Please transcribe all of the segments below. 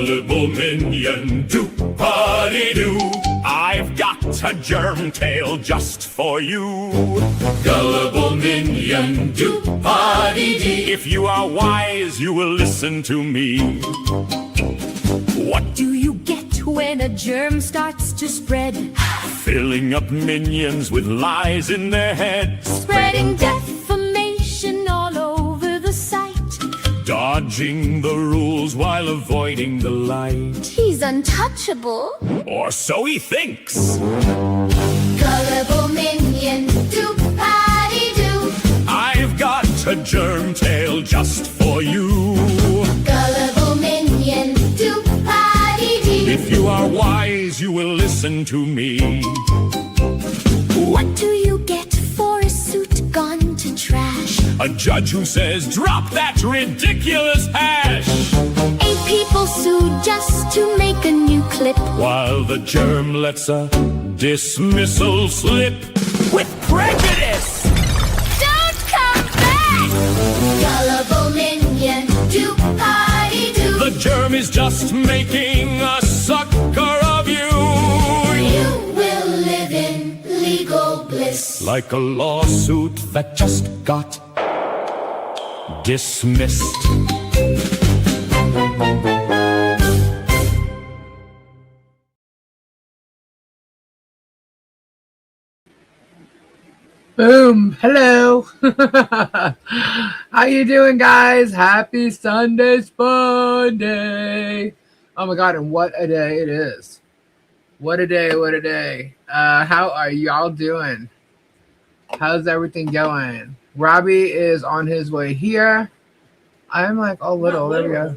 Gullible minion, do-party-doo. I've got a germ tale just for you. Gullible minion, do-party-dee. If you are wise, you will listen to me. What Do you get when a germ starts to spread? filling up minions with lies in their heads, Spreading defamation all over the site. dodging the rules while avoiding the light. He's untouchable. Or so he thinks. Gullible minion, do-patty-do. I've got a germ tale just for you. Gullible minion, do-patty-dee. If you are wise, you will listen to me. What do you get for a suit gone to trash? A judge who says, drop that ridiculous hash, 8 people sued just to make a new clip. while the germ lets a dismissal slip with prejudice. Don't come back! Gullible minion, do-patty-do. The germ is just making a sucker of you. You will live in legal bliss. Like a lawsuit that just got dismissed. Boom. Hello. How you doing, guys? Happy Sunday Fun Day. Oh my God, and what a day it is. What a day, what a day. How are y'all doing? How's everything going? Robbie is on his way here. I'm like, oh, little. There we go.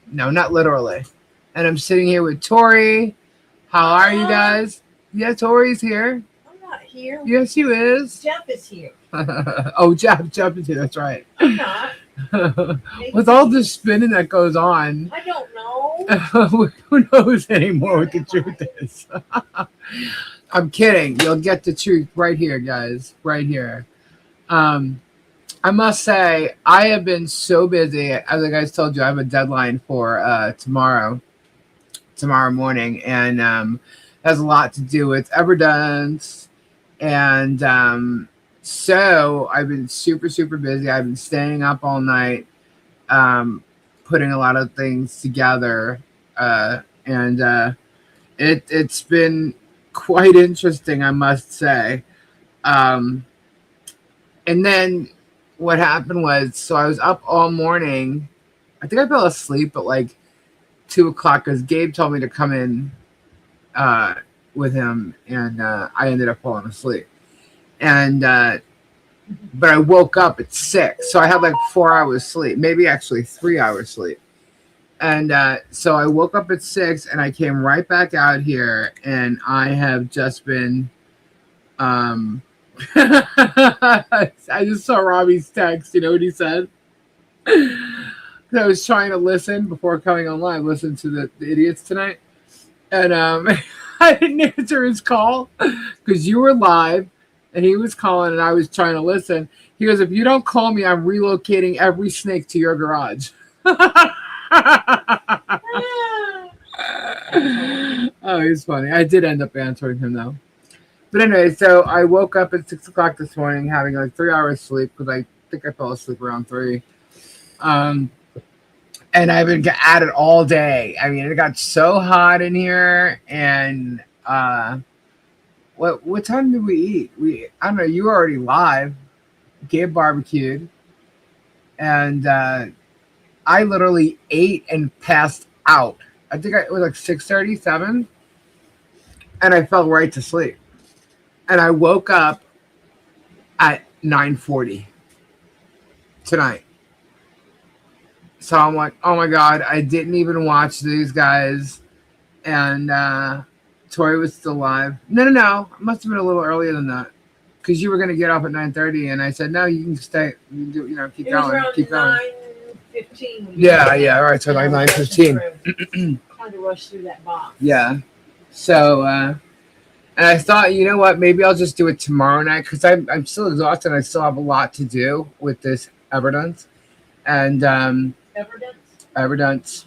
No, not literally. And I'm sitting here with Tori. How are you guys? Yeah, Tori's here. I'm not here. Yes, you is. Jeff is here. Oh, Jeff is here. That's right. I'm not. With all the spinning that goes on, I don't know. who knows anymore what the truth is? I'm kidding. You'll get the truth right here, guys. Right here. I must say, I have been so busy. As I guys told you, I have a deadline for tomorrow morning, and has a lot to do with Everdance. And so I've been super, super busy. I've been staying up all night, putting a lot of things together. And it's been quite interesting, I must say. And then what happened was, so I was up all morning. I think I fell asleep at like 2 o'clock because Gabe told me to come in with him, and I ended up falling asleep. And but I woke up at 6, so I had like 4 hours sleep, maybe actually 3 hours sleep. And so I woke up at 6, and I came right back out here, and I have just been I just saw Robbie's text. You know what he said? I was trying to listen before coming online, listen to the idiots tonight, and I didn't answer his call because you were live and he was calling and I was trying to listen. He goes, if you don't call me, I'm relocating every snake to your garage. Oh, he's funny. I did end up answering him though. But anyway, so I woke up at 6 o'clock this morning having like 3 hours sleep because I think I fell asleep around 3. And I've been at it all day. I mean, it got so hot in here. And what time did we eat? I don't know. You were already live. Gabe barbecued. And I literally ate and passed out. I think it was like 6:30, 7. And I fell right to sleep. And I woke up at 9:40 tonight. So I'm like, oh my God, I didn't even watch these guys. And Tori was still live. No. It must have been a little earlier than that. Because you were going to get up at 9:30. And I said, no, you can stay. You do, keep going. Keep going. 9:15. Yeah. All right. So like 9:15. Trying to rush through that box. Yeah. So, and I thought, you know what, maybe I'll just do it tomorrow night because I'm still exhausted. I still have a lot to do with this Everdance. And Everdance? Everdance.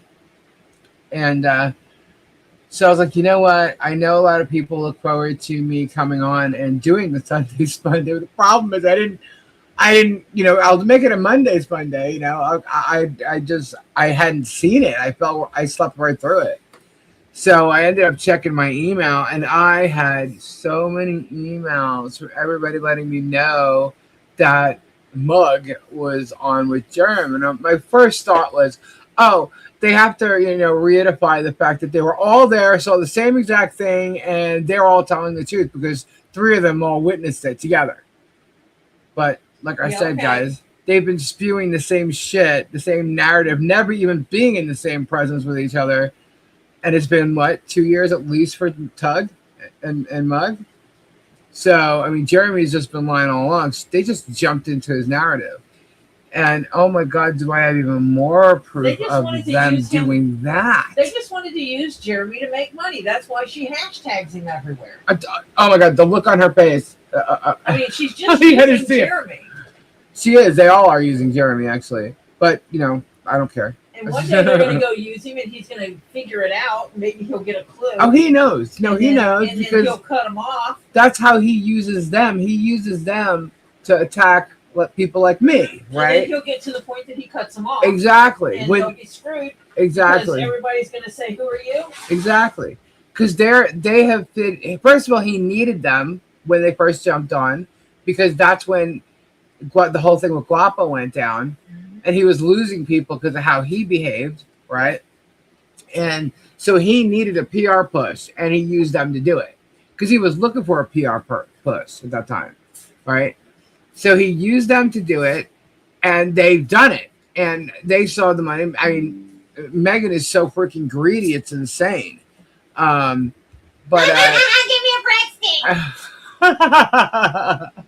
And so I was like, you know what? I know a lot of people look forward to me coming on and doing the Sunday Fun Day. The problem is I didn't, I'll make it a Monday's Fun Day. I hadn't seen it. I slept right through it. So I ended up checking my email, and I had so many emails from everybody letting me know that Mug was on with Germ. And my first thought was, oh, they have to, reedify the fact that they were all there, saw the same exact thing, and they're all telling the truth because 3 of them all witnessed it together. But like I said, guys, they've been spewing the same shit, the same narrative, never even being in the same presence with each other. And it's been, 2 years at least for Tug and Mug? So, I mean, Jeremy's just been lying all along. They just jumped into his narrative. And, oh my God, do I have even more proof of them doing that? They just wanted to use Jeremy to make money. That's why she hashtags him everywhere. Oh my God, the look on her face. I mean, she's just You had to using see it. Jeremy. She is. They all are using Jeremy, actually. But, I don't care. And one day they're going to go use him, and he's going to figure it out. Maybe he'll get a clue. Oh, he knows. No, he knows. And because then he'll cut him off. that's how he uses them. He uses them to attack people like me, And right? then he'll get to the point that he cuts them off. Exactly. And they'll be screwed. Exactly. Because everybody's going to say, who are you? Exactly. Because they have been, first of all, he needed them when they first jumped on, because that's when the whole thing with Guapo went down, and he was losing people because of how he behaved, right? And so he needed a PR push, and he used them to do it because he was looking for a PR push at that time, right? So he used them to do it, and they've done it, and they saw the money. I mean, Megan is so freaking greedy; it's insane. But Give me a breadstick.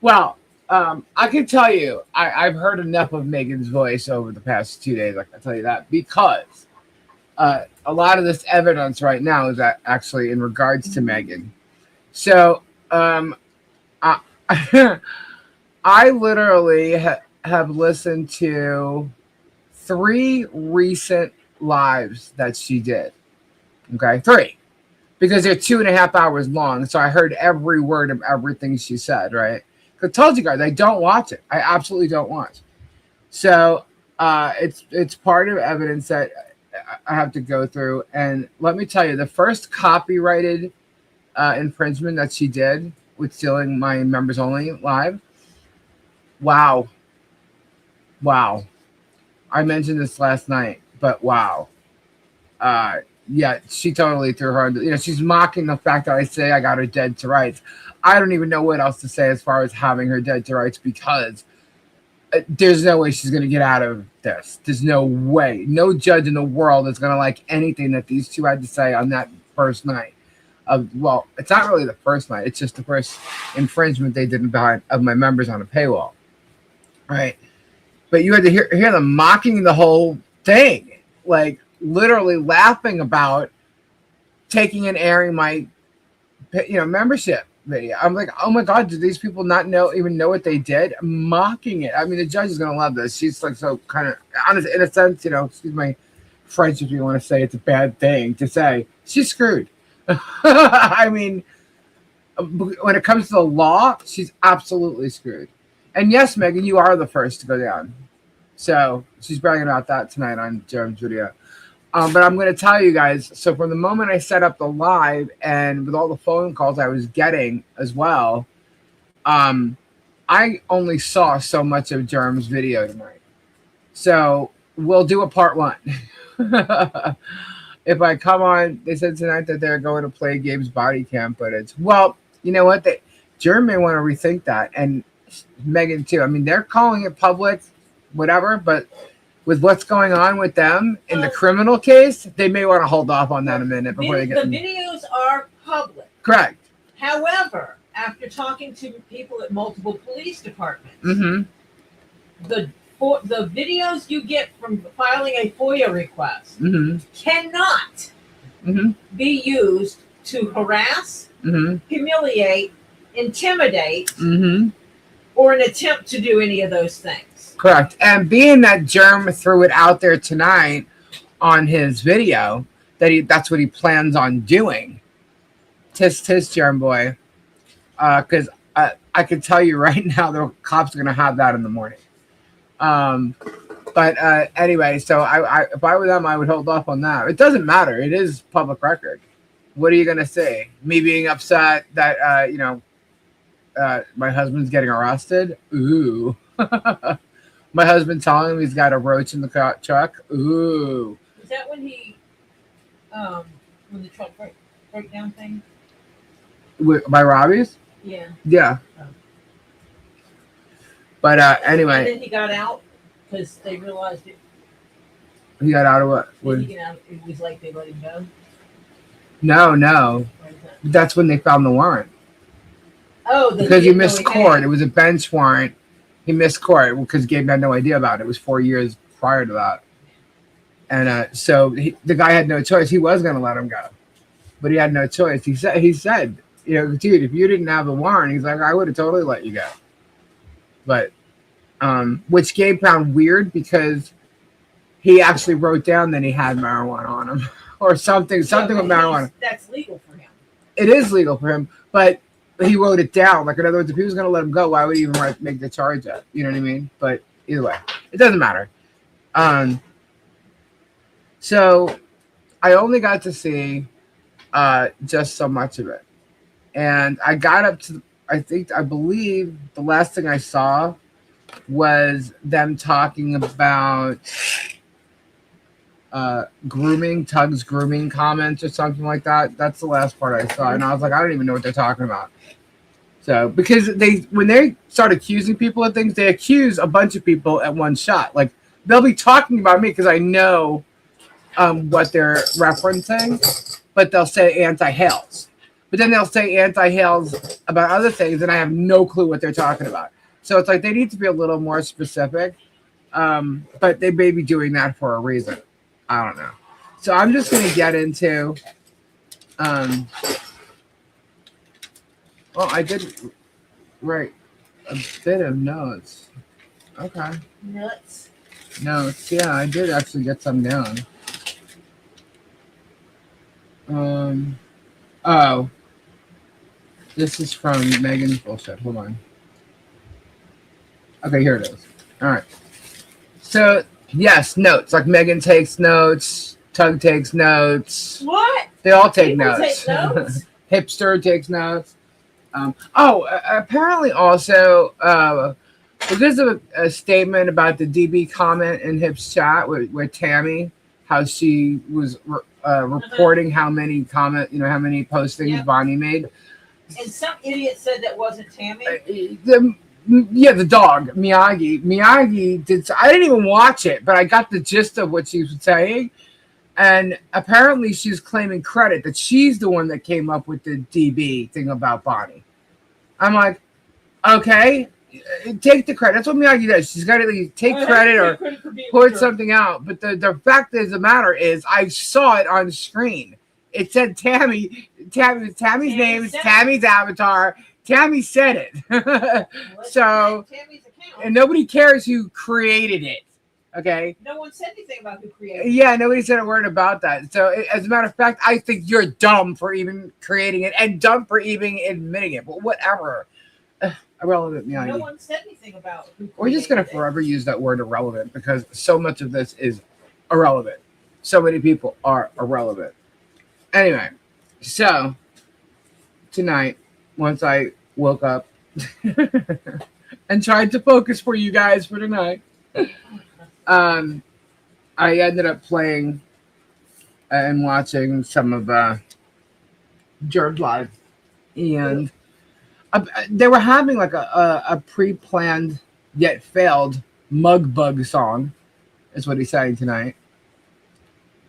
well, I can tell you, I've heard enough of Megan's voice over the past 2 days. I can tell you that because a lot of this evidence right now is actually in regards to Megan. So I literally have listened to 3 recent lives that she did. Okay, 3. Because they're 2.5 hours long. So I heard every word of everything she said, right? I told you guys, I don't watch it. I absolutely don't watch. So it's part of evidence that I have to go through. And let me tell you, the first copyrighted infringement that she did with stealing my members only live. Wow. I mentioned this last night, but wow. Yeah, she totally threw her under, she's mocking the fact that I say I got her dead to rights. I don't even know what else to say as far as having her dead to rights, because there's no way she's going to get out of this. There's no way. No judge in the world is going to like anything that these two had to say on that first night. Well, it's not really the first night. It's just the first infringement they did of my members on a paywall. Right? But you had to hear them mocking the whole thing. Like, literally laughing about taking and airing my membership video. I'm like, oh my God, do these people not even know what they did? Mocking it. I mean, the judge is gonna love this. She's like so kind of honest in a sense, excuse my French if you want to say it's a bad thing to say. She's screwed. I mean, when it comes to the law, she's absolutely screwed. And yes, Megan, you are the first to go down. So she's bragging about that tonight on Jerem's video. But I'm going to tell you guys, so from the moment I set up the live and with all the phone calls I was getting as well, I only saw so much of Jerem's video tonight. So we'll do a part 1. If I come on, they said tonight that they're going to play Gabe's body cam footage. Well, you know what? Jerem may want to rethink that, and Megan too. I mean, they're calling it public, whatever, but with what's going on with them in the criminal case, they may want to hold off on that a minute before they get the videos are public. Correct. However, after talking to people at multiple police departments, the videos you get from filing a FOIA request cannot be used to harass, humiliate, intimidate, or an attempt to do any of those things. Correct. And being that Jerem threw it out there tonight on his video that's what he plans on doing. Tis, Germ boy. Because I can tell you right now, the cops are going to have that in the morning. But anyway, so I if I were them, I would hold off on that. It doesn't matter. It is public record. What are you going to say? Me being upset that, my husband's getting arrested? Ooh. My husband telling him he's got a roach in the truck? Ooh. Is that when he, when the truck breakdown thing? By Robbie's? Yeah. Yeah. Oh. But And anyway, then he got out because they realized it. he got out of what? Did he get out? It was like they let him go. No. Or is that- That's when they found the warrant. Oh, Because he didn't know missed he court. had. It was a bench warrant. He missed court because Gabe had no idea about it. It was 4 years prior to that. And so the guy had no choice. He was going to let him go. But he had no choice. He said, dude, if you didn't have the warrant, he's like, I would have totally let you go. But, which Gabe found weird because he actually wrote down that he had marijuana on him or something with marijuana. That's legal for him. It is legal for him, but he wrote it down. Like, in other words, if he was going to let him go, why would he even make the charge up? You know what I mean? But either way, it doesn't matter. So I only got to see just so much of it. And I got up to, I believe the last thing I saw was them talking about Tug's grooming comments or something like that. That's the last part I saw. And I was like, I don't even know what they're talking about. So, because when they start accusing people of things, they accuse a bunch of people at one shot. Like, they'll be talking about me because I know what they're referencing, but they'll say anti-Hales. But then they'll say anti-Hales about other things, and I have no clue what they're talking about. So it's like they need to be a little more specific, but they may be doing that for a reason. I don't know. So I'm just going to get into well, I did write a bit of notes. Okay. Nuts. Notes. Yeah, I did actually get some down. Oh. This is from Megan's bullshit. Hold on. Okay, here it is. All right. So, yes, notes. Like Megan takes notes. Tug takes notes. What? They all take People notes. take notes? Hipster takes notes. Apparently also, because of a statement about the DB comment in Hip's chat with Tammy, how she was reporting how many how many postings Yep. Bonnie made. And some idiot said that wasn't Tammy. The dog Miyagi did. I didn't even watch it, but I got the gist of what she was saying. And apparently she's claiming credit that she's the one that came up with the DB thing about Bonnie. I'm like, okay, take the credit. That's what Miyagi does. She's got to take credit or put something out. But the fact of the matter is, I saw it on screen. It said Tammy. Tammy's name is Tammy's avatar. Tammy said it. So, Tammy's account. and nobody cares who created it. Okay. No one said anything about who created it. Yeah, nobody said a word about that. So, as a matter of fact, I think you're dumb for even creating it and dumb for even admitting it. But whatever. Irrelevant, Miyagi. No one said anything about who created We're just going to it. forever use that word irrelevant because so much of this is irrelevant. So many people are irrelevant. Anyway, so tonight, once I woke up and tried to focus for you guys for tonight, I ended up playing and watching some of Gerb Live. And they were having like a pre-planned yet failed mug bug song, is what he's saying tonight.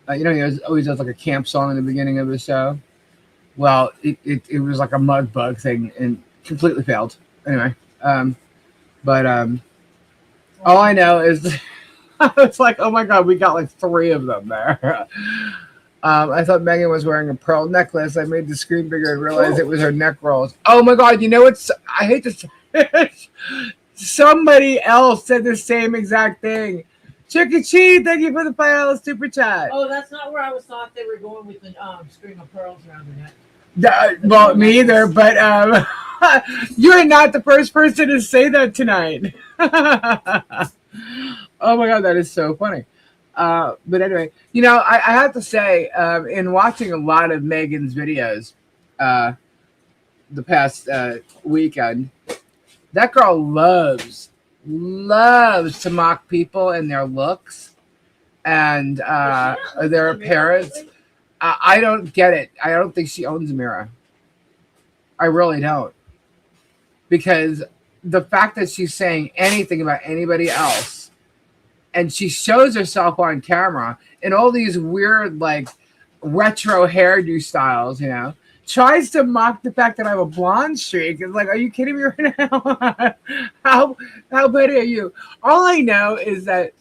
He always does like a camp song in the beginning of the show. Well, it was like a mug bug thing and completely failed. Anyway, but all I know is it's like, oh my God, we got like 3 of them there. I thought Megan was wearing a pearl necklace. I made the screen bigger and realized it was her neck rolls. Oh my God, you know what? I hate to say it. Somebody else said the same exact thing. Trick or treat. Thank you for the $5 super chat. Oh, that's not where I was thought they were going with the string of pearls around their neck. Well, me either, but you are not the first person to say that tonight. Oh my God, that is so funny. But anyway, you know, I have to say, in watching a lot of Megan's videos the past weekend, that girl loves to mock people and their looks and their appearance. I don't get it. I don't think she owns a mirror. I really don't. Because the fact that she's saying anything about anybody else and she shows herself on camera in all these weird, like, retro hairdo styles, you know, tries to mock the fact that I have a blonde streak. It's like, are you kidding me right now? How petty are you? All I know is that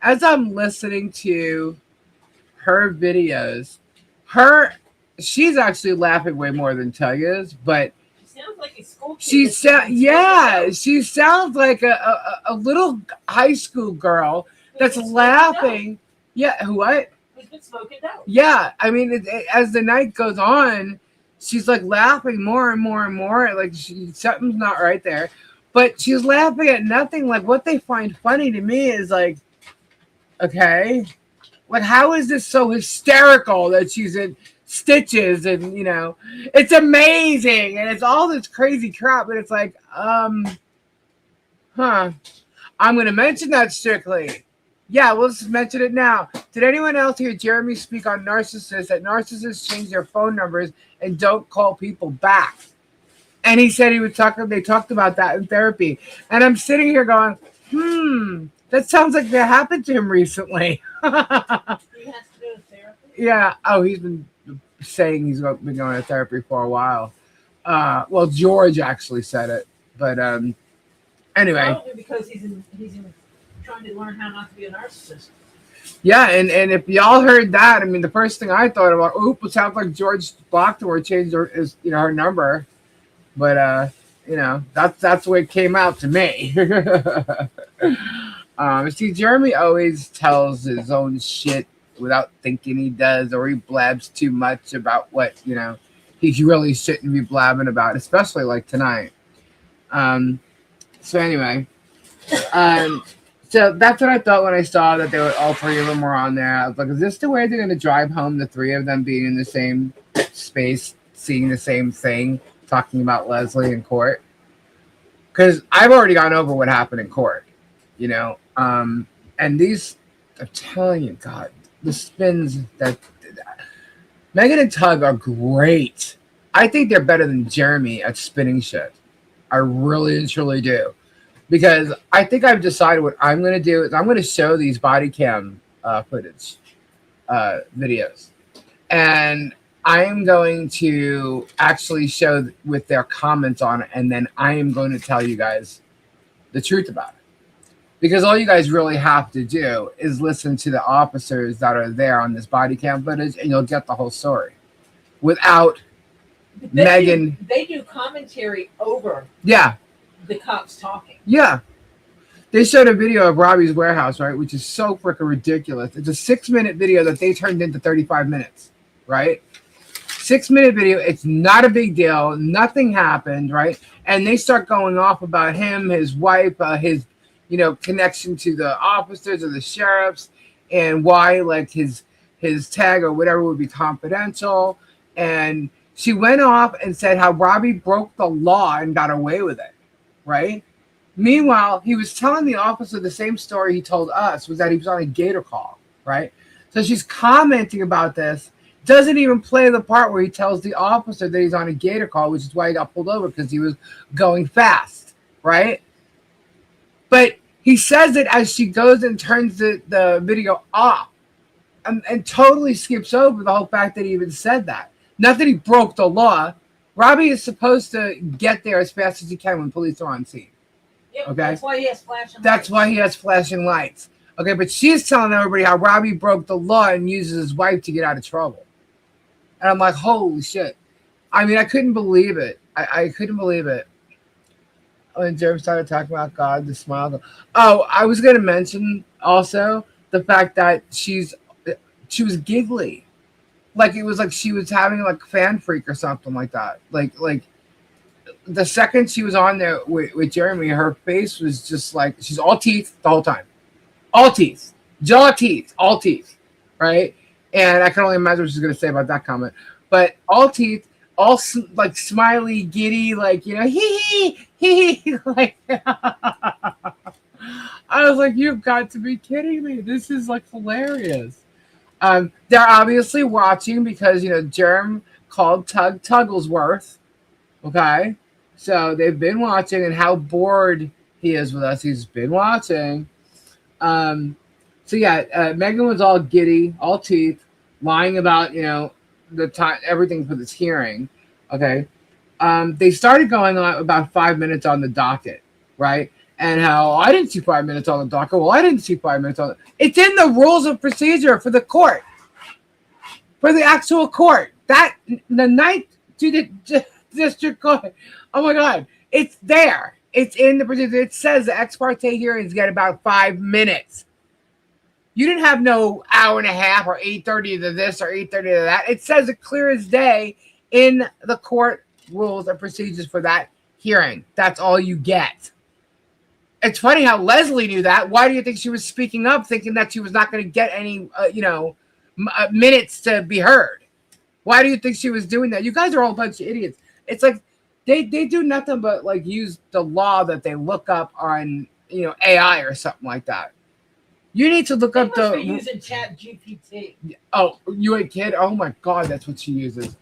as I'm listening to her videos, she's actually laughing way more than Tug is, but She sounds like a school kid. she sounds like a little high school girl that's laughing. Yeah, what? Who's been smoking dope. Yeah, I mean, as the night goes on, she's like laughing more and more and more. Like something's not right there, but she's laughing at nothing. Like what they find funny to me is like, okay, like how is this so hysterical that she's in stitches and you know, it's amazing and it's all this crazy crap, but it's like, I'm gonna mention that strictly. Yeah, we'll just mention it now. Did anyone else hear Jeremy speak on narcissists, that narcissists change their phone numbers and don't call people back? And he said they talked about that in therapy. And I'm sitting here going, that sounds like that happened to him recently. He has to go to therapy. Yeah. Oh, he's been saying he's been going to therapy for a while. Well, George actually said it. But anyway. Probably because he's in trying to learn how not to be a narcissist. Yeah, and if y'all heard that, I mean, the first thing I thought about, it sounds like George blocked her or changed her number. But you know, that's the way it came out to me. See, Jeremy always tells his own shit without thinking he does, or he blabs too much about what, you know, he really shouldn't be blabbing about, especially like tonight. So anyway, so that's what I thought when I saw that all three of them were on there. I was like, is this the way they're going to drive home the three of them being in the same space, seeing the same thing, talking about Leslie in court? Because I've already gone over what happened in court, you know. And these, I'm telling you, God, the spins that Megan and Tug are great. I think they're better than Jeremy at spinning shit. I really and truly do. Because I think I've decided what I'm going to do is I'm going to show these body cam footage videos. And I am going to actually show with their comments on it. And then I am going to tell you guys the truth about it. Because all you guys really have to do is listen to the officers that are there on this body cam footage and you'll get the whole story. Without Megan. They do commentary over. Yeah. The cops talking. Yeah. They showed a video of Robbie's warehouse, right? Which is so freaking ridiculous. It's a 6-minute video that they turned into 35 minutes, right? 6-minute video. It's not a big deal. Nothing happened, right? And they start going off about him, his wife, his, you know, connection to the officers or the sheriffs, and why, like, his tag or whatever would be confidential. And she went off and said how Robbie broke the law and got away with it. Right? Meanwhile, he was telling the officer the same story he told us, was that he was on a gator call, right? So she's commenting about this, doesn't even play the part where he tells the officer that he's on a gator call, which is why he got pulled over, because he was going fast, right? But he says it as she goes and turns the video off and totally skips over the whole fact that he even said that. Not that he broke the law. Robbie is supposed to get there as fast as he can when police are on scene. Yep, Okay. That's why he has flashing lights. That's why he has flashing lights. Okay, but she's telling everybody how Robbie broke the law and uses his wife to get out of trouble. And I'm like, holy shit. I mean, I couldn't believe it. I couldn't believe it. When Jeremy started talking about God, the smile. Oh, I was going to mention also the fact that she was giggly, like it was like she was having like fan freak or something like that. Like the second she was on there with Jeremy, her face was just like she's all teeth the whole time, all teeth, jaw teeth, all teeth, right? And I can only imagine what she's gonna say about that comment, but all teeth, all like smiley, giddy, like hee hee, like. I was like, you've got to be kidding me! This is like hilarious. They're obviously watching because Jerm called Tug Tugglesworth. Okay, so they've been watching, and how bored he is with us. He's been watching. So yeah, Megan was all giddy, all teeth, lying about the time, everything for this hearing. Okay, they started going on about 5 minutes on the docket, right? And how I didn't see 5 minutes on the docket. Well, I didn't see 5 minutes on it. It's in the rules of procedure for the court, for the actual court. That the Ninth District Court. Oh my God, it's there. It's in the procedure. It says the ex parte hearings get about 5 minutes. You didn't have no hour and a half or 8:30 to this or 8:30 to that. It says it clear as day in the court rules and procedures for that hearing. That's all you get. It's funny how Leslie knew that. Why do you think she was speaking up, thinking that she was not going to get any, minutes to be heard? Why do you think she was doing that? You guys are all a bunch of idiots. It's like they do nothing but like use the law that they look up on, AI or something like that. You need to look up the. Using Chat GPT. Oh, you a kid? Oh my God, that's what she uses.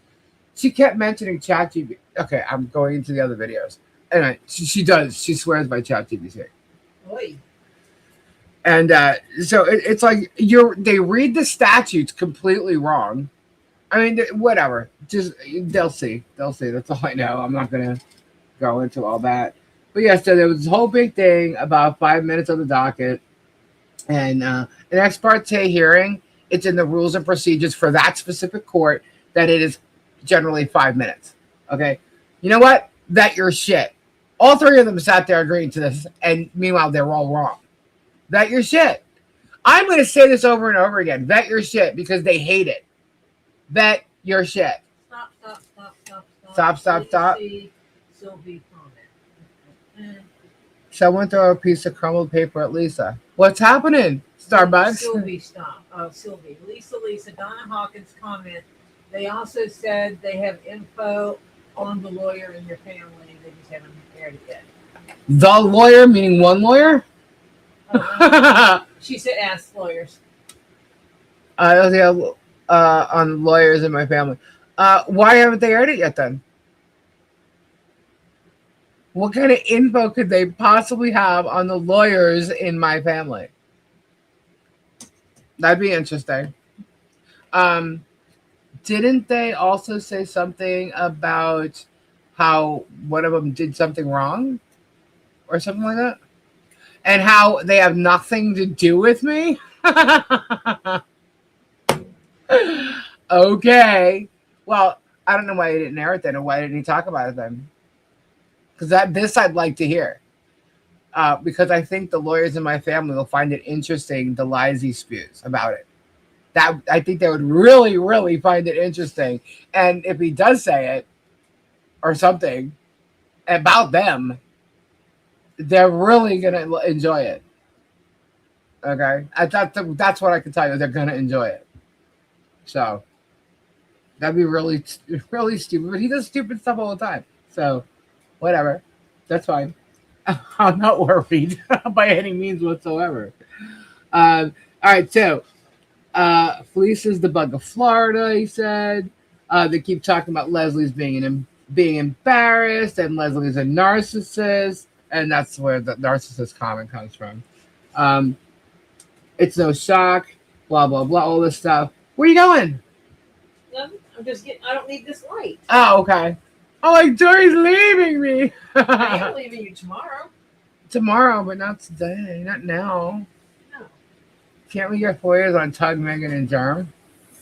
She kept mentioning Chat GPT. Okay, I'm going into the other videos. Anyway, she does. She swears by ChatGPT. Oy. And so it's like they read the statutes completely wrong. I mean, whatever. Just they'll see. They'll see. That's all I know. I'm not gonna go into all that. But yeah, so there was this whole big thing about 5 minutes on the docket, and an ex parte hearing. It's in the rules and procedures for that specific court that it is generally 5 minutes. Okay, you know what? Vet your shit. All three of them sat there agreeing to this, and meanwhile, they're all wrong. Vet your shit. I'm going to say this over and over again. Vet your shit because they hate it. Vet your shit. Stop. Sylvie comment. Someone throw a piece of crumbled paper at Lisa. What's happening, Starbucks? Sylvie, stop. Oh, Sylvie. Lisa. Donna Hawkins comment. They also said they have info on the lawyer in your family. They just haven't aired it yet. The lawyer, meaning one lawyer? She said ask lawyers. On lawyers in my family. Why haven't they aired it yet then? What kind of info could they possibly have on the lawyers in my family? That'd be interesting. Didn't they also say something about how one of them did something wrong or something like that? And how they have nothing to do with me? Okay. Well, I don't know why he didn't air it then, or why didn't he talk about it then? Because this I'd like to hear. Because I think the lawyers in my family will find it interesting the lies he spews about it. That I think they would really, really find it interesting. And if he does say it or something about them, they're really gonna enjoy it. Okay, that's what I can tell you. They're gonna enjoy it. So that'd be really, really stupid. But he does stupid stuff all the time. So whatever, that's fine. I'm not worried by any means whatsoever. All right, so Felice is the bug of Florida. He said they keep talking about Leslie's being embarrassed, and Leslie's a narcissist, and that's where the narcissist comment comes from. It's no shock, blah blah blah, all this stuff. Where are you going? No, I'm just getting. I don't need this light. Oh, okay. Oh, like Dory's leaving me. I am leaving you tomorrow. Tomorrow, but not today. Not now. No. Can't we get FOIAs on Tug, Megan, and Jerm?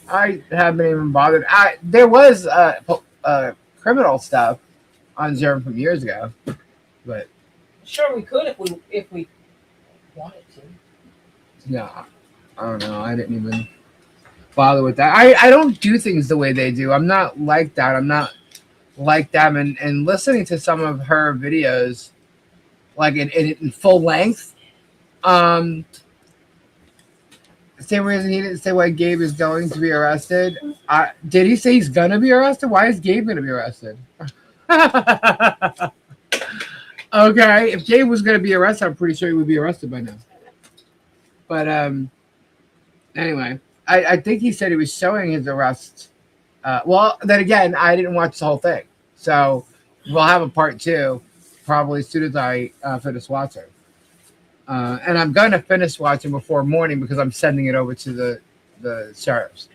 I haven't even bothered. There was criminal stuff on Jerm from years ago, but Sure, we could if we wanted to. no. I don't know. I didn't even bother with that. I don't do things the way they do. I'm not like that. I'm not like them. And listening to some of her videos, like in full length, same reason he didn't say why Gabe is going to be arrested. Did he say he's gonna be arrested? Why is Gabe gonna be arrested? Okay, if Gabe was gonna be arrested, I'm pretty sure he would be arrested by now. But anyway, I think he said he was showing his arrest. Well, then again, I didn't watch the whole thing, so we'll have a part 2 probably as soon as I finish watching. And I'm going to finish watching before morning because I'm sending it over to the sheriffs.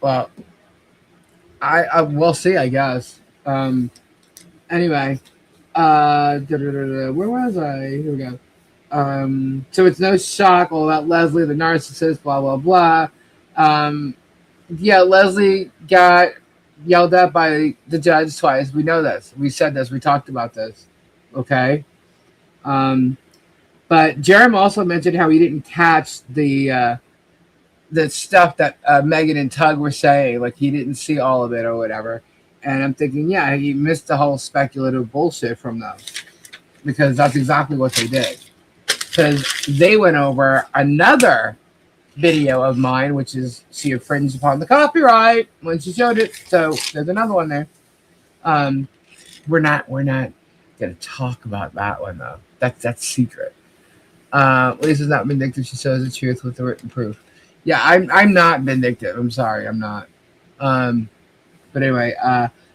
Well, I will see, I guess. Anyway, where was I? Here we go. So it's no shock all about Leslie, the narcissist, blah, blah, blah. Yeah, Leslie got yelled at by the judge twice. We know this. We said this. We talked about this. Okay. But Jerem also mentioned how he didn't catch the stuff that Megan and Tug were saying. Like, he didn't see all of it or whatever. And I'm thinking, yeah, he missed the whole speculative bullshit from them. Because that's exactly what they did. Because they went over another video of mine, which is she infringed upon the copyright when she showed it. So there's another one there. We're not gonna talk about that one though. That's secret. Lisa's not vindictive. She shows the truth with the written proof. Yeah, I'm not vindictive. I'm sorry, I'm not. But anyway,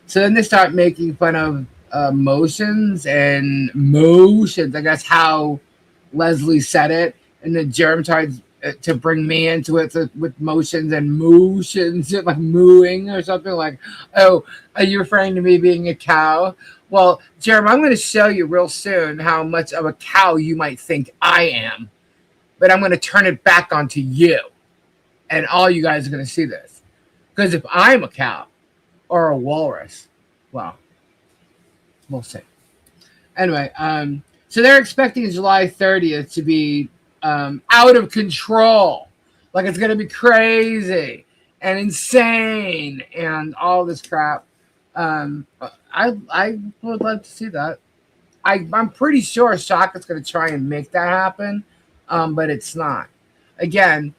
so then they start making fun of motions. I guess how Leslie said it, and then Jerem tried to bring me into it with motions and like mooing or something like, oh, are you referring to me being a cow? Well, Jerem, I'm going to show you real soon how much of a cow you might think I am, but I'm going to turn it back onto you, and all you guys are going to see this. Because if I'm a cow or a walrus, well, we'll see. Anyway, so they're expecting July 30th to be out of control. Like, it's going to be crazy and insane and all this crap. I would love to see that. I'm pretty sure Shaka's going to try and make that happen, but it's not. Again,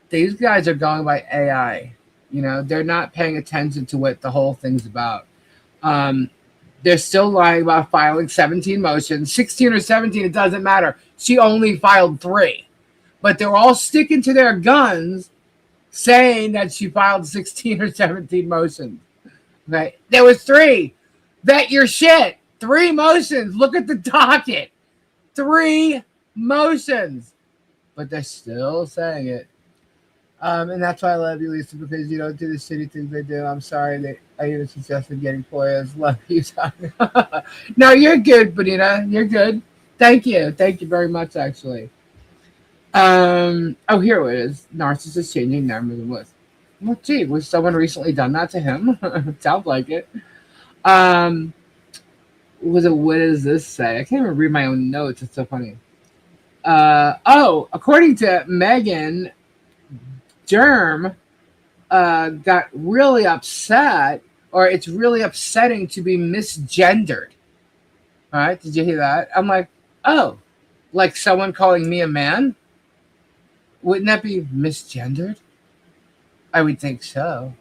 these guys are going by AI. You know, they're not paying attention to what the whole thing's about. They're still lying about filing 17 motions. 16 or 17, it doesn't matter. She only filed 3. But they're all sticking to their guns saying that she filed 16 or 17 motions. Okay? There was 3. Vet your shit. 3 motions. Look at the docket. 3 motions. But they're still saying it. And that's why I love you, Lisa, because you don't do the shitty things they do. I'm sorry that I even suggested getting FOIAs. Love you, No, you're good, Benita. You're good. Thank you. Thank you very much, actually. Oh, here it is. Narcissist changing numbers and lists. Well, gee, was someone recently done that to him? Sounds like it. What does this say? I can't even read my own notes. It's so funny. According to Megan, Jerem got really upset, or it's really upsetting to be misgendered. All right, did you hear that? I'm like, oh, like someone calling me a man? Wouldn't that be misgendered? I would think so.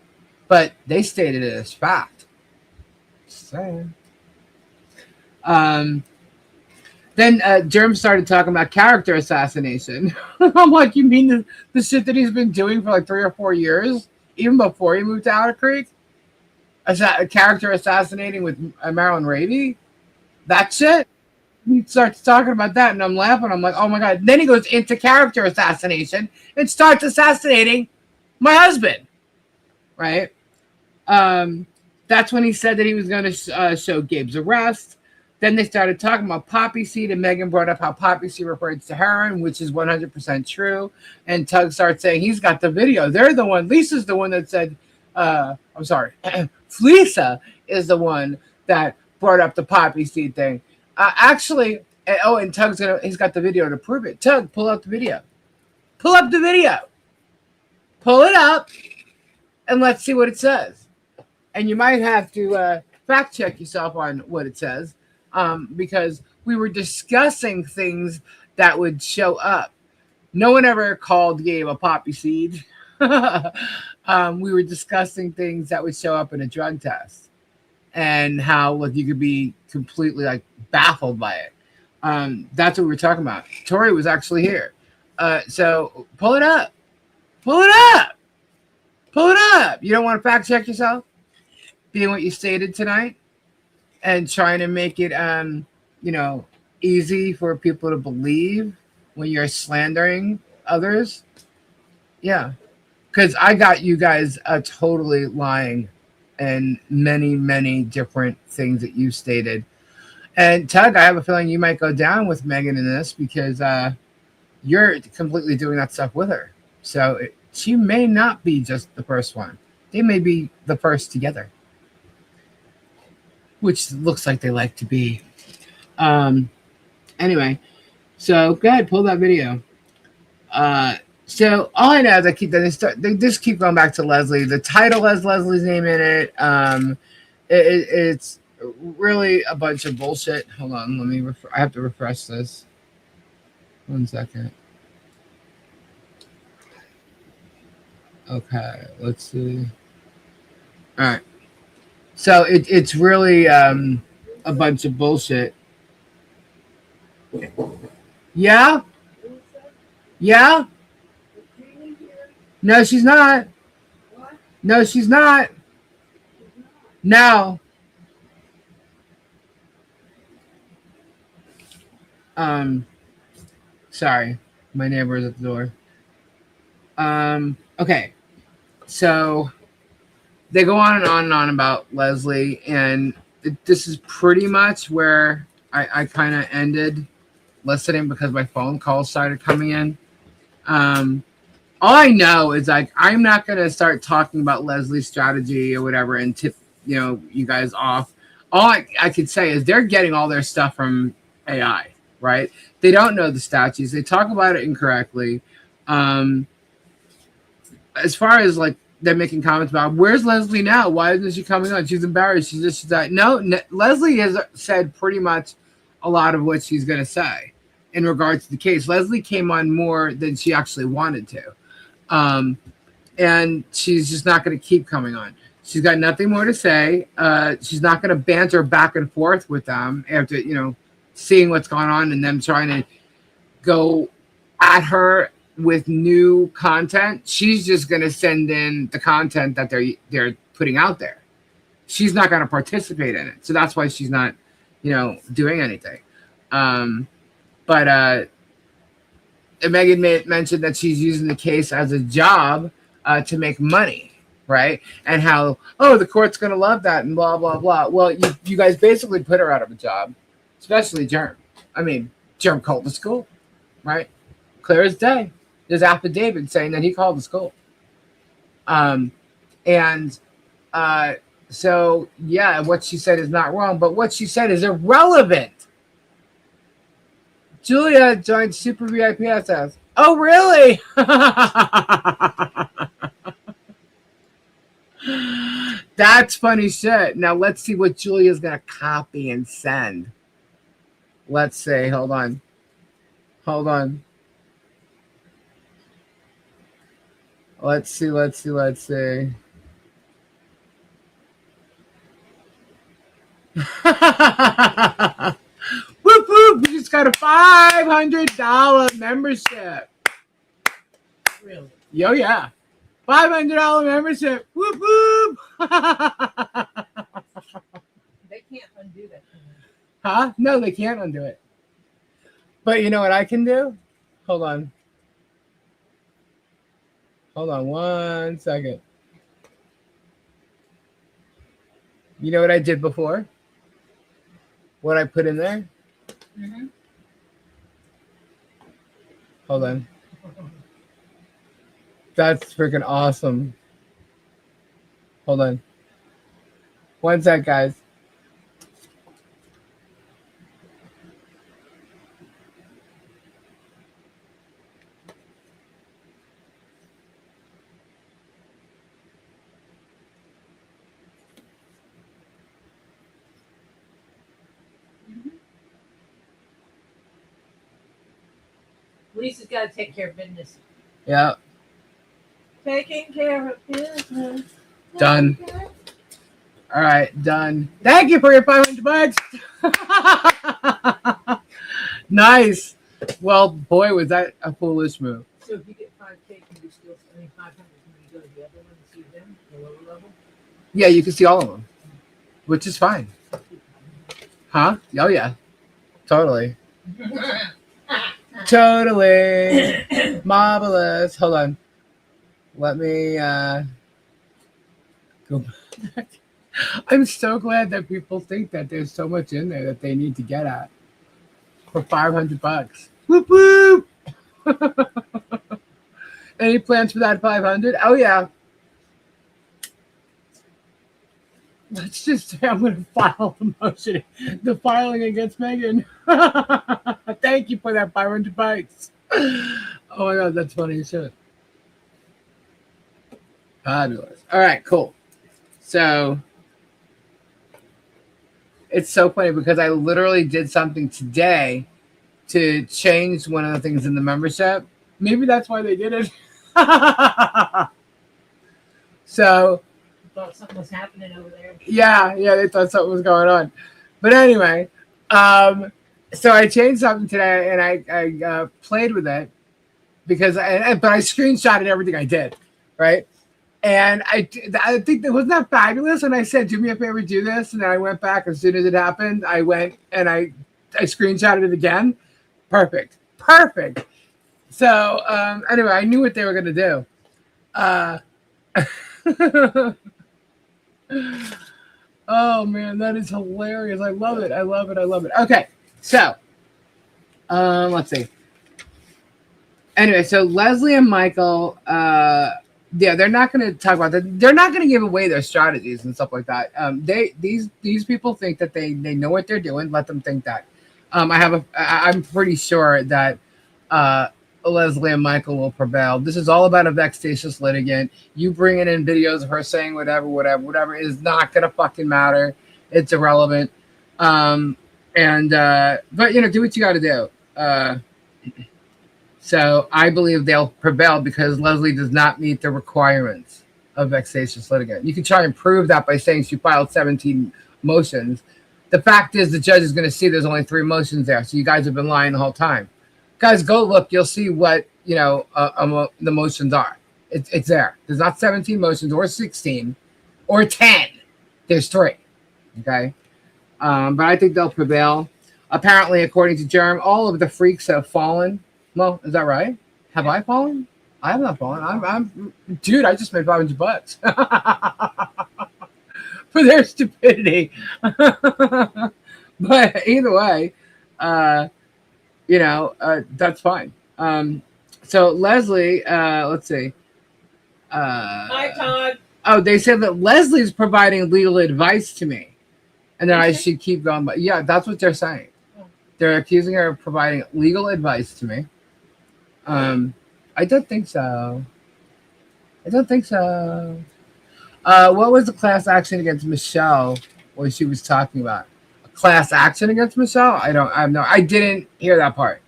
But they stated it as fact. Just saying. Then Jerem started talking about character assassination. I'm like, you mean the shit that he's been doing for like 3 or 4 years, even before he moved to Otter Creek? Character assassinating with Marilyn Ravy? That shit? He starts talking about that, and I'm laughing. I'm like, oh my God. Then he goes into character assassination and starts assassinating my husband. Right? That's when he said that he was going to show Gabe's arrest. Then they started talking about poppy seed, and Megan brought up how poppy seed refers to heroin, which is 100% true. And Tug starts saying he's got the video. They're the one. Lisa's the one that said, I'm sorry. Lisa is the one that brought up the poppy seed thing. Actually, And he's got the video to prove it. Tug, pull up the video. Pull up the video. Pull it up, and let's see what it says. And you might have to fact check yourself on what it says, because we were discussing things that would show up. No one ever called Gabe a poppy seed. We were discussing things that would show up in a drug test, and how like you could be completely like baffled by it. That's what we were talking about. Tori was actually here. So pull it up. Pull it up. Pull it up. You don't want to fact check yourself? Being what you stated tonight and trying to make it, easy for people to believe when you're slandering others. Yeah. Because I got you guys totally lying and many, many different things that you stated. And Tug, I have a feeling you might go down with Megan in this because you're completely doing that stuff with her. So she may not be just the first one. They may be the first together, which looks like they like to be. Anyway, so go ahead, pull that video. So all I know is they just keep going back to Leslie. The title has Leslie's name in it. It's really a bunch of bullshit. Hold on, I have to refresh this. 1 second. Okay, let's see. All right. So it's really a bunch of bullshit. Yeah? Yeah? No, she's not. No, she's not. No. Sorry. My neighbor is at the door. Okay. So they go on and on and on about Leslie, and this is pretty much where I kind of ended listening because my phone calls started coming in. All I know is like I'm not gonna start talking about Leslie's strategy or whatever and tip you guys off. All I could say is they're getting all their stuff from AI, right? They don't know the statutes. They talk about it incorrectly. As far as like they're making comments about where's Leslie now? Why isn't she coming on? She's embarrassed. She's that. No, Leslie has said pretty much a lot of what she's gonna say in regards to the case. Leslie came on more than she actually wanted to. And she's just not going to keep coming on. She's got nothing more to say. She's not going to banter back and forth with them after, seeing what's going on and them trying to go at her with new content. She's just going to send in the content that they're putting out there. She's not going to participate in it. So that's why she's not, doing anything. But Megan mentioned that she's using the case as a job to make money, right? And how, the court's going to love that and blah, blah, blah. Well, you guys basically put her out of a job, especially Germ. I mean, Germ called the school, right? Clear as day. There's affidavit saying that he called the school. So, yeah, what she said is not wrong, but what she said is irrelevant. Julia joined Super VIP SS. Oh, really? That's funny shit. Now, let's see what Julia's going to copy and send. Let's see. Hold on. Let's see. Whoop, whoop. We just got a $500 membership. Really? Yo, yeah. $500 membership. Whoop, whoop. They can't undo that. Huh? No, they can't undo it. But you know what I can do? Hold on 1 second. You know what I did before? What I put in there? Mm-hmm. Hold on. That's freaking awesome. Hold on. 1 sec, guys. Lisa's got to take care of business. Yeah, Taking care of business. done. All right, done. Thank you for your $500. Nice. Well, boy, was that a foolish move. So if you get 5K, can you still, 500, can you go to the other one and see them, the lower level? Yeah, you can see all of them, which is fine. Huh? Oh, yeah. Totally. Totally. Marvelous. Hold on. Let me go back. I'm so glad that people think that there's so much in there that they need to get at for $500. Whoop whoop. Any plans for that 500? Oh yeah. Let's just say I'm going to file the motion, the filing against Megan. Thank you for that $500. Oh my God, that's funny as shit. Fabulous. All right, cool. So it's so funny because I literally did something today to change one of the things in the membership. Maybe that's why they did it. So Thought something was happening over there. yeah, they thought something was going on. But anyway, so I changed something today and I played with it because but I screenshotted everything I did, right? And I think that wasn't that fabulous. And I said, do me a favor, do this. And then I went back as soon as it happened. I went and I screenshotted it again. Perfect. So anyway, I knew what they were going to do. Oh man, that is hilarious. I love it. Okay, so let's see. Anyway, so Leslie and Michael, yeah, they're not going to talk about that. They're not going to give away their strategies and stuff like that. These people think that they know what they're doing. Let them think that. I'm pretty sure that Leslie and Michael will prevail. This is all about a vexatious litigant. You bringing in videos of her saying whatever is not going to fucking matter. It's irrelevant. But do what you got to do. So I believe they'll prevail because Leslie does not meet the requirements of vexatious litigant. You can try and prove that by saying she filed 17 motions. The fact is the judge is going to see there's only 3 motions there. So you guys have been lying the whole time. Guys, go look. You'll see what, the motions are. It's there. There's not 17 motions or 16 or 10. There's 3. Okay? But I think they'll prevail. Apparently, according to Jerem, all of the freaks have fallen. Well, is that right? Have I fallen? I have not fallen. Dude, I just made $500 for their stupidity. But either way, that's fine. So Leslie, let's see. Hi, Todd. Oh, they said that Leslie's providing legal advice to me, and then I should keep going. But yeah, that's what they're saying. They're accusing her of providing legal advice to me. I don't think so. What was the class action against Michelle? What she was talking about? A class action against Michelle? I didn't hear that part.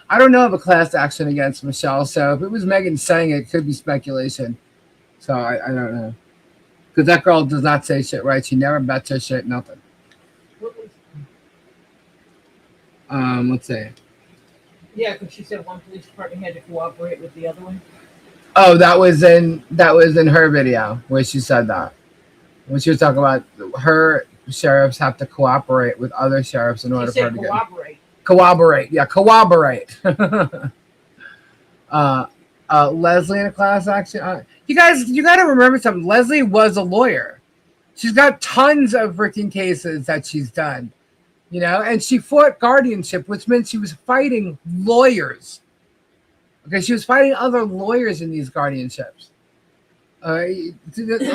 I don't know of a class action against Michelle. So if it was Megan saying it, it could be speculation. So I don't know. Because that girl does not say shit right. She never bets her shit, nothing. Let's see. Yeah, because she said one police department had to cooperate with the other one. Oh, that was in her video where she said that. When she was talking about her sheriffs have to cooperate with other sheriffs in order for her to get cooperate. Yeah, cooperate. Leslie in a class action. You guys, you got to remember something. Leslie was a lawyer. She's got tons of freaking cases that she's done. And she fought guardianship, which meant she was fighting lawyers. Okay, she was fighting other lawyers in these guardianships.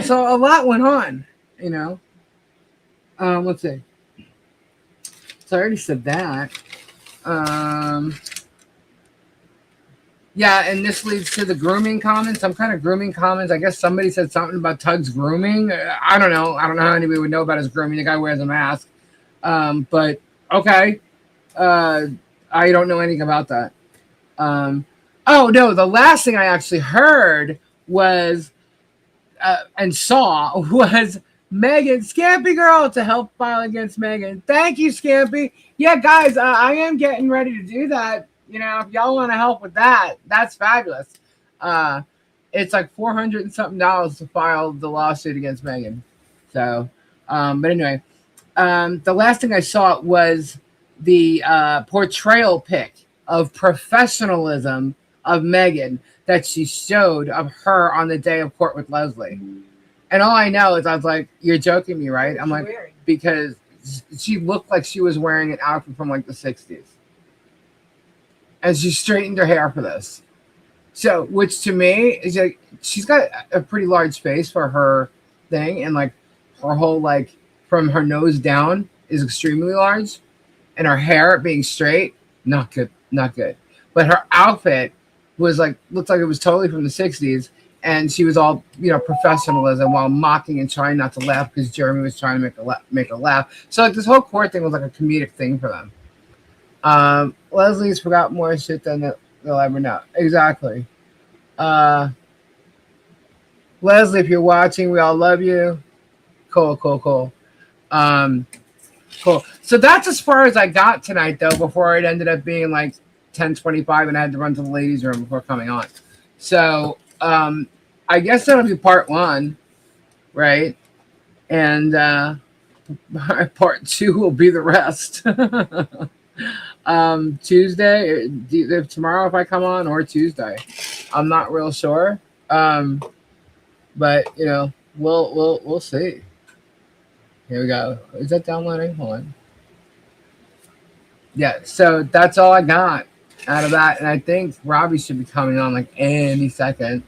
So a lot went on, Let's see. So I already said that. Yeah, and this leads to the grooming comments. Some kind of grooming comments. I guess somebody said something about Tug's grooming. I don't know. I don't know how anybody would know about his grooming. The guy wears a mask. But okay. I don't know anything about that. Oh no, the last thing I actually heard was and saw was Megan Scampy Girl to help file against Megan. Thank you, Scampy. Yeah, guys, I am getting ready to do that. You know, if y'all want to help with that, that's fabulous. It's like $400 and something to file the lawsuit against Megan. So, but anyway, the last thing I saw was the portrayal pic of professionalism of Megan that she showed of her on the day of court with Leslie. And all I know is I was like, you're joking me, right? I'm like, because she looked like she was wearing an outfit from like the 60s. And she straightened her hair for this. So, which to me is like, she's got a pretty large face for her thing. And like her whole, like from her nose down is extremely large. And her hair being straight, not good, not good. But her outfit was like, looked like it was totally from the 60s. And she was all, you know, professionalism while mocking and trying not to laugh because Jeremy was trying to make her laugh. So like this whole court thing was like a comedic thing for them. Leslie's forgot more shit than they'll ever know. Exactly. Leslie, if you're watching, we all love you. Cool. Cool. So that's as far as I got tonight, though, before it ended up being like 10:25 and I had to run to the ladies' room before coming on. So I guess that'll be part one, right? And part two will be the rest. Tuesday, if tomorrow if I come on, or Tuesday, I'm not real sure. But you know, we'll see. Here we go. Is that downloading? Hold on. Yeah, so that's all I got out of that, and I think Robbie should be coming on like any second.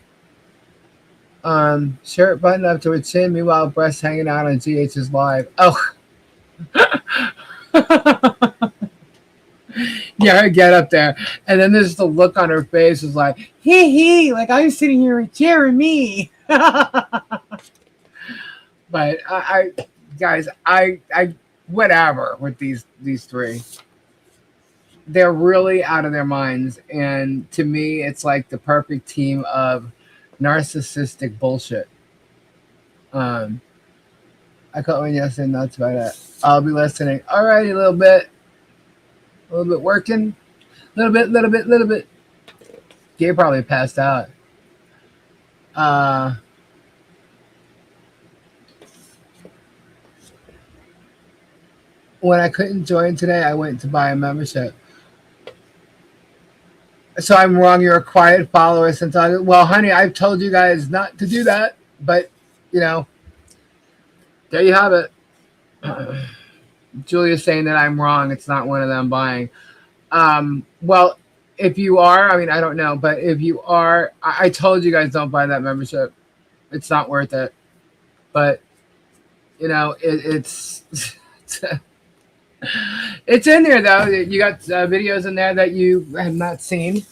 Shirt buttoned up to her chin, meanwhile breasts hanging out on GH's live. Oh. Yeah, her get up there. And then there's the look on her face is like, hee, like I'm sitting here with Jeremy. But I guys, I whatever with these three. They're really out of their minds. And to me, it's like the perfect team of narcissistic bullshit. I caught one yesterday, nuts about it. I'll be listening. Alrighty, a little bit working. Little bit. Gabe probably passed out. When I couldn't join today, I went to buy a membership. So I'm wrong. You're a quiet follower since well, honey, I've told you guys not to do that, but you know, there you have it. Julia's saying that I'm wrong. It's not one of them buying. Well, if you are, I mean, I don't know, but if you are, I told you guys don't buy that membership. It's not worth it. But you know, it's it's in there though. You got videos in there that you have not seen,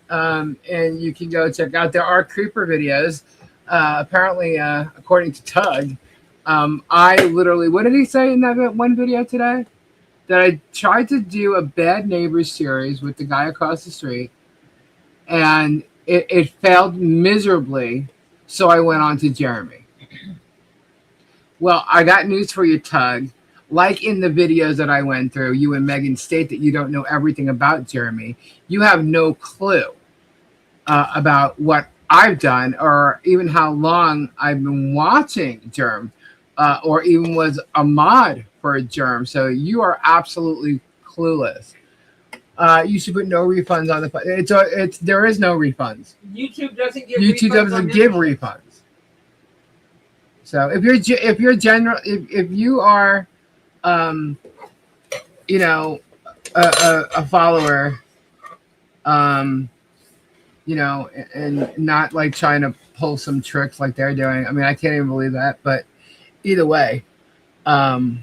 and you can go check out. There are creeper videos. Apparently, according to Tug, I literally, what did he say in that one video today? That I tried to do a Bad Neighbors series with the guy across the street, and it failed miserably. So I went on to Jeremy. Well, I got news for you, Tug. Like in the videos that I went through, you and Megan state that you don't know everything about Jeremy. You have no clue about what I've done or even how long I've been watching Germ or even was a mod for a Germ. So you are absolutely clueless. You should put no refunds on the there is no refunds. YouTube doesn't give YouTube refunds doesn't give refunds. So if you are you know, a follower, you know, and not like trying to pull some tricks like they're doing. I mean, I can't even believe that, but either way, that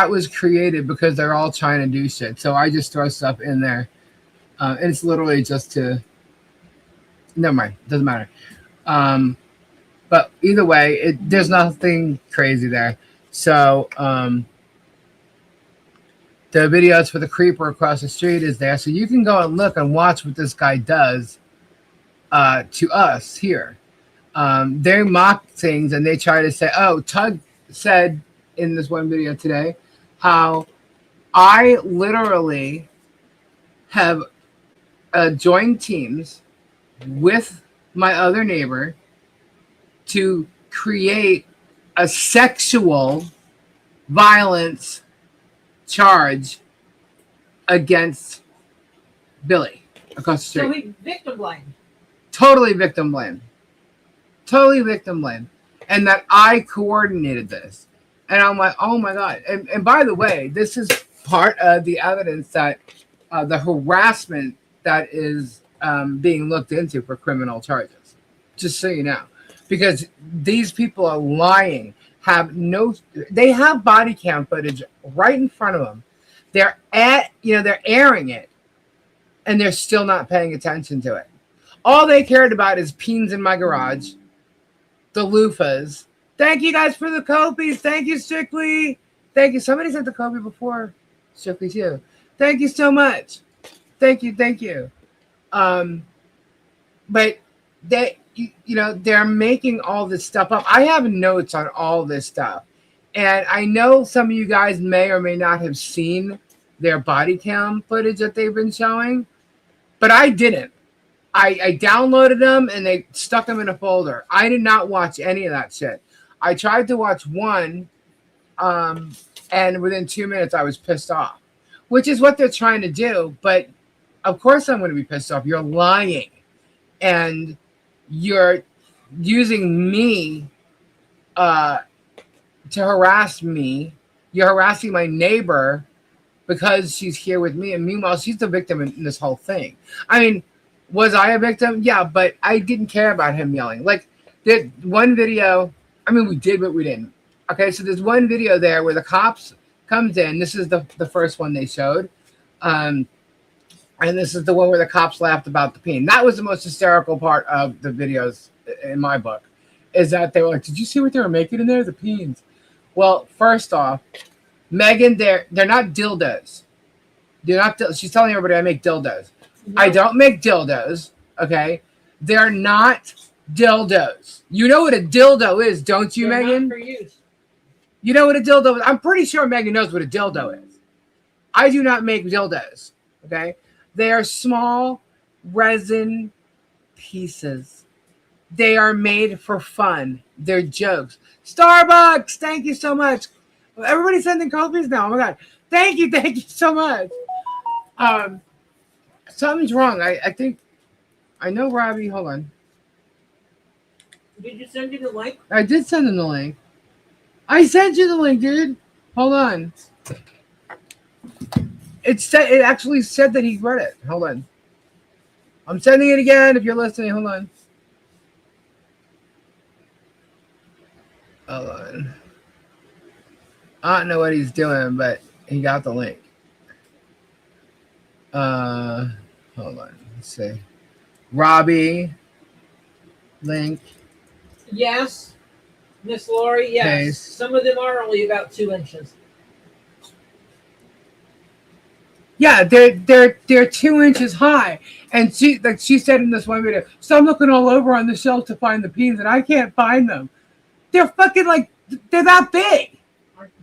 was created because they're all trying to do shit. So I just throw stuff in there, and it's literally just to. Never mind, doesn't matter. But either way, there's nothing crazy there. So the videos for the creeper across the street is there, so you can go and look and watch what this guy does to us here. They mock things and they try to say, oh, Tug said in this one video today how I literally have joined teams with my other neighbor to create a sexual violence charge against Billy across the street. So we victim blame. Totally victim blame. Totally victim blame. And that I coordinated this. And I'm like, oh my God. And by the way, this is part of the evidence that the harassment that is being looked into for criminal charges. Just so you know. Because these people are lying. They have body cam footage right in front of them. They're airing it. And they're still not paying attention to it. All they cared about is peens in my garage, the loofahs. Thank you guys for the copies. Thank you, Strictly. Thank you. Somebody sent the copy before Strictly too. Thank you so much. Thank you. But they're making all this stuff up. I have notes on all this stuff. And I know some of you guys may or may not have seen their body cam footage that they've been showing, but I didn't. I downloaded them and they stuck them in a folder. I did not watch any of that shit. I tried to watch one, and within 2 minutes I was pissed off, which is what they're trying to do. But of course I'm going to be pissed off. You're lying, and you're using me to harass me. You're harassing my neighbor because she's here with me, and meanwhile she's the victim in this whole thing. I mean, was I a victim? Yeah, but I didn't care about him yelling. Like, that one video, I mean, we did, but we didn't. Okay, so there's one video there where the cops comes in. This is the first one they showed. And this is the one where the cops laughed about the peen. That was the most hysterical part of the videos in my book, is that they were like, did you see what they were making in there? The peens. Well, first off, Megan, they're not dildos. She's telling everybody I make dildos. No. I don't make dildos, okay? They're not dildos. You know what a dildo is, don't you, Megan? Not for use. You know what a dildo is? I'm pretty sure Megan knows what a dildo is. I do not make dildos, okay? They are small resin pieces. They are made for fun. They're jokes. Starbucks, thank you so much. Everybody's sending copies now. Oh my God. Thank you so much. Something's wrong. I think I know Robbie. Hold on. Did you send you the link? I did send him the link. I sent you the link, dude. Hold on. It actually said that he read it. Hold on. I'm sending it again if you're listening. Hold on. Hold on. I don't know what he's doing, but he got the link. Hold on. Let's see. Robbie. Link. Yes. Miss Lori, yes. Paste. Some of them are only about 2 inches. Yeah, they're 2 inches high. And she said in this one video, so I'm looking all over on the shelf to find the peens and I can't find them. They're fucking they're that big.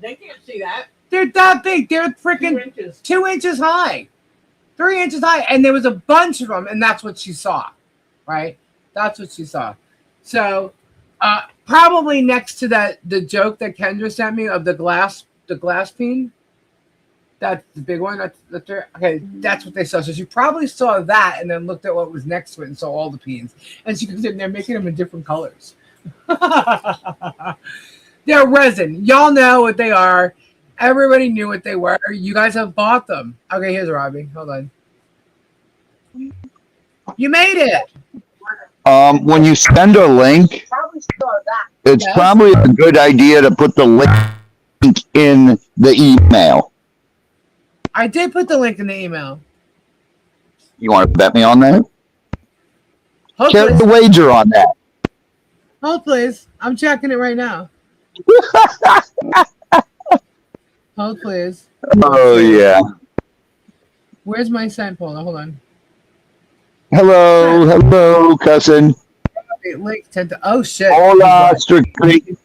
They can't see that. They're that big. They're freaking 2 inches. 2 inches high. 3 inches high. And there was a bunch of them, and that's what she saw. Right? That's what she saw. So probably next to the joke that Kendra sent me of the glass peen. That's the big one. That's what they saw. So she probably saw that and then looked at what was next to it and saw all the peens. And she goes in there making them in different colors. They're resin. Y'all know what they are. Everybody knew what they were. You guys have bought them. Okay, here's Robbie. Hold on. You made it. When you send a link, it's probably a good idea to put the link in the email. I did put the link in the email. You want to bet me on that? Hold Get the please. wager on that. Hold please. I'm checking it right now. Hold, please. Oh yeah. Where's my sample? Hold on. Hello, cousin. Wait, link 10. Oh shit. Hola, strictly.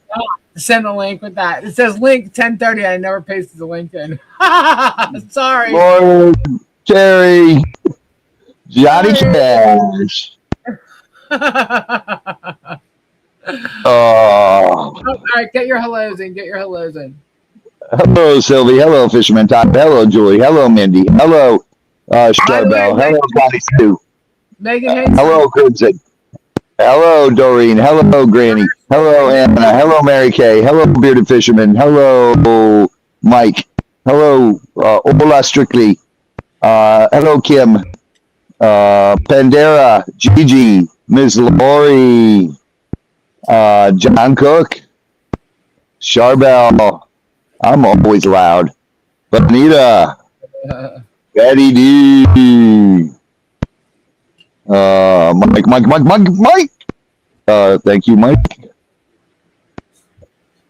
Send a link with that. It says link 10:30. I never pasted the link in. Sorry. Lord, Terry, Johnny Sorry. Cash. Oh, All right, get your hellos in. Get your hellos in. hello, Sylvie. Hello, Fisherman Todd. Hello, Julie. Hello, Mindy. Hello, Charbel. Hello, Johnny Stu. Megan Hayes. Hello, Crimson. Hello, Doreen. Hello, Granny. Hello, Anna. Hello, Mary Kay. Hello, Bearded Fisherman. Hello, Mike. Hello, Ola Strictly. Hello, Kim. Pandera, Gigi, Ms. Lori, John Cook, Charbel. I'm always loud. Bonita, Betty D. Mike. Thank you, Mike.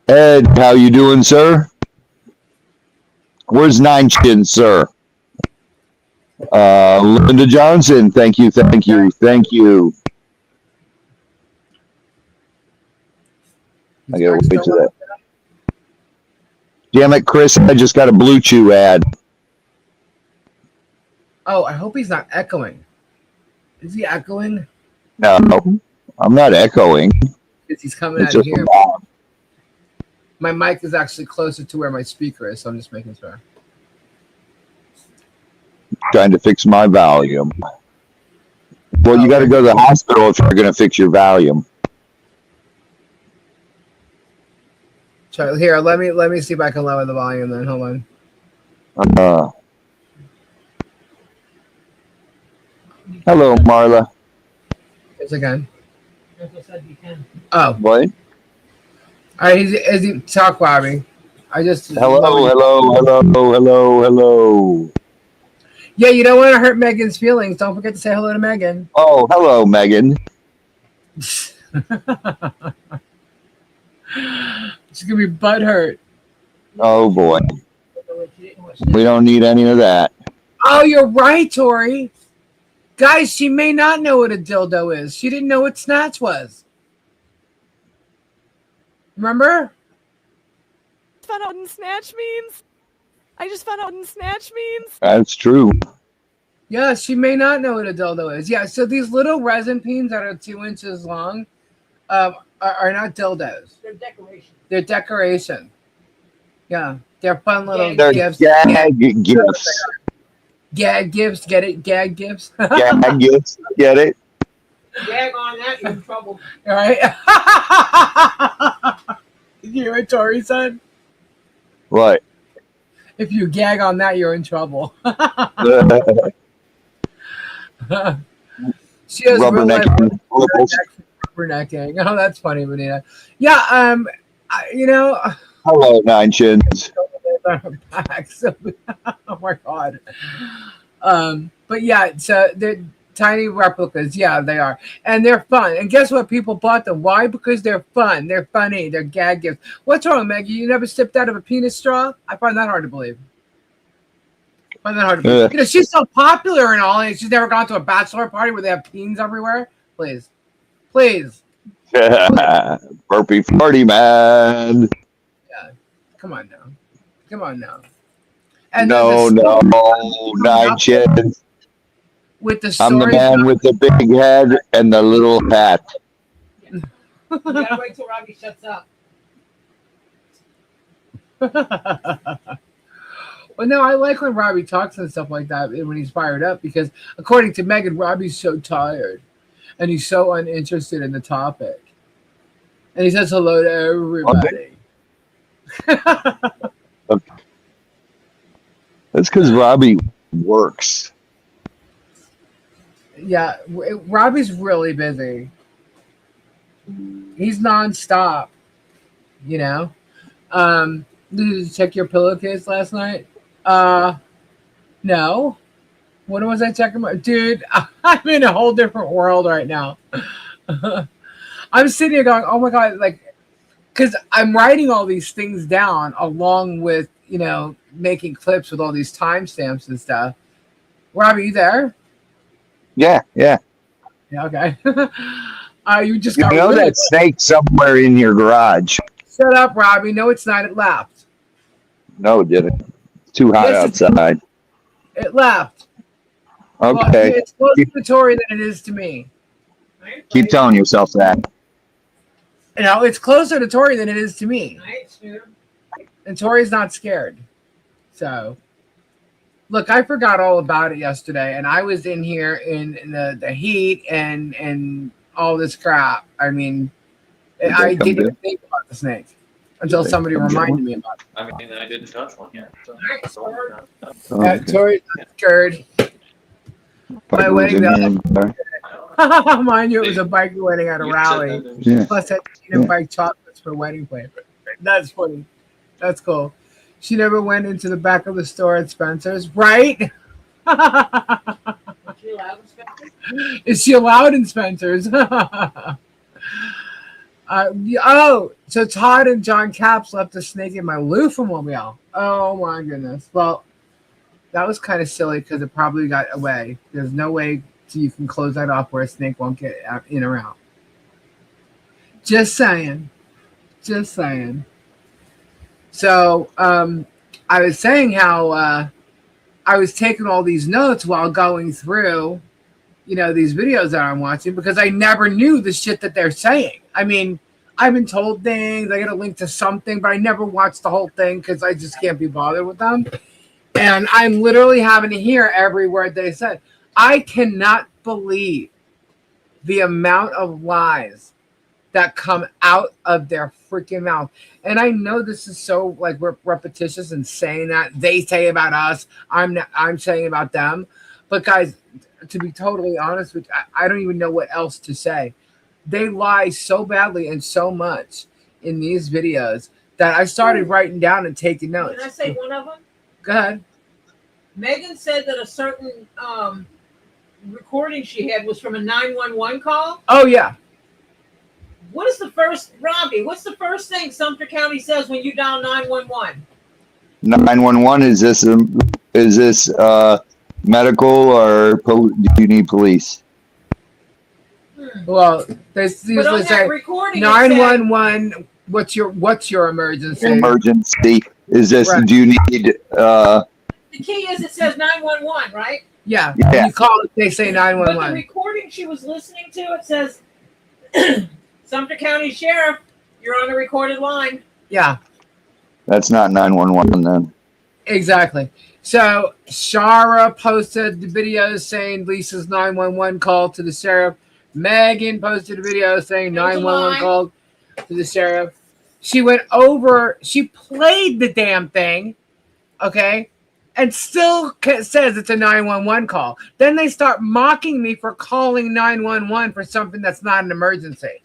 Ed, how you doing, sir? Where's Nine Chin, sir? Linda Johnson, thank you. I gotta wait to that. Damn it, Chris, I just got a Blue Chew ad. Oh, I hope he's not echoing. Is he echoing? No, I'm not echoing. Because he's coming It's out of just here. loud. My mic is actually closer to where my speaker is, so I'm just making sure. Trying to fix my volume. Well, you got to go to the hospital if you're going to fix your volume. Here, let me see if I can lower the volume. Then hold on. Hello, Marla. Yes, again. As I said, you can. Oh, What? all right. Is he talk, Bobby? I just Hello. Yeah, you don't want to hurt Megan's feelings. Don't forget to say hello to Megan. Oh, hello, Megan. She's gonna be butthurt. Oh boy, we don't need any of that. Oh, you're right, Tori. Guys, she may not know what a dildo is. She didn't know what snatch was. Remember? Found out what snatch means. I just found out what snatch means. That's true. Yeah, she may not know what a dildo is. Yeah, so these little resin pins that are 2 inches long are not dildos. They're decoration. They're decoration. Yeah, they're fun little They're gifts. gag gifts. Gag gifts, get it? Gag gifts. Gag gifts. Get it? Gag on that, you're in trouble. All right. You hear what Tori said? What? If you gag on that, you're in trouble. She has Rubbernecking. rubbernecking. Oh, that's funny, Benita. Yeah, Hello, Nine Chins. back. So, oh my god. But yeah, so they're tiny replicas. Yeah, they are, and they're fun. And guess what? People bought them. Why? Because they're fun. They're funny. They're gag gifts. What's wrong, Maggie? You never sipped out of a penis straw? I find that hard to believe. She's so popular and all, and she's never gone to a bachelor party where they have peens everywhere. Please. Burpee party man. Yeah. Come on now. And No, Nine Chins. With the I'm the man with the big head and the little hat. You gotta wait till Robbie shuts up. Well, no, I like when Robbie talks and stuff like that and when he's fired up because, according to Megan, Robbie's so tired and he's so uninterested in the topic. And he says hello to everybody. Okay. That's because Robbie works. Yeah, Robbie's really busy. He's nonstop, you know. Did you check your pillowcase last night? No. When was I checking my dude? I'm in a whole different world right now. I'm sitting here going, oh my god, like, because I'm writing all these things down along with, making clips with all these timestamps and stuff. Robbie, you there? Yeah. Yeah, okay. You just got You know that snake somewhere in your garage. Shut up, Robbie. No, it's not. It left. No, it didn't. It's too hot Yes, outside. It left. Well, Okay. it's closer to Tori than it is to me. Keep telling yourself that. It's closer to Tori than it is to me. Right, Stu? And Tori's not scared. So, look, I forgot all about it yesterday, and I was in here in the heat and all this crap. I mean, I didn't even think about the snake until somebody reminded me about it. I mean, I didn't touch one yet. So. Tori's not scared. My wedding bell. Mind you, it was a bike wedding at a rally. Yeah. Plus, I didn't buy chocolates for wedding flavor. That's funny. That's cool. She never went into the back of the store at Spencer's, right? She allowed to spend it? Is she allowed in Spencer's? So Todd and John Capps left a snake in my loofah-mobile. Oh my goodness. Well, that was kind of silly because it probably got away. There's no way you can close that off where a snake won't get in or out. Just saying. So I was saying how I was taking all these notes while going through, these videos that I'm watching because I never knew the shit that they're saying. I mean, I've been told things, I got a link to something, but I never watched the whole thing because I just can't be bothered with them. And I'm literally having to hear every word they said. I cannot believe the amount of lies that come out of their freaking mouth. And I know this is so repetitious and saying that they say about us, I'm saying about them. But guys, to be totally honest with you, I don't even know what else to say. They lie so badly and so much in these videos that I started writing down and taking notes. Can I say one of them? Go ahead. Megan said that a certain recording she had was from a 911 call. Oh, yeah. What is Robbie, what's the first thing Sumter County says when you dial 911? 911, is this medical or do you need police? Well, they But on usually that say recording, 911. What's your emergency? Emergency. Is this, Right. do you need, the key is it says 911, right? Yeah. Yeah. When you call it, they say But the 911. recording she was listening to, it says, Sumter County Sheriff, you're on a recorded line. Yeah, that's not 911 then. exactly. So Shara posted the video saying Lisa's 911 call to the sheriff. Megan posted a video saying 911 call to the sheriff. She went over, she played the damn thing, okay, and still says it's a 911 call. Then they start mocking me for calling 911 for something that's not an emergency.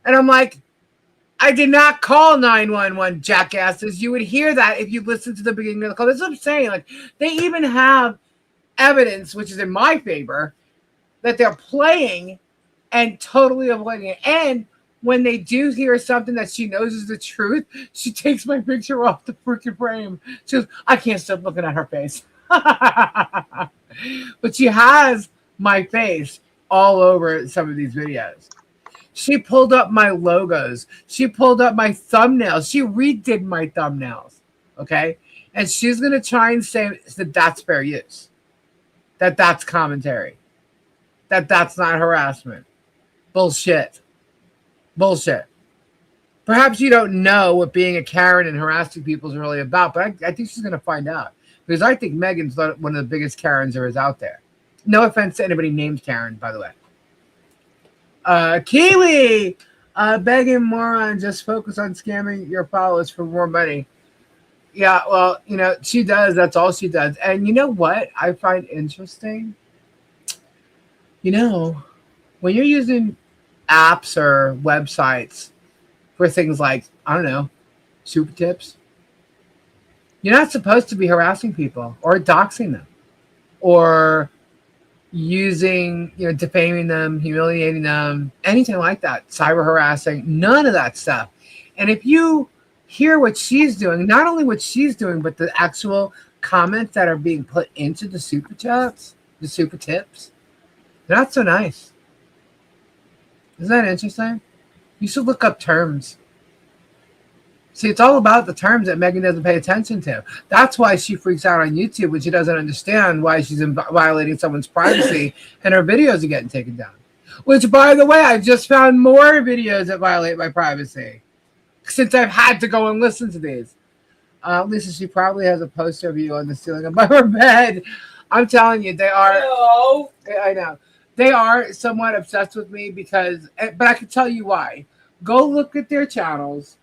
And I'm like, I did not call 911, jackasses. You would hear that if you listened to the beginning of the call. That's what I'm saying. Like, they even have evidence, which is in my favor, that they're playing and totally avoiding it. And when they do hear something that she knows is the truth, she takes my picture off the freaking frame. She goes, I can't stop looking at her face. But she has my face all over some of these videos. She pulled up my logos. She pulled up my thumbnails. She redid my thumbnails. Okay? And she's going to try and say that that's fair use. That that's commentary. That that's not harassment. Bullshit. Bullshit. Perhaps you don't know what being a Karen and harassing people is really about, but I think she's going to find out. Because I think Megan's one of the biggest Karens there is out there. No offense to anybody named Karen, by the way. Kiwi, begging moron, just focus on scamming your followers for more money. Yeah, well, she does. That's all she does. And you know what I find interesting? When you're using apps or websites for things like, I don't know, super tips, you're not supposed to be harassing people or doxing them or using, defaming them, humiliating them, anything like that, cyber harassing, none of that stuff. And if you hear what she's doing, not only what she's doing, but the actual comments that are being put into the super chats, the super tips. They're not so nice. Isn't that interesting? You should look up terms. See, it's all about the terms that Megan doesn't pay attention to. That's why she freaks out on YouTube when she doesn't understand why she's violating someone's privacy and her videos are getting taken down. Which, by the way, I just found more videos that violate my privacy since I've had to go and listen to these. Lisa, she probably has a poster of you on the ceiling above her bed. I'm telling you, they are. No. I know. They are somewhat obsessed with me because, but I can tell you why. Go look at their channels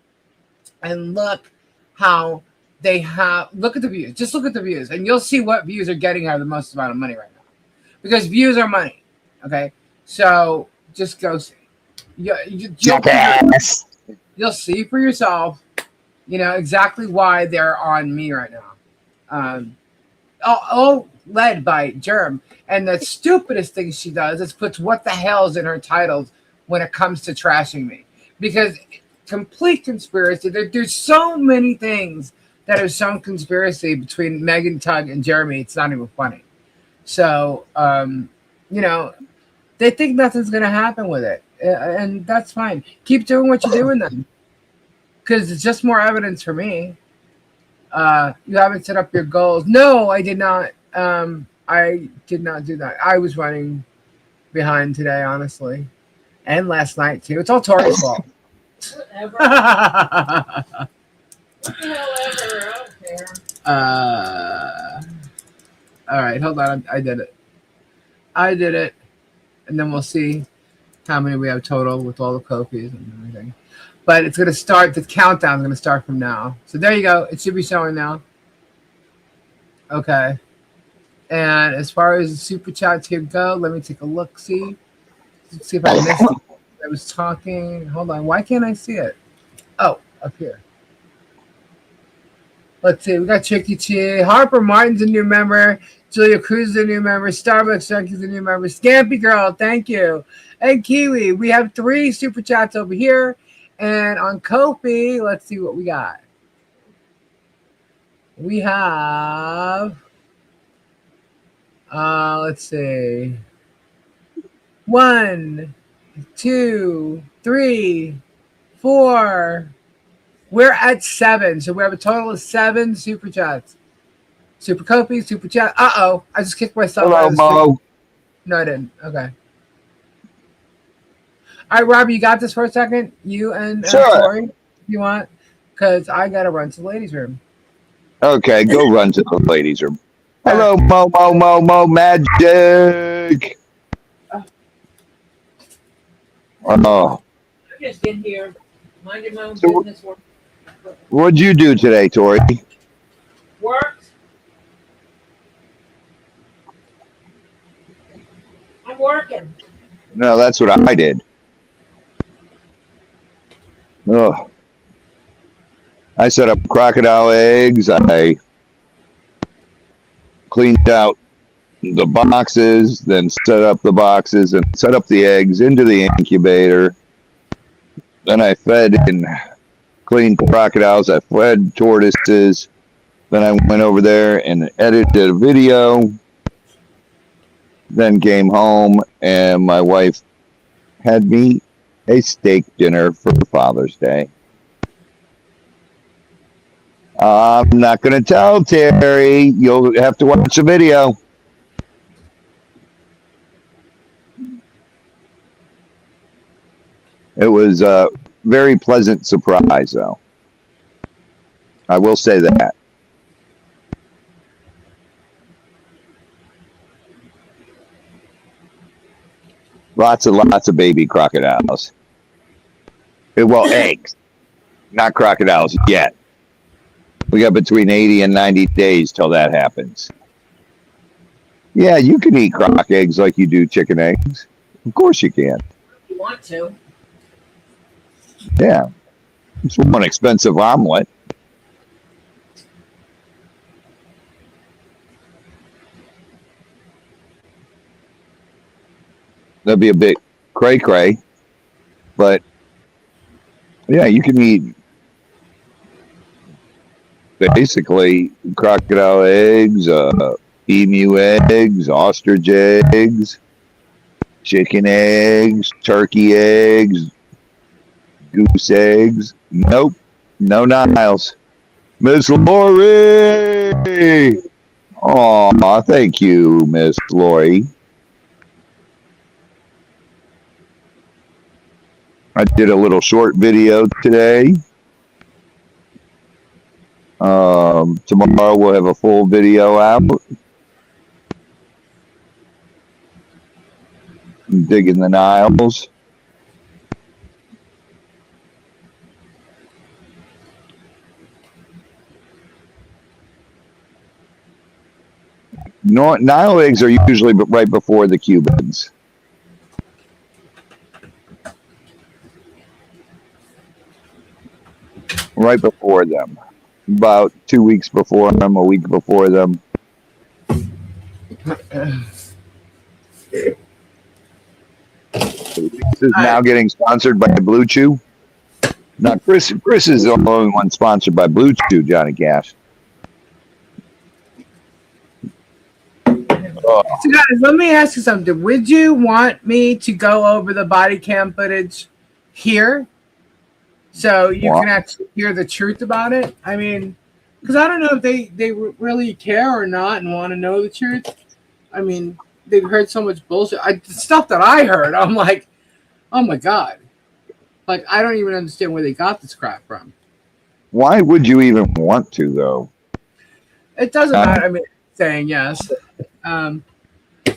and look how they have, look at the views. Just look at the views and you'll see what views are getting her the most amount of money right now. Because views are money. Okay. So just go see. You'll see for yourself, you know, exactly why they're on me right now. All led by Germ. And the stupidest thing she does is puts what the hell's in her titles when it comes to trashing me. Because complete conspiracy. There's so many things that have shown conspiracy between Megan Tugg and Jeremy. It's not even funny. So, you know, they think nothing's going to happen with it. And that's fine. Keep doing what you're doing then. Because it's just more evidence for me. You haven't set up your goals. No, I did not. I did not do that. I was running behind today, honestly. And last night, too. It's all Tori's fault. Whatever. What the hell ever. I don't care. All right, hold on. I did it. And then we'll see how many we have total with all the copies and everything. But it's going to start, the countdown is going to start from now. So there you go. It should be showing now. Okay. And as far as the super chats here go, let me take a look, see. Let's see if I missed it. I was talking. Hold on. Why can't I see it? Oh, up here. Let's see. We got Tricky Chi. Harper Martin's a new member. Julia Cruz is a new member. Starbucks Junkie's a new member. Scampy Girl, thank you. And Kiwi. We have 3 super chats over here. And on Ko-fi, let's see what we got. We have, let's see. 1, 2, 3, 4. We're at 7. So we have a total of 7 super chats. Super Ko-fi, super chat. Uh-oh. I just kicked myself out Hello, of the screen. Mo. No, I didn't. Okay. All right, Robbie, you got this for a second? You and Sure. Tori, if you want? Because I got to run to the ladies' room. Okay, go run to the ladies' room. Hello, Mo, magic. Oh, I'm just in here, mind your own So- business, what'd you do today, Tori? worked. I'm working. No, that's what I did. Oh, I set up crocodile eggs. I cleaned out the boxes, then set up the boxes and set up the eggs into the incubator. Then I fed and cleaned crocodiles. I fed tortoises. Then I went over there and edited a video. Then came home and my wife had me a steak dinner for Father's Day. I'm not going to tell, Terry. You'll have to watch the video. It was a very pleasant surprise, though. I will say that. Lots of baby crocodiles. Well, eggs, not crocodiles yet. We got between 80 and 90 days till that happens. Yeah, you can eat croc eggs like you do chicken eggs. Of course you can. If you want to. Yeah. It's one expensive omelet. That'd be a bit cray-cray. But, yeah, you can eat basically crocodile eggs, emu eggs, ostrich eggs, chicken eggs, turkey eggs, goose eggs. Nope, no Niles. Miss Lori. Oh, thank you, Miss Lori. I did a little short video today. Tomorrow we'll have a full video out. Digging the Niles. Nile eggs are usually right before the Cubans. Right before them. About 2 weeks before them, a week before them. This is now getting sponsored by Blue Chew. Now, Chris is the only one sponsored by Blue Chew, Johnny Cash. So guys, let me ask you something. Would you want me to go over the body cam footage here so you can actually hear the truth about it? I mean, because I don't know if they really care or not and want to know the truth. I mean, they've heard so much bullshit. The stuff that I heard, I'm like, oh my God. Like, I don't even understand where they got this crap from. Why would you even want to, though? It doesn't matter. I mean, saying yes.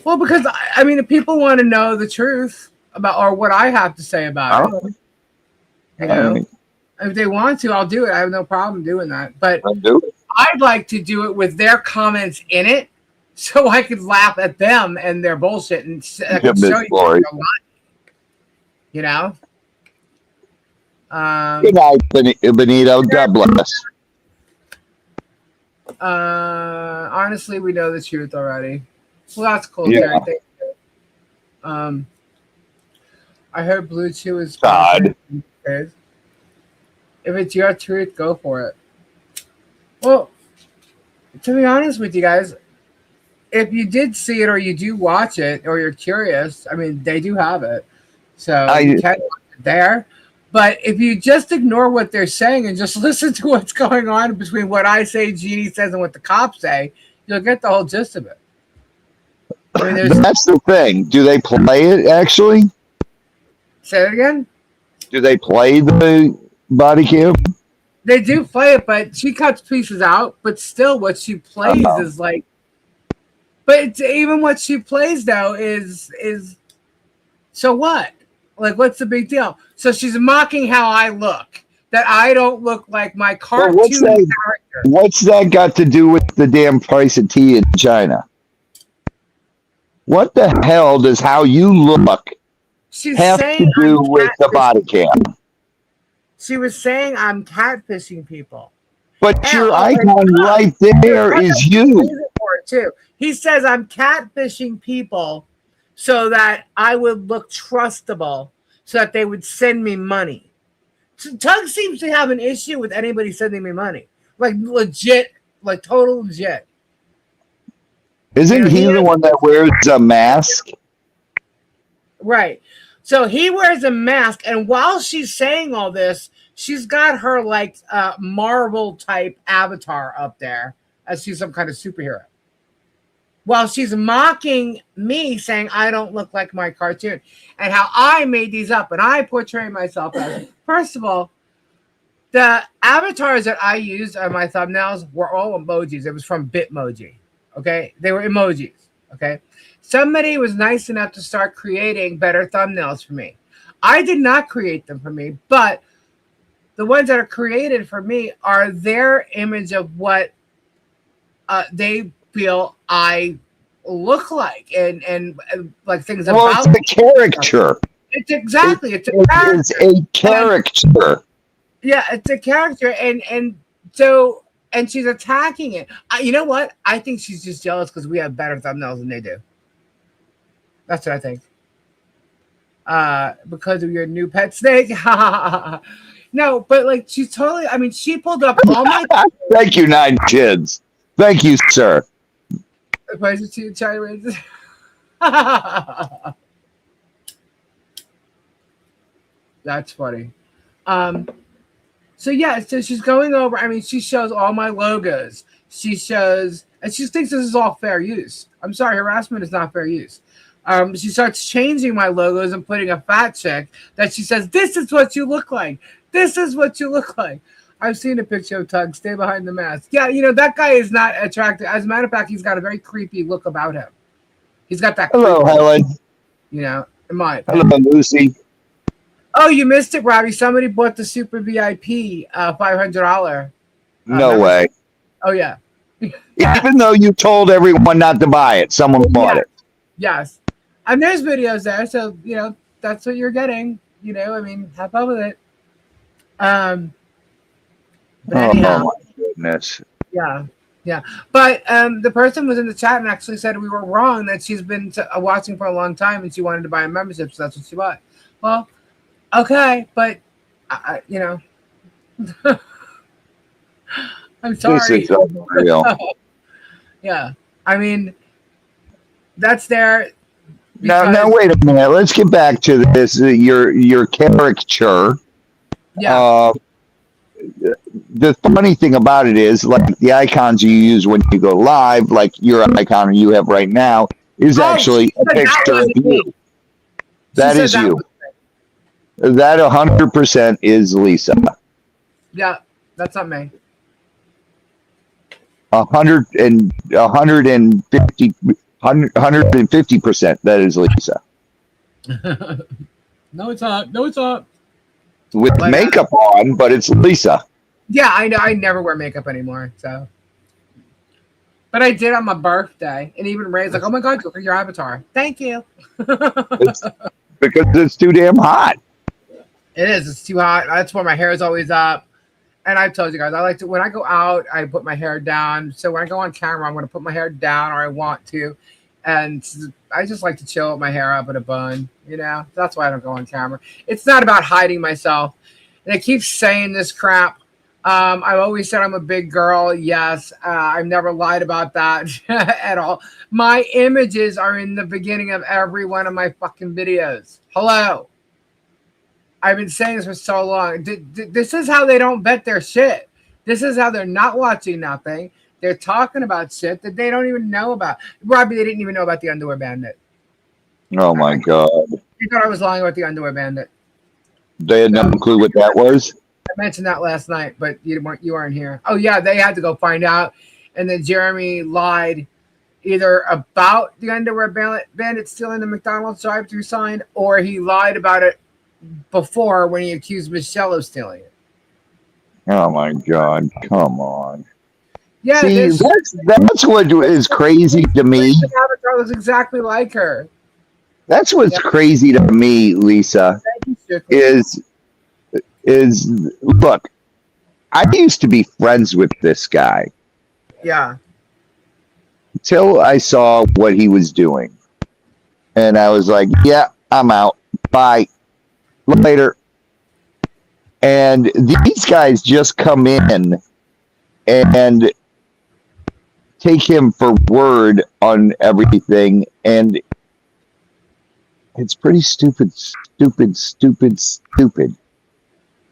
Well, because I mean, if people want to know the truth about or what I have to say about it, you know, if they want to, I'll do it. I have no problem doing that. But I'd like to do it with their comments in it, so I could laugh at them and their bullshit and I could show you what they're lying. You know. Good night, Benito. God bless. Honestly, we know the truth already. Well, that's cool, Yeah. Terry. Thank you. I heard Blue Chew is God. If it's your truth, go for it. Well, to be honest with you guys, if you did see it or you do watch it or you're curious, I mean, they do have it. So you can watch it there. But if you just ignore what they're saying and just listen to what's going on between what I say, Jeannie says, and what the cops say, you'll get the whole gist of it. I mean, that's the thing. Do they play it, actually? Say it again? Do they play the body cam? They do play it, but she cuts pieces out. But still, what she plays is like... But it's, even what she plays, though, is... So what? Like, what's the big deal? So she's mocking how I look. That I don't look like my cartoon character. What's that got to do with the damn price of tea in China? What the hell does how you look have to do with the body cam? She was saying I'm catfishing people. But your icon right there is you. He says I'm catfishing people so that I would look trustable, so that they would send me money. Tug seems to have an issue with anybody sending me money. Like legit, like total legit. Isn't he the one that wears a mask? Right. So he wears a mask, and while she's saying all this, she's got her like Marvel type avatar up there as she's some kind of superhero. While she's mocking me, saying I don't look like my cartoon, and how I made these up, and I portray myself as. First of all, the avatars that I used on my thumbnails were all emojis. It was from Bitmoji. Okay, they were emojis. Okay, somebody was nice enough to start creating better thumbnails for me. I did not create them for me, but the ones that are created for me are their image of what they feel I look like, and like things about. Well, it's a caricature. It's exactly. It's a character. Yeah, it's a character, and so. And she's attacking it. You know what? I think she's just jealous because we have better thumbnails than they do. That's what I think. Because of your new pet snake. No, but like she's totally. I mean, she pulled up all my. Thank you, 9 kids. Thank you, sir. Advice to Chinese. That's funny. So yeah, so she's going over. I mean, she shows all my logos. She shows, and she thinks this is all fair use. I'm sorry, harassment is not fair use. She starts changing my logos and putting a fat chick that she says, "This is what you look like. This is what you look like." I've seen a picture of Tug. Stay behind the mask. Yeah, you know that guy is not attractive. As a matter of fact, he's got a very creepy look about him. He's got that. Hello, creepy, Helen. You know, in my Hello, Lucy. Oh, you missed it, Robbie. Somebody bought the super VIP $500. No way. Oh yeah. Even though you told everyone not to buy it, someone bought it. Yes. And there's videos there, so you know that's what you're getting. You know, I mean, have fun with it. But anyhow, Oh my goodness. yeah. But the person was in the chat and actually said we were wrong, that she's been watching for a long time and she wanted to buy a membership, so that's what she bought. Well, okay, but you know, I'm sorry. This is unreal. Yeah, I mean, that's there. Now wait a minute. Let's get back to this. Your caricature. Yeah. The funny thing about it is, like the icons you use when you go live, like your icon you have right now, is actually a picture of you. That is you. That 100% is Lisa. Yeah, that's not me. 150%. That is Lisa. No, it's not. No, it's not. With makeup on, but it's Lisa. Yeah, I know. I never wear makeup anymore. So, but I did on my birthday, and even Ray's like, "Oh my god, look at your avatar." Thank you. It's because it's too damn hot. It is. It's too hot. That's why my hair is always up. And I've told you guys, I like to, when I go out, I put my hair down. So when I go on camera, I'm going to put my hair down, or I want to. And I just like to chill with my hair up in a bun. You know, that's why I don't go on camera. It's not about hiding myself. And I keep saying this crap. I've always said I'm a big girl. Yes. I've never lied about that at all. My images are in the beginning of every one of my fucking videos. Hello. I've been saying this for so long. This is how they don't bet their shit. This is how they're not watching nothing. They're talking about shit that they don't even know about. Robbie, they didn't even know about the Underwear Bandit. Oh my god. You thought I was lying about the Underwear Bandit. They had no clue what that was? I mentioned that last night, but you weren't here. Oh yeah, they had to go find out. And then Jeremy lied either about the Underwear Bandit stealing the McDonald's drive-thru sign, or he lied about it before when he accused Michelle of stealing it. Oh my god, come on. Yeah, See, that's what is crazy to me. Avatar was exactly like her. That's what's crazy to me, Lisa, is look, I used to be friends with this guy. Yeah. Until I saw what he was doing. And I was like, yeah, I'm out. Bye. Later. And these guys just come in and take him for word on everything, and it's pretty stupid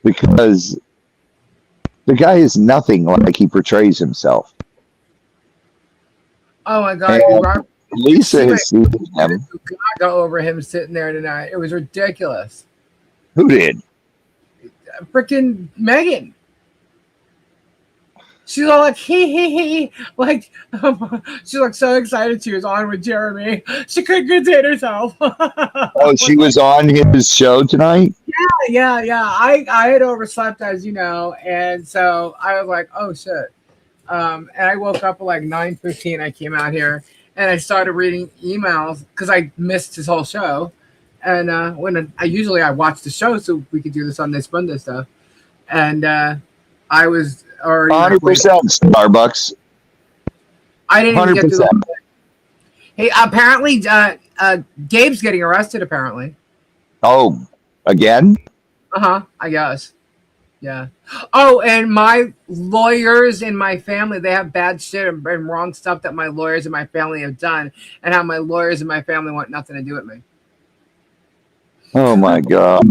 because the guy is nothing like he portrays himself. Oh my god, Lisa has seen him. Go over him sitting there tonight. It was ridiculous. Who did? Freaking Megan. She's all like, he, like, she's like so excited she was on with Jeremy. She couldn't contain herself. Oh, she was on his show tonight? Yeah. I had overslept, as you know, and so I was like, oh shit. And I woke up at like 9:15. I came out here and I started reading emails because I missed his whole show. And when I watch the show so we could do this on this Monday stuff, and I was already 100% Starbucks. I didn't even get 100%. to that. Hey, apparently, Gabe's getting arrested. Apparently. Oh, again? I guess. Yeah. Oh, and my lawyers in my family, they have bad shit and wrong stuff that my lawyers in my family have done, and how my lawyers in my family want nothing to do with me. Oh my God.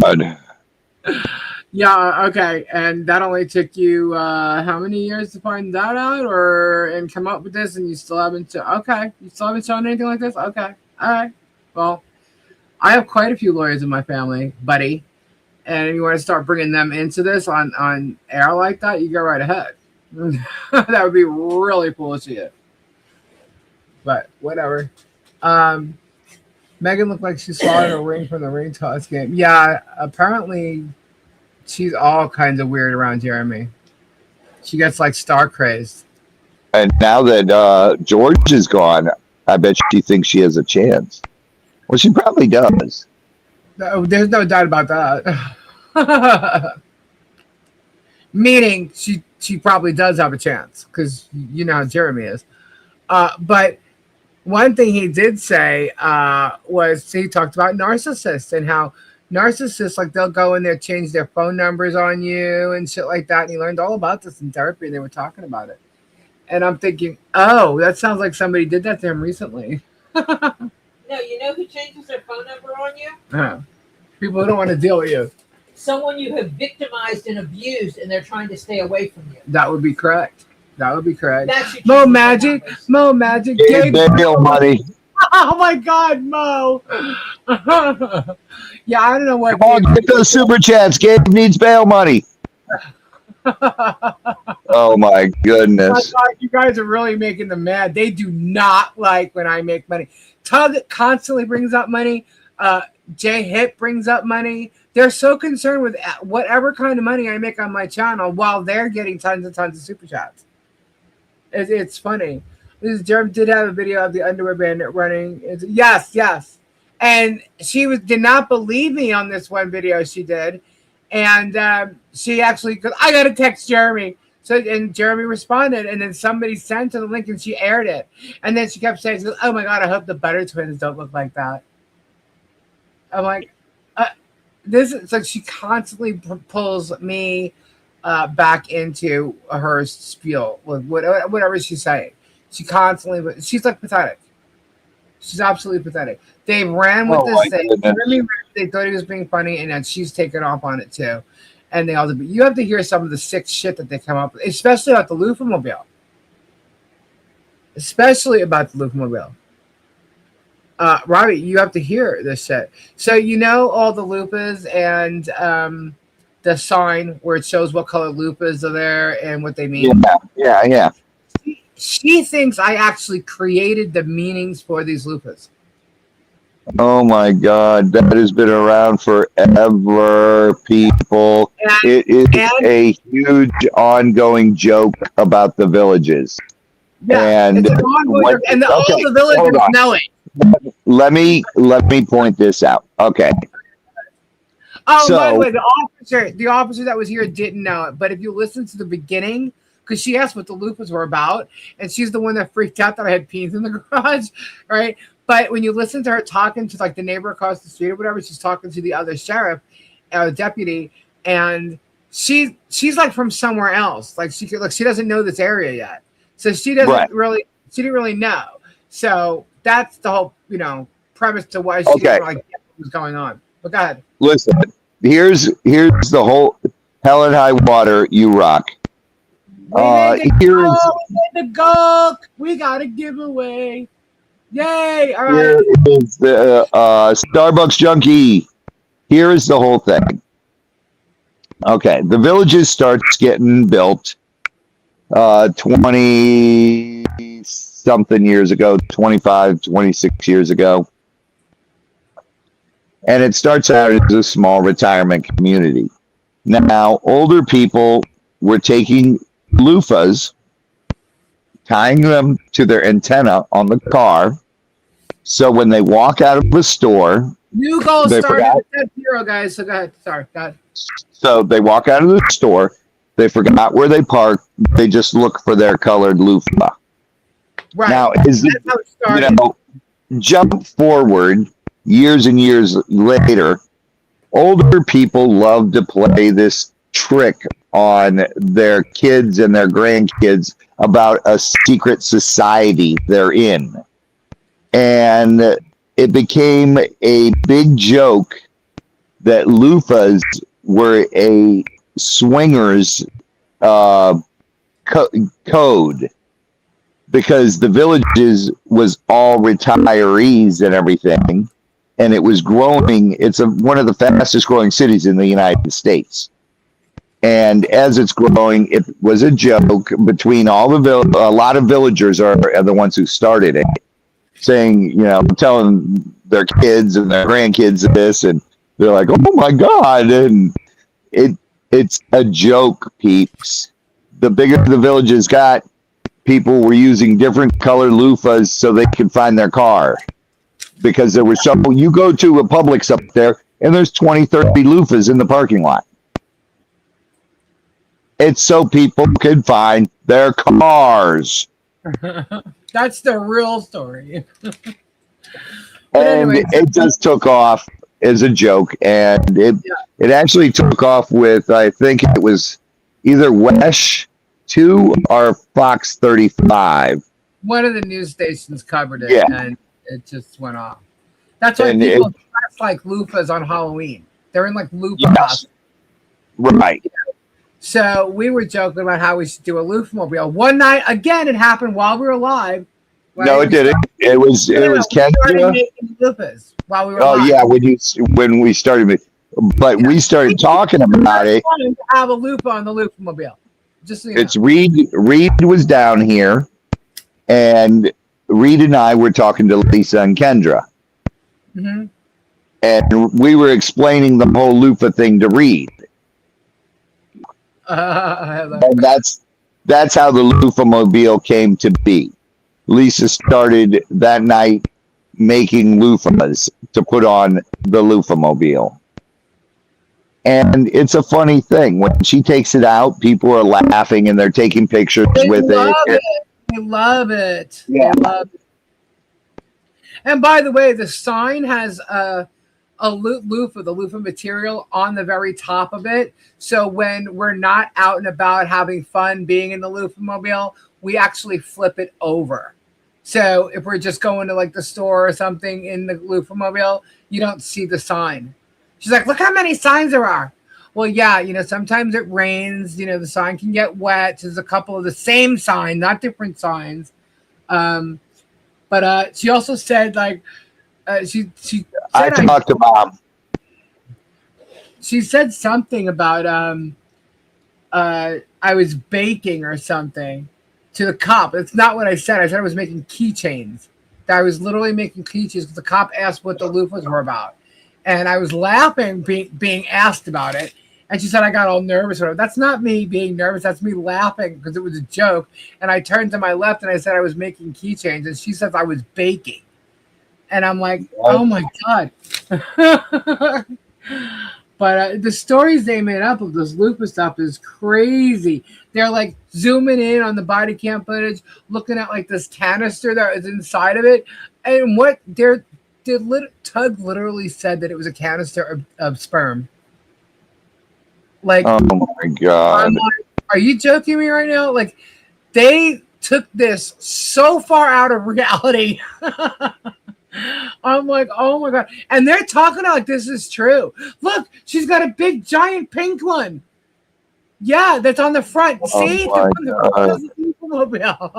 Yeah, okay. And that only took you how many years to find that out and come up with this, and you still haven't you still haven't shown anything like this? Okay. All right. Well, I have quite a few lawyers in my family, buddy. And if you want to start bringing them into this on air like that, you go right ahead. That would be really foolish of you. But whatever. Megan looked like she swallowed a ring from the ring toss game. Yeah, apparently she's all kinds of weird around Jeremy. She gets like star crazed. And now that George is gone, I bet she thinks she has a chance. Well, she probably does. No, there's no doubt about that. Meaning she probably does have a chance because you know how Jeremy is. But one thing he did say was he talked about narcissists and how narcissists, like, they'll go in there, change their phone numbers on you and shit like that. And he learned all about this in therapy, and they were talking about it. And I'm thinking, oh, that sounds like somebody did that to him recently. No, you know who changes their phone number on you? People who don't want to deal with you. Someone you have victimized and abused, and they're trying to stay away from you. That would be correct. That would be correct. That's who Mo changes their Magic. numbers. Mo Magic. Gabe bail money. Oh my God, Mo. Yeah, I don't know what. Come on, get those super chats. Gabe needs bail money. Oh my goodness. God, you guys are really making them mad. They do not like when I make money. Tug constantly brings up money. Jay Hip brings up money. They're so concerned with whatever kind of money I make on my channel while they're getting tons and tons of super chats. It's funny. Jeremy did have a video of the underwear bandit running. Yes. And she did not believe me on this one video she did. And she actually goes, I got to text Jeremy. And Jeremy responded, and then somebody sent her the link, and she aired it. And then she kept saying, oh my God, I hope the Butter Twins don't look like that. I'm like, this is like she constantly pulls me back into her spiel with whatever she's saying. She's like pathetic. She's absolutely pathetic. They ran with this thing. They thought he was being funny, and then she's taken off on it too. And they all do. But you have to hear some of the sick shit that they come up with, especially about the Loofamobile. Robbie, you have to hear this shit. So you know all the loofahs and the sign where it shows what color loofahs are there and what they mean. Yeah. She thinks I actually created the meanings for these loofahs. Oh my God, that has been around forever, people. It is a huge ongoing joke about the villages. Yeah, and all the villagers know it. Let me point this out. Okay. Oh, by the way, the officer that was here didn't know it. But if you listen to the beginning, because she asked what the loofahs were about, and she's the one that freaked out that I had peas in the garage, right? But when you listen to her talking to like the neighbor across the street or whatever, she's talking to the other sheriff, deputy, and she's like from somewhere else. Like she doesn't know this area yet, so she didn't really know. So that's the whole premise to why she didn't like get what was going on. But go ahead. Listen, here's the whole hell and high water. You rock. The goal. We got a giveaway. Yay! All right. Here is the Starbucks junkie. Here is the whole thing. Okay, the villages starts getting built 20 something years ago, 25, 26 years ago. And it starts out as a small retirement community. Now, older people were taking loofahs, tying them to their antenna on the car, so when they walk out of the store, new goal started at 0, guys. So go ahead. Sorry, go ahead. So they walk out of the store, they forgot where they parked, they just look for their colored loofah. Right. Now, that's how it started. Jump forward years and years later, older people love to play this trick on their kids and their grandkids about a secret society they're in. And it became a big joke that loofahs were a swingers code, because the villages was all retirees and everything, and it was growing. It's one of the fastest growing cities in the United States. And as it's growing, it was a joke between all the a lot of villagers are the ones who started it, saying, you know, telling their kids and their grandkids this, and they're like, "Oh my God!" And it's a joke, peeps. The bigger the villages got, people were using different colored loofahs so they could find their car, because there were some. You go to a Publix up there, and there's 20, 30 loofahs in the parking lot. It's so people could find their cars. That's the real story. And anyway, it just took off as a joke, and it actually took off with, I think it was either Wesh 2 or Fox 35. one of the news stations covered it, Yeah. and it just went off. That's why And people dress like loofahs on Halloween. They're in like loofah Yes. costumes. Right. So we were joking about how we should do a loofmobile. One night, again, it happened while we were live. No, it didn't. It was We started Kendra. making loofahs while we were Oh live. yeah, when we started, but we started talking about it. To have a loofah on the loofmobile. Just so you know. It's Reed. Reed was down here, and Reed and I were talking to Lisa and Kendra, Mhm. and we were explaining the whole loofah thing to Reed, and that's how the loofah-mobile came to be. Lisa started that night making loofahs to put on the loofah-mobile. And it's a funny thing. When she takes it out, people are laughing and they're taking pictures with love it. They love it. Yeah. They love it. And by the way, the sign has a loofah, the loofah material on the very top of it. So when we're not out and about having fun being in the loofah-mobile, we actually flip it over. So if we're just going to like the store or something in the loofah-mobile, you don't see the sign. She's like, look how many signs there are. Well, yeah, you know, sometimes it rains, you know, the sign can get wet. There's a couple of the same sign, not different signs. But she also said, like, she said I talked to Mom. she said something about I was baking or something to the cop. That's not what I said. I said I was making keychains. That I was literally making keychains because the cop asked what the loofahs were about. And I was laughing being asked about it. And she said I got all nervous. That's not me being nervous. That's me laughing because it was a joke. And I turned to my left and I said I was making keychains. And she says I was baking. And I'm like, oh my God. But the stories they made up of this loofah stuff is crazy. They're like zooming in on the body cam footage, looking at like this canister that is inside of it. And what Tug literally said that it was a canister of sperm. Like, Oh my God. I'm like, are you joking me right now? Like, they took this so far out of reality. I'm like, oh my God. And they're talking like this is true. Look, she's got a big, giant pink one. Yeah, that's on the front. See? my On the front of the automobile.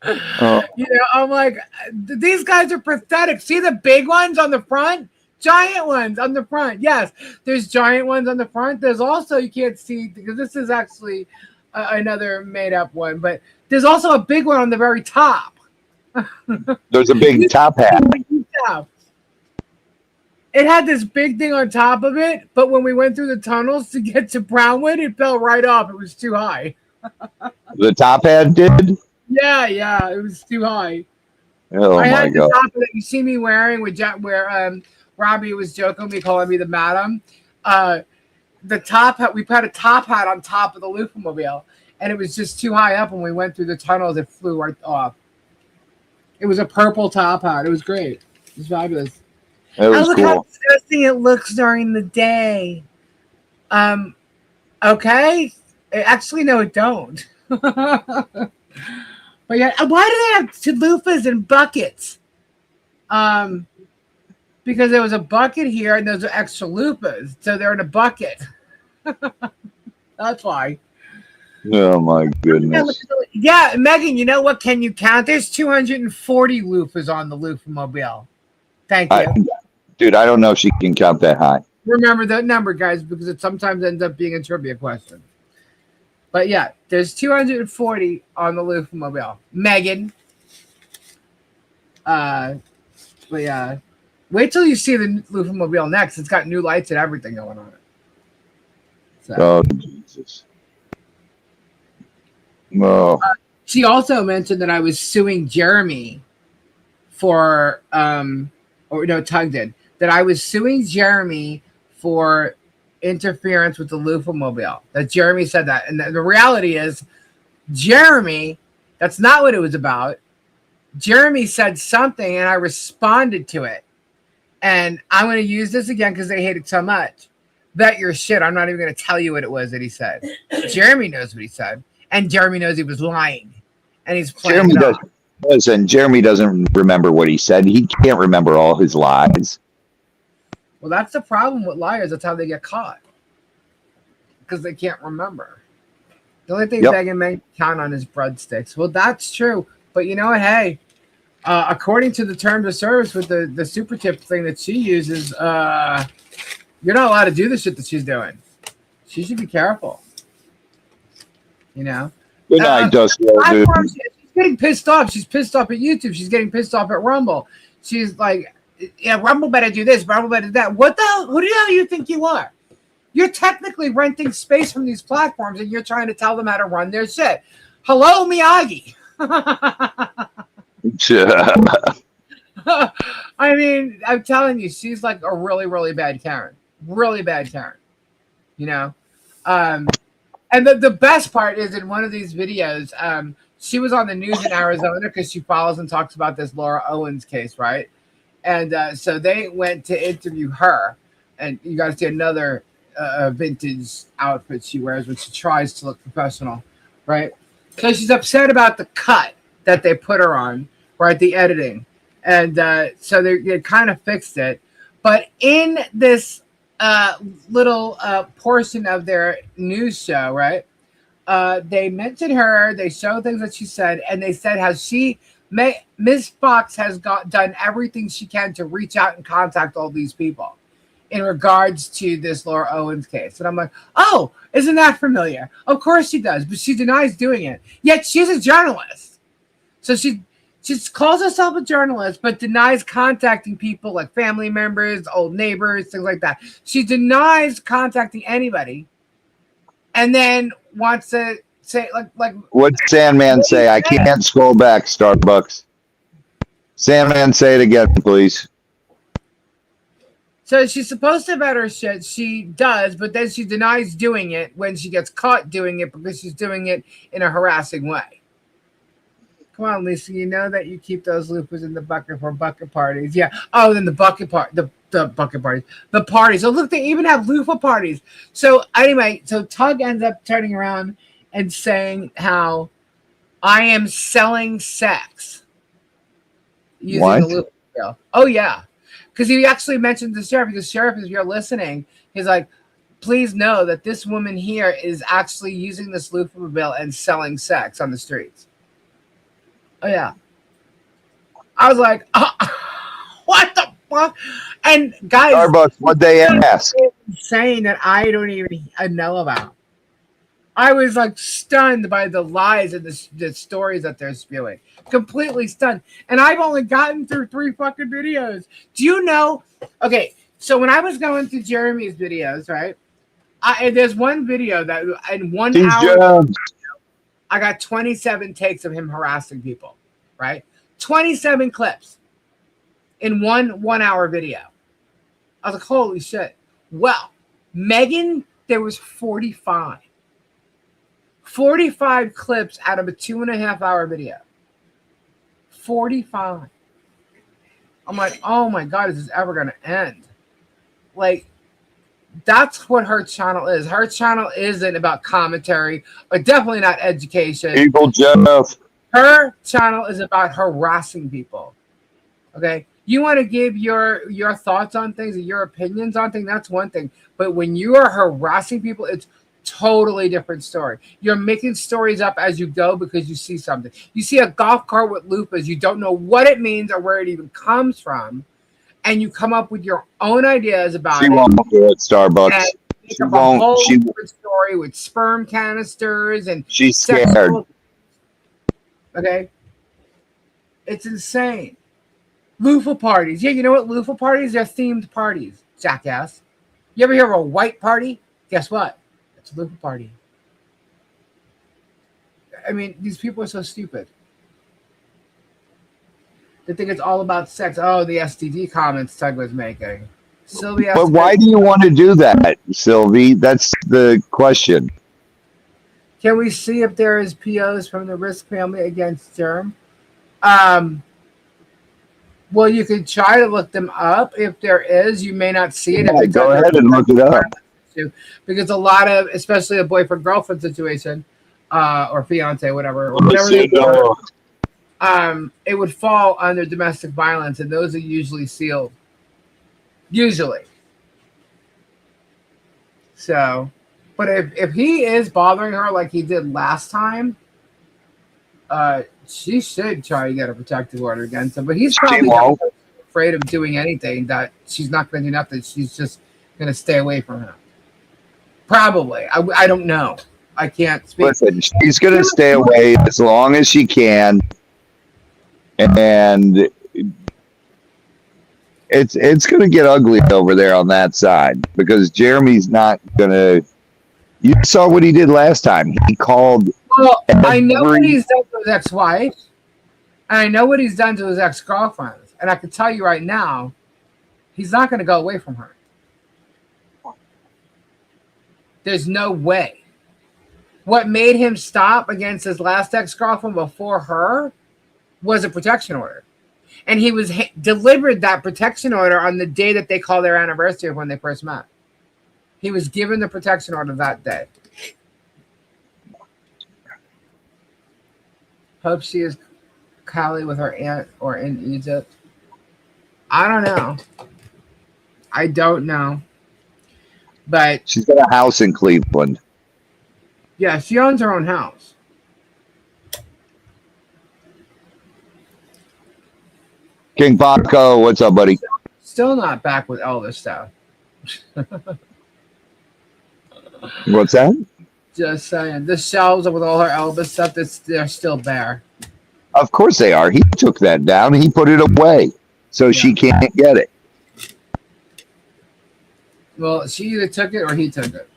Oh, You know, I'm like, these guys are pathetic. See the big ones on the front? Giant ones on the front. Yes, there's giant ones on the front. There's also, you can't see because this is actually another made up one, but there's also a big one on the very top. there's a big top hat. Yeah. It had this big thing on top of it, but when we went through the tunnels to get to Brownwood, it fell right off. It was too high. The top hat did? Yeah, it was too high. Oh I my had the God. top that you see me wearing with where Robbie was joking me, calling me the madam. The top hat, we put a top hat on top of the loofah-mobile, and it was just too high up when we went through the tunnels. It flew right off. It was a purple top hat. It was great. It was fabulous. That was Look how cool. disgusting it looks during the day. Okay. Actually, no, it don't. But yeah, why do they have loofahs and buckets? Because there was a bucket here and those are extra loofahs, so they're in a bucket. That's why. Oh my goodness. Yeah, Megan, you know what? Can you count? There's 240 loofahs on the Loofah-mobile. Thank you. Dude, I don't know if she can count that high. Remember that number, guys, because it sometimes ends up being a trivia question. But yeah, there's 240 on the Loofah-mobile. Megan. But yeah. Wait till you see the Loofah-mobile next. It's got new lights and everything going on it. So. Oh, Jesus. Oh. She also mentioned that I was suing Jeremy for, or no, Tug did, that I was suing Jeremy for interference with the Loofah-mobile. That Jeremy said that. And the reality is, Jeremy, that's not what it was about. Jeremy said something and I responded to it. And I'm going to use this again because they hate it so much. Bet your shit, I'm not even going to tell you what it was that he said. Jeremy knows what he said. And Jeremy knows he was lying. And he's playing Jeremy doesn't. Listen, Jeremy doesn't remember what he said. He can't remember all his lies. Well, that's the problem with liars. That's how they get caught. Because they can't remember. The only thing Megan may count on is breadsticks. Well, that's true. But you know what? Hey, according to the terms of service with the super tip thing that she uses, you're not allowed to do the shit that she's doing. She should be careful. You know? Good night, Dusty. She's getting pissed off. She's pissed off at YouTube. She's getting pissed off at Rumble. She's like, yeah, Rumble better do this. Rumble better do that. What the hell? Who the hell do you think you are? You're technically renting space from these platforms and you're trying to tell them how to run their shit. Hello, Miyagi. I mean, I'm telling you, she's like a really, really bad Karen. Really bad Karen. You know? And the best part is in one of these videos, she was on the news in Arizona because she follows and talks about this Laura Owens case, right? And so they went to interview her. And you guys see another vintage outfit she wears when she tries to look professional, right? So she's upset about the cut that they put her on, right? The editing. And so they kind of fixed it. But in this little portion of their news show, right? They mentioned her, they show things that she said, and they said how Ms. Fox has done everything she can to reach out and contact all these people in regards to this Laura Owens case. And I'm like, oh, isn't that familiar? Of course she does, but she denies doing it. Yet she's a journalist. So she calls herself a journalist, but denies contacting people like family members, old neighbors, things like that. She denies contacting anybody and then wants to say, like what'd Sandman say? I can't scroll back, Starbucks. Sandman, say it again, please. So she's supposed to vet her shit. She does, but then she denies doing it when she gets caught doing it because she's doing it in a harassing way. Come on, Lisa. You know that you keep those loopers in the bucket for bucket parties. Yeah. Oh, then the bucket part, the bucket parties, the parties. Oh, look, they even have loofah parties. So anyway, so Tug ends up turning around and saying how I am selling sex using the loofah bill. Oh yeah. Because he actually mentioned the sheriff, because sheriff, if you're listening, he's like, please know that this woman here is actually using this loofah bill and selling sex on the streets. Oh, yeah. I was like, what the fuck? And guys, Starbucks, what they ask? Saying that I don't even know about. I was like stunned by the lies and the stories that they're spewing. Completely stunned. And I've only gotten through 3 fucking videos. Do you know? Okay, so when I was going through Jeremy's videos, right? There's one video that in 1 hour, I got 27 takes of him harassing people, right? 27 clips in one hour video. I was like, holy shit. Well, Megan, there was 45. 45 clips out of a 2.5 hour video. 45. I'm like, oh my God, is this ever going to end? Like, That's what her channel is. Her channel isn't about commentary, or definitely not education. Evil Jeff. Her channel is about harassing people. Okay, you want to give your thoughts on things and your opinions on things. That's one thing. But when you are harassing people, it's totally different story. You're making stories up as you go because you see something. You see a golf cart with loofahs. You don't know what it means or where it even comes from, and you come up with your own ideas about She it. won't do it, Starbucks. And make She up a won't. whole She, different story with sperm canisters and she's sexual- scared. Okay, it's insane. Loofah parties. Yeah, you know what? Loofah parties, they're themed parties, jackass. You ever hear of a white party? Guess what? It's a loofah party. I mean, these people are so stupid. They think it's all about sex. Oh, the STD comments Tug was making. Sylvia. But why do you want to do that, Sylvie? That's the question. Can we see if there is POs from the Risk family against Germ? Well, you could try to look them up. If there is, you may not see it. Yeah, go ahead and look it up. Because a lot of, especially a boyfriend-girlfriend situation, or fiance, whatever, it would fall under domestic violence, and those are usually sealed. Usually. So, but if he is bothering her like he did last time, she should try to get a protective order against him. But he's probably not afraid of doing anything, that she's not going to do nothing. She's just going to stay away from him. Probably. I don't know. I can't speak. Listen, she's going to stay away as long as she can. And it's going to get ugly over there on that side, because Jeremy's not going to. You saw what he did last time. He called. Well, I know what he's done to his ex-wife, and I know what he's done to his ex-girlfriends. And I can tell you right now, he's not going to go away from her. There's no way. What made him stop against his last ex-girlfriend before her was a protection order. And he was delivered that protection order on the day that they called their anniversary of when they first met. He was given the protection order that day. Hope she is Cali with her aunt or in Egypt. I don't know. I don't know. But she's got a house in Cleveland. Yeah, she owns her own house. King Paco, what's up, buddy? Still not back with Elvis stuff. What's that? Just saying. The shelves with all her Elvis stuff, they're still bare. Of course they are. He took that down. He put it away. So she can't get it. Well, she either took it or he took it.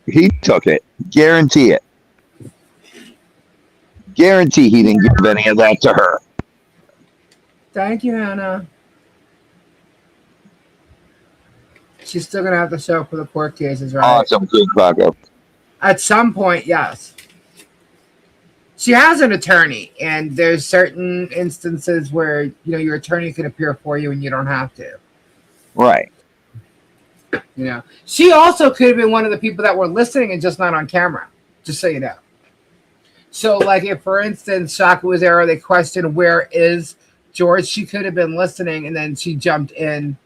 He took it. Guarantee it. Guarantee he didn't give any of that to her. Thank you, Hannah. She's still going to have to show up for the court cases, right? Awesome, King Paco. At some point, yes. She has an attorney, and there's certain instances where, your attorney can appear for you and you don't have to. Right. She also could have been one of the people that were listening and just not on camera, just so you know. So, like, if, for instance, Shaka was there, or they questioned where is George, she could have been listening, and then she jumped in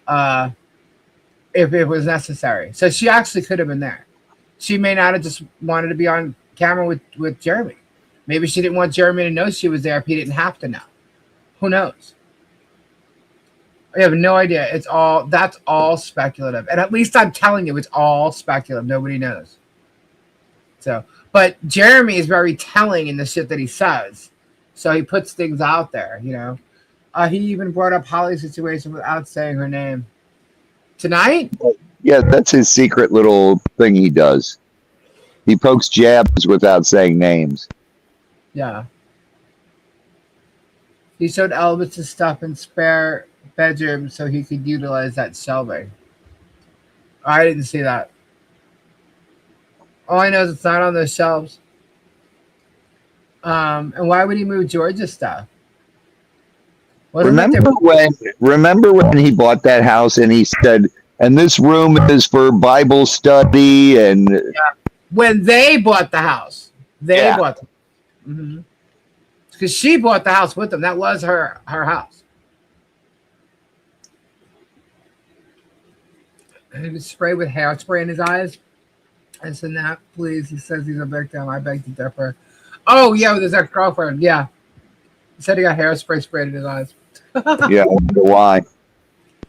if it was necessary. So she actually could have been there. She may not have just wanted to be on camera with Jeremy. Maybe she didn't want Jeremy to know she was there if he didn't have to know. Who knows? I have no idea. That's all speculative. And at least I'm telling you, it's all speculative. Nobody knows. So, but Jeremy is very telling in the shit that he says. So he puts things out there, He even brought up Holly's situation without saying her name. Tonight? Yeah, that's his secret little thing he does. He pokes jabs without saying names. Yeah. He showed Elvis's stuff in spare bedroom so he could utilize that shelving. I didn't see that. All I know is it's not on those shelves. And why would he move George's stuff? Remember when he bought that house and he said, And this room is for Bible study and When they bought the house, they Yeah. bought them. Because she bought the house with them. That was her house. And he was sprayed with hairspray in his eyes. I said, "Nah, please." He says he's a victim. I beg to differ. Oh, yeah, with his ex-girlfriend. Yeah. He said he got hairspray sprayed in his eyes. yeah, I wonder why.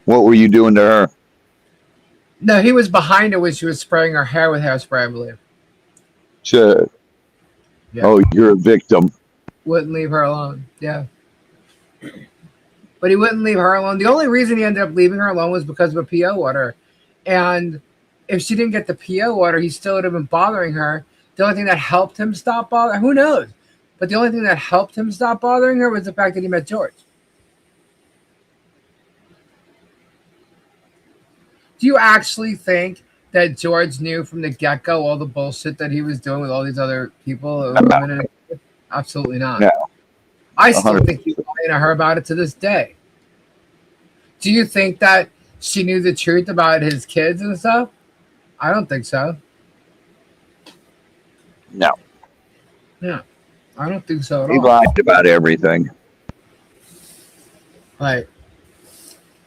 What were you doing to her? No, he was behind her when she was spraying her hair with hairspray, I believe. Shit. Yeah. Oh, you're a victim. Wouldn't leave her alone. Yeah. But he wouldn't leave her alone. The only reason he ended up leaving her alone was because of a PO order. And if she didn't get the PO order, he still would have been bothering her. The only thing that helped him stop bothering, who knows? But the only thing that helped him stop bothering her was the fact that he met George. Do you actually think that George knew from the get-go all the bullshit that he was doing with all these other people? Absolutely not. No. I still 100%. think he's lying to her about it to this day. Do you think that she knew the truth about his kids and stuff? I don't think so. No. Yeah, I don't think so at He all. lied about everything. Like,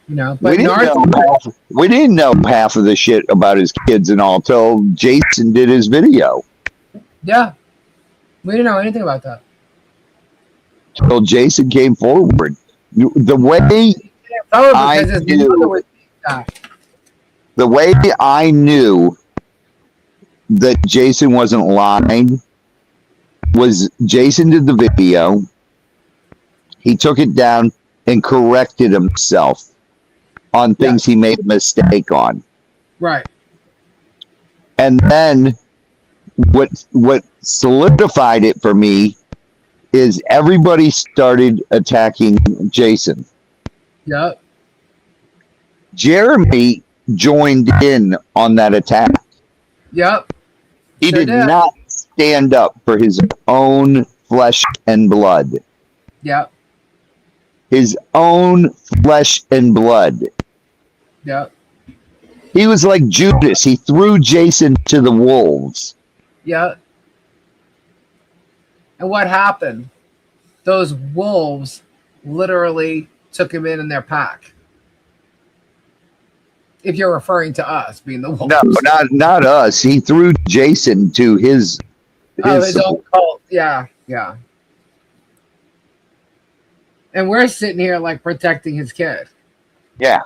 you know, We but didn't know half of the shit about his kids and all till Jason did his video. yeah, we didn't know anything about that. Till Jason came forward. The way Oh, I because his knew- mother was the way I knew that Jason wasn't lying was Jason did the video. He took it down and corrected himself on things he made a mistake on. right. And then what solidified it for me is everybody started attacking Jason. Yep. Jeremy joined in on that attack. Yep. He Sure did did. not stand up for his own flesh and blood. Yep. His own flesh and blood. Yep. He was like Judas. He threw Jason to the wolves. Yep. And what happened? Those wolves literally took him in their pack. If you're referring to us being the wolves. No, not us. He threw Jason to his His own cult. Yeah, yeah. And we're sitting here like protecting his kid. Yeah.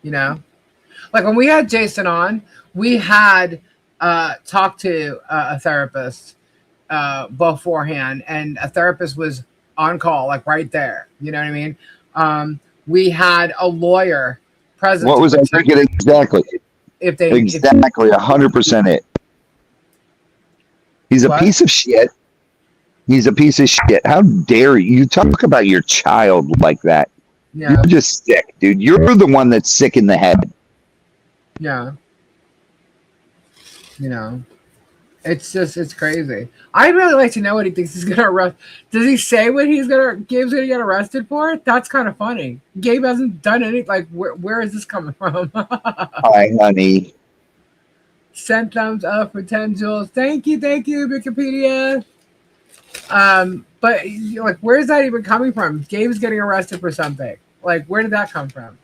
You know, like when we had Jason on, we had talked to a therapist beforehand, and a therapist was on call, like right there. You know what I mean? We had a lawyer present. What to was I protect thinking exactly? If they Exactly, 100% it. He's a What? piece of shit. He's a piece of shit. How dare you talk about your child like that? yeah, You're just sick, dude. You're the one that's sick in the head. yeah. You know, it's crazy. I'd really like to know what he thinks he's gonna arrest. Does he say what Gabe's gonna get arrested for? That's kind of funny. Gabe hasn't done any. Like, where is this coming from? Hi, honey. Send thumbs up for 10 jewels. Thank you, Wikipedia. But like, where's that even coming from? Gabe's getting arrested for something. Like, where did that come from?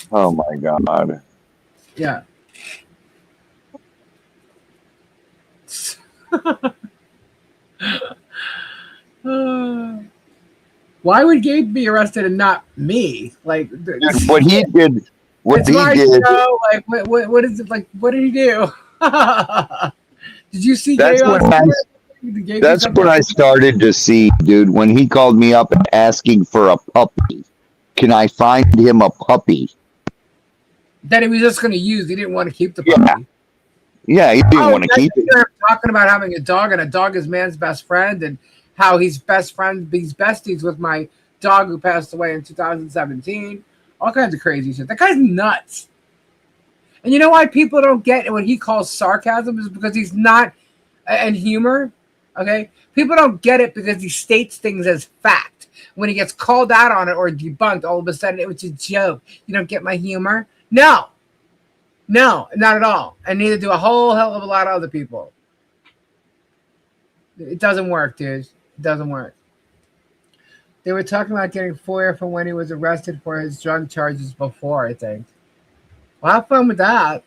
Oh my god. Yeah. Why would Gabe be arrested and not me? Like, Dude, what he did, it's my show. Like, what is it? Like, what did he do? Did you see That's Gabe? when That's when I started to see, dude, when he called me up and asking for a puppy. Can I find him a puppy? That he was just going to use. He didn't want to keep the puppy. Yeah, he didn't want to keep it. Talking about having a dog, and a dog is man's best friend, and how he's besties with my dog who passed away in 2017. All kinds of crazy shit. That guy's nuts. And you know why people don't get what he calls sarcasm is because he's not, and humor. Okay, people don't get it because he states things as fact. When he gets called out on it or debunked, all of a sudden it was a joke. You don't get my humor? No, No, not at all. And neither do a whole hell of a lot of other people. It doesn't work, dude. It doesn't work. They were talking about getting FOIA from when he was arrested for his drug charges before, I think. Well, have fun with that.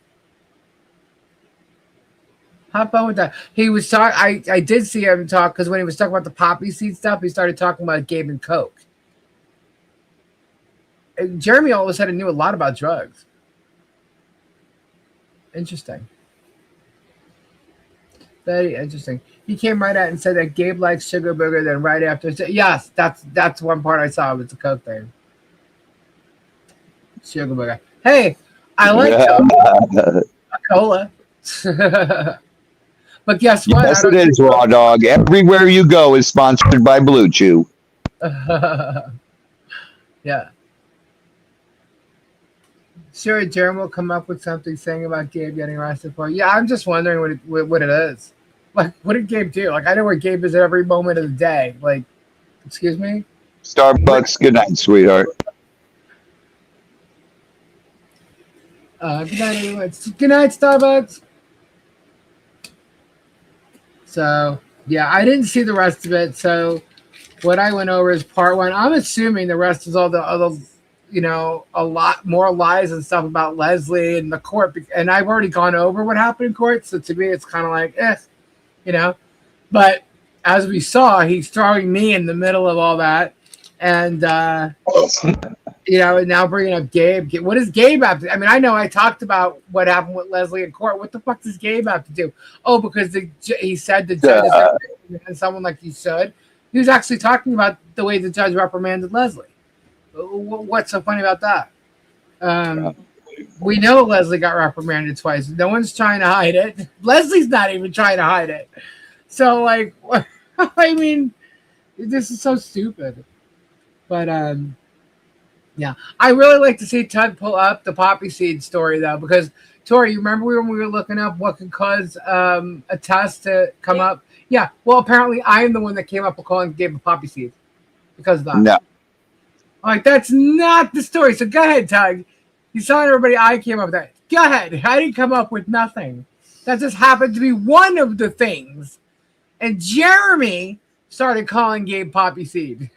Have fun with that. He was talking. I did see him talk because when he was talking about the poppy seed stuff, he started talking about Gabe and Coke. And Jeremy all of a sudden knew a lot about drugs. Interesting. Very interesting. He came right out and said that Gabe likes Sugar Booger. Then right after, yes, that's one part I saw with the Coke thing. Sugar Booger. Hey, I like Coca-Cola. But guess what? Yes, it is, Raw Dog. Everywhere you go is sponsored by Blue Chew. Yeah. Sure, Jeremy will come up with something saying about Gabe getting arrested for. Yeah, I'm just wondering what it is. Like, what did Gabe do? Like, I know where Gabe is at every moment of the day. Like, excuse me? Starbucks, good night, sweetheart. Good night, everyone. Good night, Starbucks. So, yeah, I didn't see the rest of it. So, what I went over is part one. I'm assuming the rest is all the other, you know, a lot more lies and stuff about Leslie and the court. And I've already gone over what happened in court. So, to me, it's kind of like, you know. But as we saw, he's throwing me in the middle of all that. And, you know, now bringing up Gabe. What does Gabe have to? I mean, I know I talked about what happened with Leslie in court. What the fuck does Gabe have to do? Oh, because he said the judge and someone like he should. He was actually talking about the way the judge reprimanded Leslie. What's so funny about that? We know Leslie got reprimanded twice. No one's trying to hide it. Leslie's not even trying to hide it. So, like, I mean, this is so stupid. But, yeah, I really like to see Tug pull up the poppy seed story, though, because, Tori, you remember when we were looking up what could cause a test to come up? Yeah, well, apparently I'm the one that came up with calling Gabe a poppy seed because of that. No. Like, that's not the story. So go ahead, Tug. You saw everybody I came up with that. Go ahead. I didn't come up with nothing. That just happened to be one of the things. And Jeremy started calling Gabe poppy seed.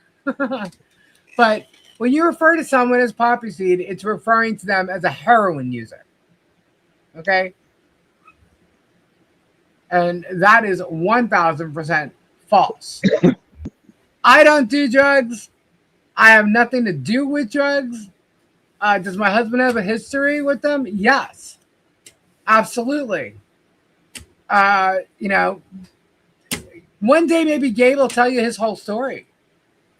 But when you refer to someone as poppy seed, it's referring to them as a heroin user. Okay? And that is 1,000% false. I don't do drugs. I have nothing to do with drugs. Does my husband have a history with them? Yes. Absolutely. You know, one day maybe Gabe will tell you his whole story.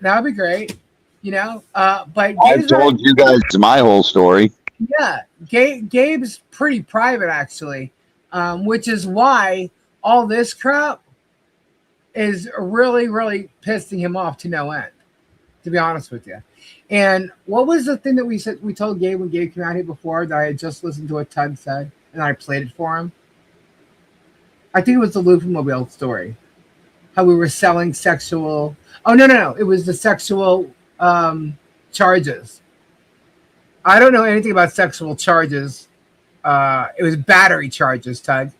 That would be great. You know, but I've told you guys my whole story. Yeah, Gabe's pretty private, actually, which is why all this crap is really, really pissing him off to no end, to be honest with you. And what was the thing that we said? We told Gabe when Gabe came out here before that I had just listened to what Tug said, and I played it for him. I think it was the Loopmobile story, how we were selling sexual. Oh no! It was the sexual charges. I don't know anything about sexual charges. It was battery charges, Tug.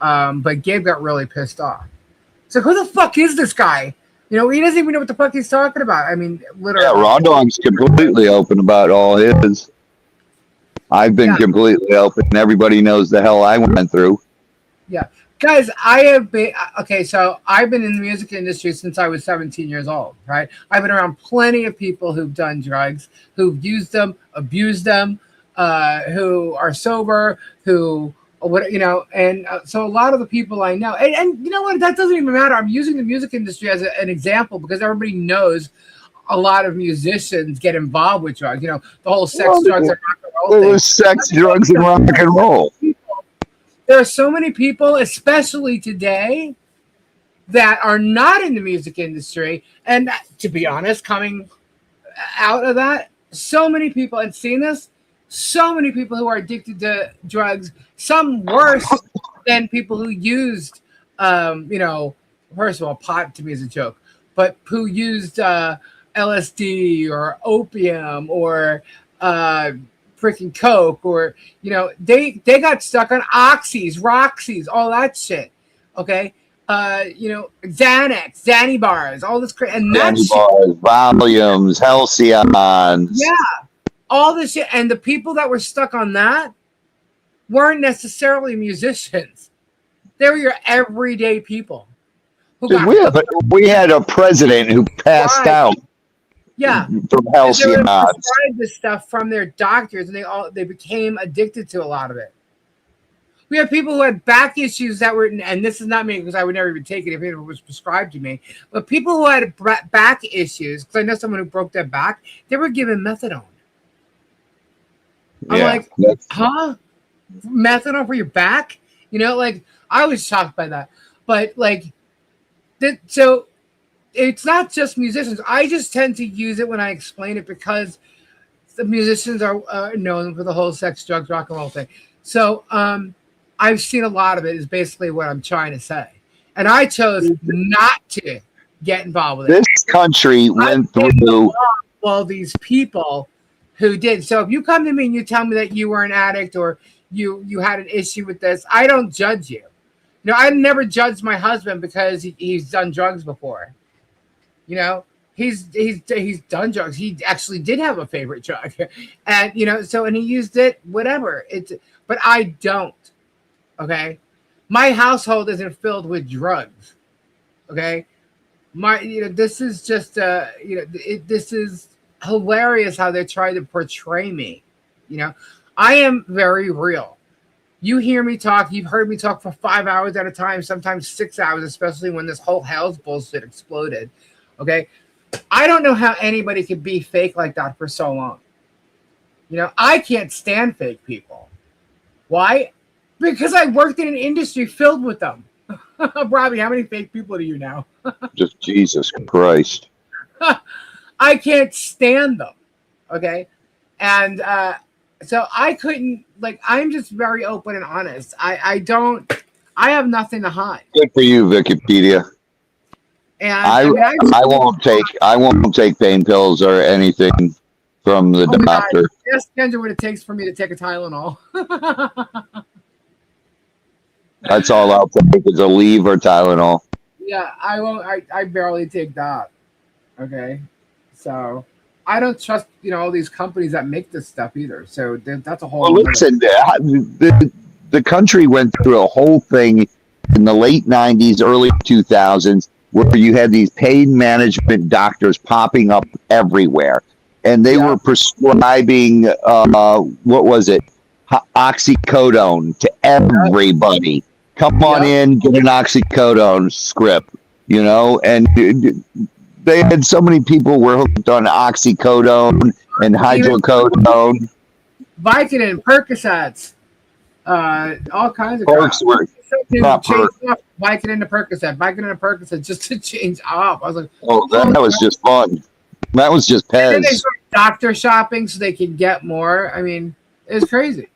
But Gabe got really pissed off. So who the fuck is this guy? You know, he doesn't even know what the fuck he's talking about. I mean, literally. Yeah, Raw Dog's completely open about all his. I've been completely open. Everybody knows the hell I went through. Yeah. Guys, I have been, okay, so I've been in the music industry since I was 17 years old, right? I've been around plenty of people who've done drugs, who've used them, abused them, who are sober, who, what, you know, and so a lot of the people I know, and you know what, that doesn't even matter. I'm using the music industry as an example because everybody knows a lot of musicians get involved with drugs, you know, the whole sex, drugs, and rock and roll thing. There's sex, drugs, and rock and roll. There are so many people, especially today, that are not in the music industry. And to be honest, coming out of that, so many people, and seeing this, so many people who are addicted to drugs, some worse than people who used, you know, first of all, pot to me is a joke, but who used LSD or opium or freaking Coke, or they got stuck on Oxys, Roxys, all that shit. Okay, Xanax, Xanny bars, all this crazy, and that Candy shit, bars, volumes, halcyons. yeah, all this shit, and the people that were stuck on that weren't necessarily musicians. They were your everyday people. Who Dude, we had a president who passed Right. out Yeah. from They were halcyons. prescribed this stuff from their doctors, and they became addicted to a lot of it. We have people who had back issues that were, and this is not me because I would never even take it if it was prescribed to me. But people who had back issues, because I know someone who broke their back, they were given methadone. I'm like, huh? Methadone for your back? I was shocked by that. But so it's not just musicians. I just tend to use it when I explain it because the musicians are known for the whole sex, drugs, rock and roll thing. So I've seen a lot of it is basically what I'm trying to say. And I chose not to get involved with it. This country went through all these people who did. So if you come to me and you tell me that you were an addict or you had an issue with this, I don't judge you. I never judged my husband because he's done drugs before. He's done drugs. He actually did have a favorite drug, and and he used it. Whatever. But I don't. Okay, my household isn't filled with drugs. Okay, this is just this is hilarious how they're trying to portray me. I am very real. You hear me talk, you've heard me talk for 5 hours at a time, sometimes 6 hours, especially when this whole hell's bullshit exploded. Okay. I don't know how anybody could be fake like that for so long. I can't stand fake people. Why? Because I worked in an industry filled with them. Robbie, how many fake people do you know? just Jesus Christ. I can't stand them. Okay. And so I couldn't, I'm just very open and honest. I have nothing to hide. Good for you, Wikipedia. And I won't take pain pills or anything from the doctor. Ask Kendra what it takes for me to take a Tylenol. That's all I'll take is a Aleve or Tylenol. Yeah, I won't. I barely take that. Okay, so I don't trust all these companies that make this stuff either. So that's a whole. Well, listen, the country went through a whole thing in the late '90s, early 2000s, where you had these pain management doctors popping up everywhere, and they were prescribing what was it, oxycodone to everybody. Come on in, get an oxycodone script, and they had so many people were hooked on oxycodone and hydrocodone. Vicodin, Percocets, all kinds of Perks were not perks. Vicodin to Percocet, just to change up. I was like, oh, that was just fun. That was just and then they Pez. started doctor shopping so they could get more. I mean, it was crazy.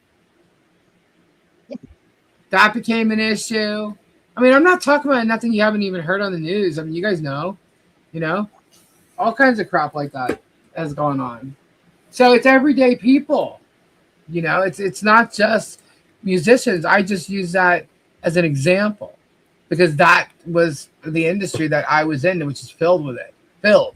That became an issue. I mean, I'm not talking about nothing you haven't even heard on the news. I mean, you guys know, all kinds of crap like that has gone on. So it's everyday people, it's not just musicians. I just use that as an example because that was the industry that I was in, which is filled with it. Well,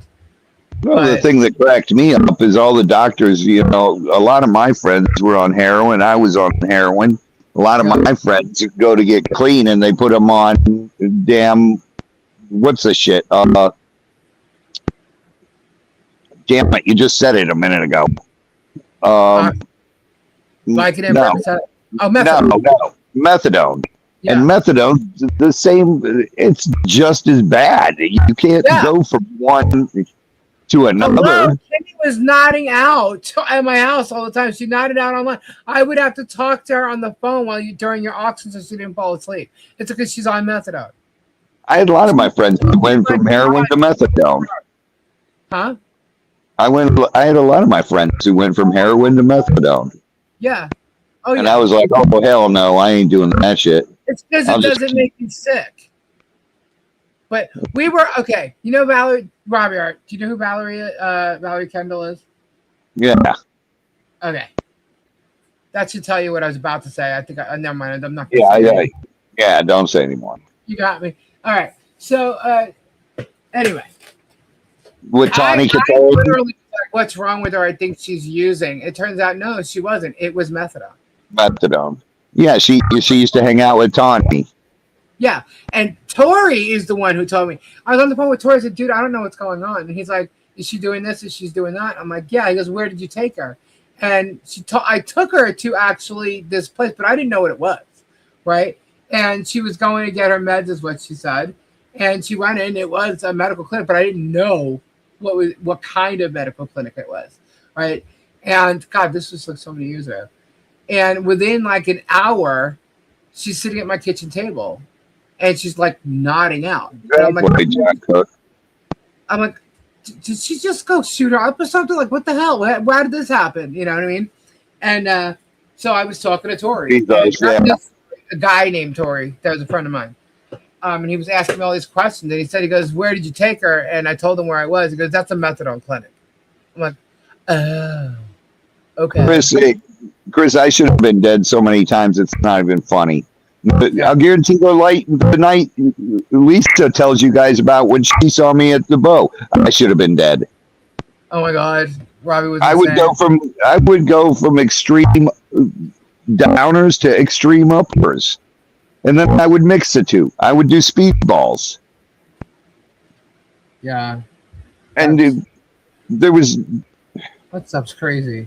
the thing that cracked me up is all the doctors, a lot of my friends were on heroin. I was on heroin. A lot of my friends go to get clean and they put them on damn, what's the shit? Damn it, you just said it a minute ago. Vicodin, no, Percocet. Oh, methadone. no, methadone. Yeah. And methadone, the same, it's just as bad. You can't go from one to another. Hello, Kenny was nodding out at my house all the time. She nodded out online. I would have to talk to her on the phone during your auction so she didn't fall asleep. It's because she's on methadone. I had a lot of my friends who went from heroin to methadone. Huh? I had a lot of my friends who went from heroin to methadone. Yeah. Oh, And yeah. I was like, oh, hell no, I ain't doing that shit. It's because I'll it just doesn't make you sick. But we were okay. Valerie Robbie Art. Do you know who Valerie Kendall is? Yeah. Okay. That should tell you what I was about to say. I think never mind. I'm not. Yeah, yeah. Don't say anymore. You got me. All right. So anyway, With Tawny I Capone, literally like, what's wrong with her? I think she's using. It turns out no, she wasn't. It was methadone. methadone. Yeah, she used to hang out with Tawny. Yeah, and Tori is the one who told me. I was on the phone with Tori. I said, "Dude, I don't know what's going on." And he's like, "Is she doing this? Is she doing that?" I'm like, "Yeah." He goes, "Where did you take her?" And I took her to actually this place, but I didn't know what it was, right? And she was going to get her meds, is what she said. And she went in. It was a medical clinic, but I didn't know what kind of medical clinic it was, right? And God, this was like so many years ago. And within like an hour, she's sitting at my kitchen table, and she's like nodding out. And I'm like, John Cook. I'm like, did she just go shoot her up or something? Like, what the hell? Why did this happen? You know what I mean? And so I was talking to Tori. A guy named Tori that was a friend of mine. And he was asking me all these questions. And he goes, "Where did you take her?" And I told him where I was. He goes, "That's a methadone clinic." I'm like, "Oh, okay." Chris, I should have been dead so many times it's not even funny. But I'll guarantee the night Lisa tells you guys about when she saw me at the Bow, I should have been dead. Oh my God, Robbie was. I would go from extreme downers to extreme uppers, and then I would mix the two. I would do speedballs. Yeah. And there was. That stuff's crazy.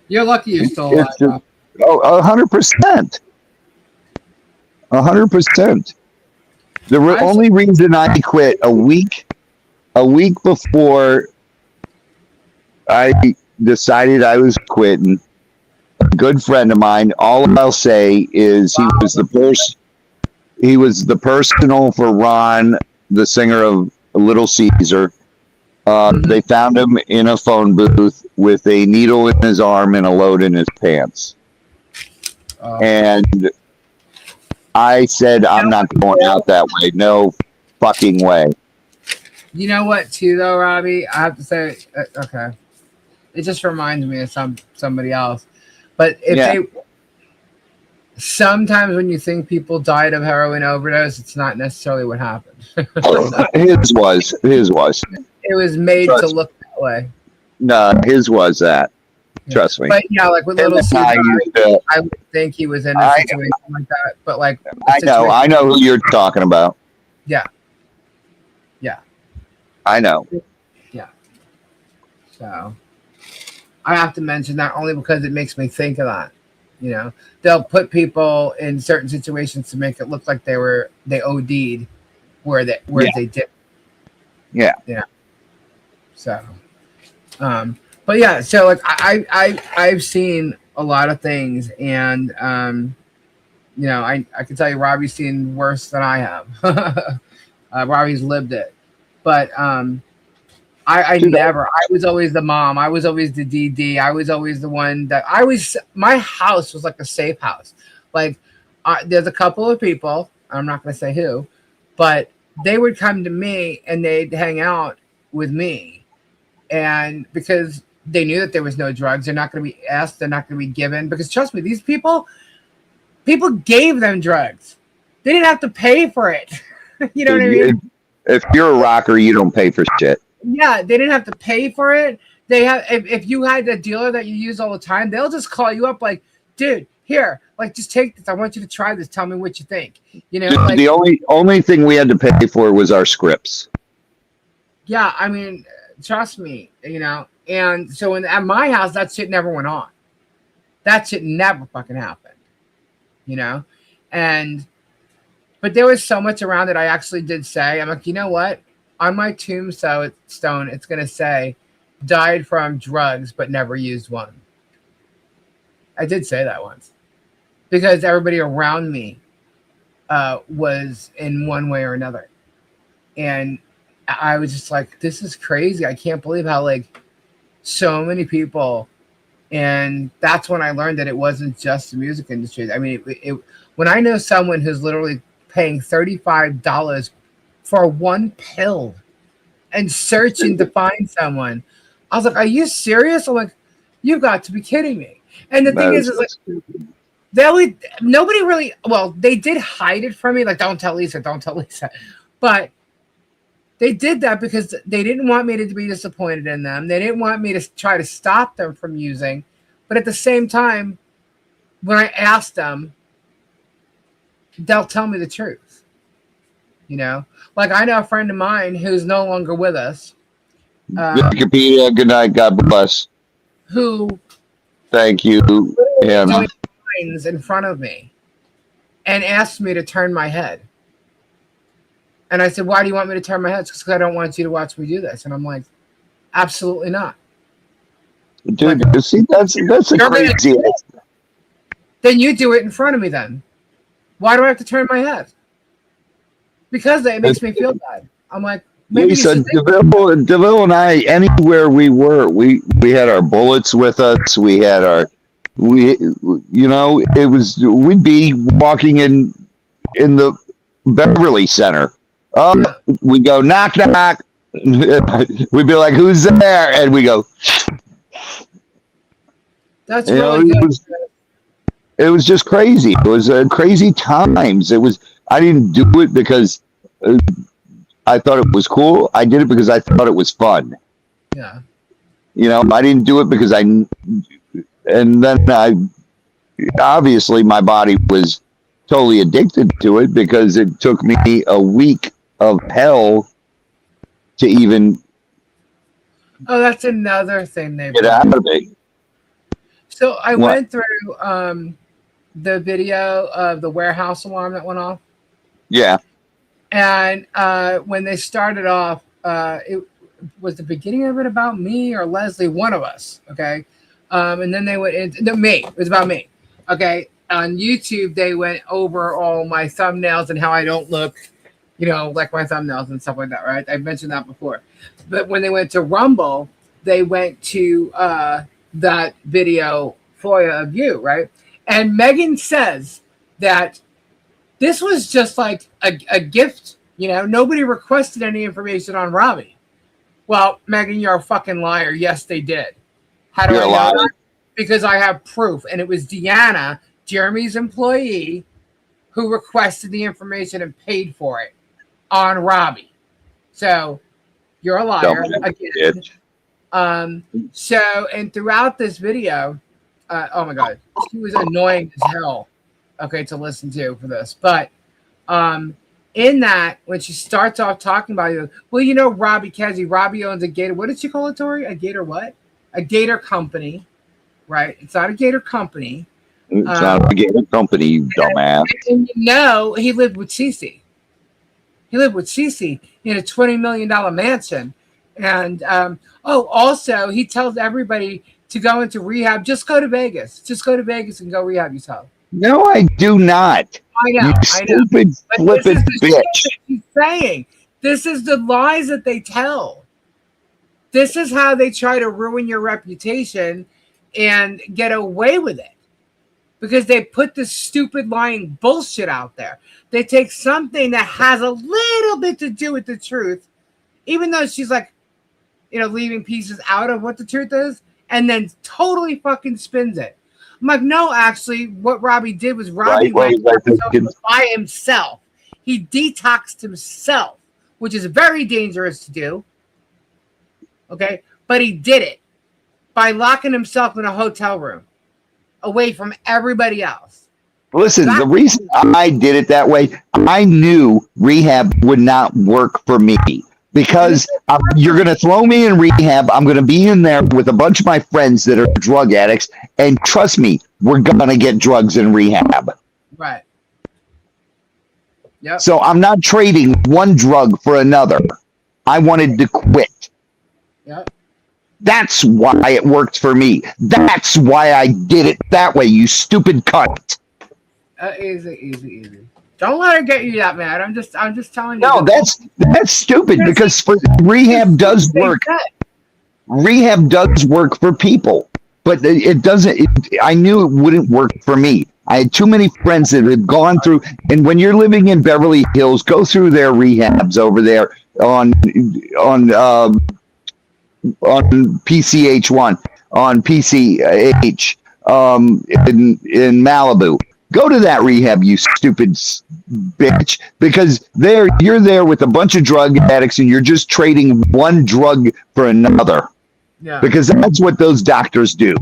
You're lucky you're still alive. 100%. 100%. The only reason I quit a week before I decided I was quitting, a good friend of mine, all I'll say is he was the personal for Ron, the singer of Little Caesar. They found him in a phone booth with a needle in his arm and a load in his pants. And I said, I'm not going out that way. No fucking way. You know what, too, though, Robbie? I have to say, okay. It just reminds me of somebody else. But sometimes when you think people died of heroin overdose, it's not necessarily what happened. His was. It was made to look that way. No, his was that. Trust me. But yeah, like with Little Caesar, I would think he was in a situation like that. But like, I know who you're talking about. Yeah. I know. Yeah. So I have to mention that only because it makes me think of that. You know, they'll put people in certain situations to make it look like they OD'd where they did. Yeah. Yeah. So, but yeah, so like I've seen a lot of things, and you know, I can tell you Robbie's seen worse than I have. Robbie's lived it, but I was always the mom. I was always the DD. I was always the one that my house was like a safe house. Like there's a couple of people, I'm not going to say who, but they would come to me and they'd hang out with me. And because they knew that there was no drugs, they're not going to be asked, they're not going to be given. Because trust me, these people gave them drugs. They didn't have to pay for it. You know what I mean? If you're a rocker, you don't pay for shit. Yeah, they didn't have to pay for it. They have if you had a dealer that you use all the time, they'll just call you up like, dude, here, like just take this. I want you to try this. Tell me what you think. You know, like, the only thing we had to pay for was our scripts. Yeah, I mean, trust me, you know. And so at my house, that shit never went on. That shit never fucking happened. You know? But there was so much around it I actually did say, I'm like, you know what? On my tombstone, it's going to say, died from drugs, but never used one. I did say that once. Because everybody around me was in one way or another. And I was just like, this is crazy. I can't believe how, like, so many people. And that's when I learned that it wasn't just the music industry. I mean, when I know someone who's literally paying $35 for one pill and searching to find someone, I was like, are you serious? I'm like, You've got to be kidding me. And the That thing is is like, nobody really, well, they did hide it from me. Like, don't tell Lisa, don't tell Lisa. But they did that because they didn't want me to be disappointed in them. They didn't want me to try to stop them from using. But at the same time, when I ask them, they'll tell me the truth. You know, like I know a friend of mine who's no longer with us. Wikipedia, good night, God bless. Who Thank you, Hannah. doing lines in front of me and asked me to turn my head. And I said, why do you want me to turn my head? It's because I don't want you to watch me do this. And I'm like, absolutely not. Dude, see, that's a You're gonna- crazy. Then you do it in front of me then. Why do I have to turn my head? Because it makes me feel bad. I'm like, maybe you Lisa, should think- DeVille and I, anywhere we were, we had our bullets with us. We had you know, it was, we'd be walking in the Beverly Center. We go, knock, knock. We'd be like, who's there? And we go, That's you know, really good. it was just crazy. It was crazy times. I didn't do it because I thought it was cool. I did it because I thought it was fun. Yeah. You know, I didn't do it because and then obviously my body was totally addicted to it because it took me a week of hell to even Oh, that's another thing they get out of it. So I What? went through the video of the warehouse alarm that went off. Yeah. And when they started off, it was the beginning of it about me or Leslie, one of us. Okay. And then they went into me. It was about me. Okay. On YouTube, they went over all my thumbnails and how I don't look, you know, like my thumbnails and stuff like that. Right. I mentioned that before. But when they went to Rumble, they went to that video FOIA of you. Right. And Megan says that this was just like a gift, you know. Nobody requested any information on Robbie. Well, Megan, you're a fucking liar. Yes, they did. How do You're I a know liar. that? Because I have proof, and it was Deanna, Jeremy's employee, who requested the information and paid for it on Robbie. So you're a liar Dumb again. bitch. So and throughout this video, oh my god, she was annoying as hell. Okay, to listen to for this, but in that when she starts off talking about you, well, you know, Robbie Kesey, Robbie owns a gator. What did she call it, Tori? A gator what? A gator company, right? It's not a gator company. It's not a gator company, you dumbass. And you know, he lived with Cece. He lived with Cece in a $20 million mansion, and also he tells everybody to go into rehab. Just go to Vegas. Just go to Vegas and go rehab yourself. No, I do not. I know, You I know. stupid, But this flippin' is the shit bitch. that she's saying. This is the lies that they tell. This is how they try to ruin your reputation and get away with it. Because they put this stupid lying bullshit out there. They take something that has a little bit to do with the truth, even though she's like, you know, leaving pieces out of what the truth is, and then totally fucking spins it. I'm like, no, actually, what Robbie did was Robbie went by himself. He detoxed himself, which is very dangerous to do. Okay, but he did it by locking himself in a hotel room away from everybody else. Listen, the reason I did it that way, I knew rehab would not work for me because you're going to throw me in rehab. I'm going to be in there with a bunch of my friends that are drug addicts. And trust me, we're going to get drugs in rehab. Right. Yep. So I'm not trading one drug for another. I wanted to quit. Yep. That's why it worked for me. That's why I did it that way, you stupid cunt. Easy. Don't let her get you that mad. I'm just telling you. No, that's stupid because rehab does work. Rehab does work for people, but it doesn't. I knew it wouldn't work for me. I had too many friends that had gone through, and when you're living in Beverly Hills, go through their rehabs over there on PCH1. on PCH in Malibu. Go to that rehab, you stupid bitch, because you're there with a bunch of drug addicts and you're just trading one drug for another. Yeah. Because that's what those doctors do.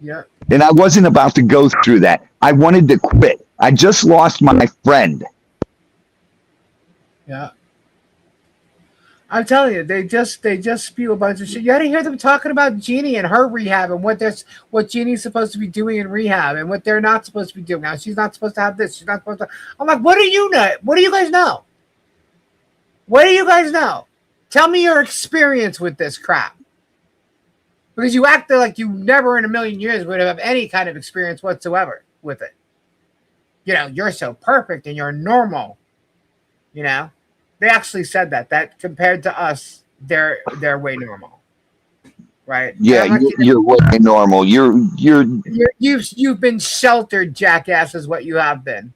Yeah. And I wasn't about to go through that. I wanted to quit. I just lost my friend. Yeah. I'm telling you, they just spew a bunch of shit. You gotta hear them talking about Jeannie and her rehab and what Jeannie's supposed to be doing in rehab and what they're not supposed to be doing. Now she's not supposed to have this. She's not supposed to. I'm like, what do you know? What do you guys know? What do you guys know? Tell me your experience with this crap. Because you acted like you never in a million years would have any kind of experience whatsoever with it. You know, you're so perfect and you're normal. You know? They actually said that compared to us, they're way normal, right? Yeah, like, you're way normal. You've been sheltered, jackass, is what you have been.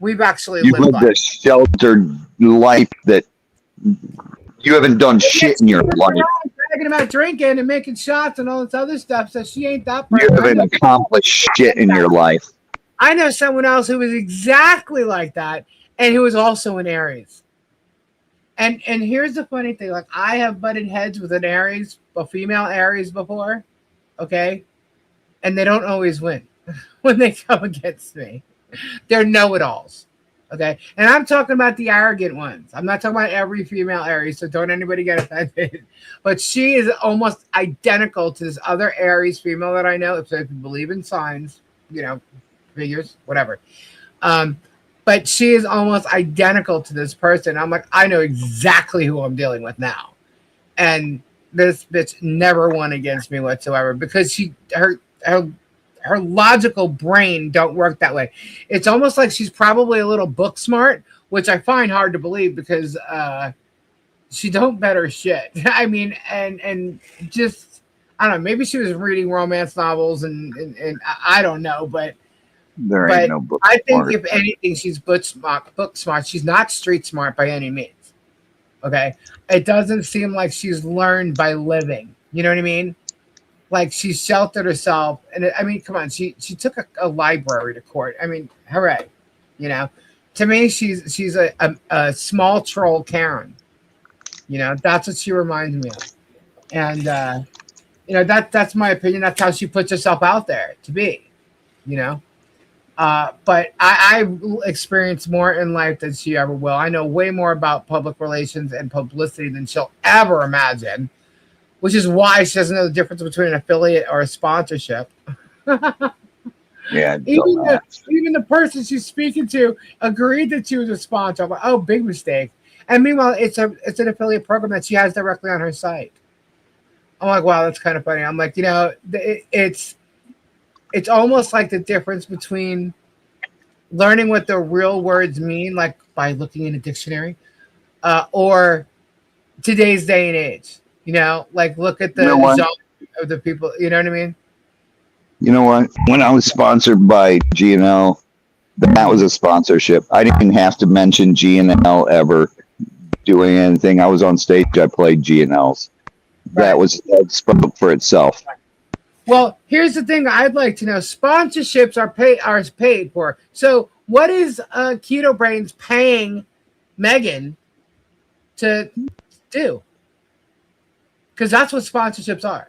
We've actually lived lived a sheltered life that you haven't done shit in your life. Bragging about drinking and making shots and all this other stuff, so she ain't that You person. haven't accomplished shit in your life. I know someone else who was exactly like that, and who was also an Aries. And here's the funny thing, like I have butted heads with an Aries, a female Aries before, okay? And they don't always win when they come against me. They're know-it-alls, okay? And I'm talking about the arrogant ones. I'm not talking about every female Aries, so don't anybody get offended. But she is almost identical to this other Aries female that I know, if you believe in signs, you know, figures, whatever. But she is almost identical to this person. I'm like, I know exactly who I'm dealing with now. And this bitch never won against me whatsoever because her logical brain don't work that way. It's almost like she's probably a little book smart, which I find hard to believe because she don't better shit. I mean, and just, I don't know, maybe she was reading romance novels and I don't know, but There ain't no book I think smart. if anything, she's book smart. She's not street smart by any means. Okay, it doesn't seem like she's learned by living. You know what I mean? Like she's sheltered herself, and I mean, come on, she took a library to court. I mean, hooray! You know, to me, she's a small troll Karen. You know, that's what she reminds me of, and you know that's my opinion. That's how she puts herself out there to be. You know. But I experienced more in life than she ever will. I know way more about public relations and publicity than she'll ever imagine, which is why she doesn't know the difference between an affiliate or a sponsorship. Yeah, Even the person she's speaking to agreed that she was a sponsor. I'm like, oh, big mistake. And meanwhile, it's an affiliate program that she has directly on her site. I'm like, wow, that's kind of funny. I'm like, you know, it's almost like the difference between learning what the real words mean, like by looking in a dictionary, or today's day and age. You know, like look at the genre of the people. You know what I mean? You know what? When I was sponsored by G&L, that was a sponsorship. I didn't have to mention G&L ever doing anything. I was on stage. I played G&Ls. Right. That spoke for itself. Well, here's the thing I'd like to know. Sponsorships are paid for. So what is Keto Brains paying Megan to do? Because that's what sponsorships are.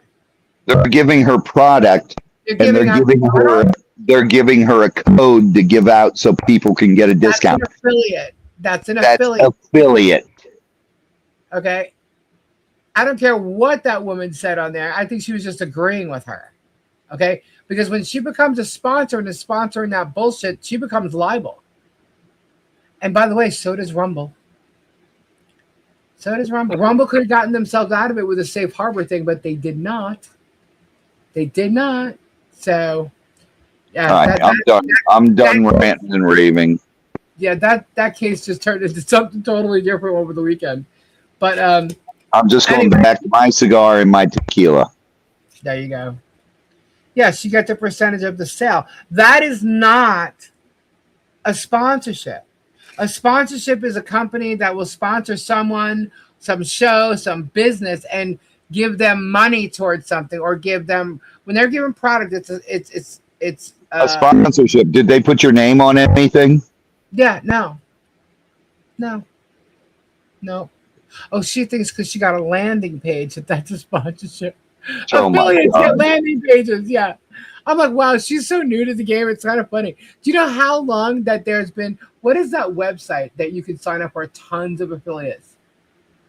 They're giving her product, and they're giving her a code to give out so people can get a discount. That's an affiliate. That's Affiliate. Okay. I don't care what that woman said on there. I think she was just agreeing with her. Okay? Because when she becomes a sponsor and is sponsoring that bullshit, she becomes liable. And by the way, so does Rumble. Rumble could have gotten themselves out of it with a safe harbor thing, but they did not. So, yeah. All right, I'm done ranting and raving. Yeah, that case just turned into something totally different over the weekend. But I'm just going anyway, back to my cigar and my tequila. There you go. Yeah, she got the percentage of the sale. That is not a sponsorship. A sponsorship is a company that will sponsor someone, some show, some business, and give them money towards something or give them when they're giving product. It's A sponsorship. Did they put your name on anything? yeah, no. Oh, she thinks because she got a landing page that's a sponsorship. Oh my Affiliates God. get landing pages, yeah. I'm like, wow, she's so new to the game. It's kind of funny. Do you know how long that there's been? What is that website that you can sign up for tons of affiliates?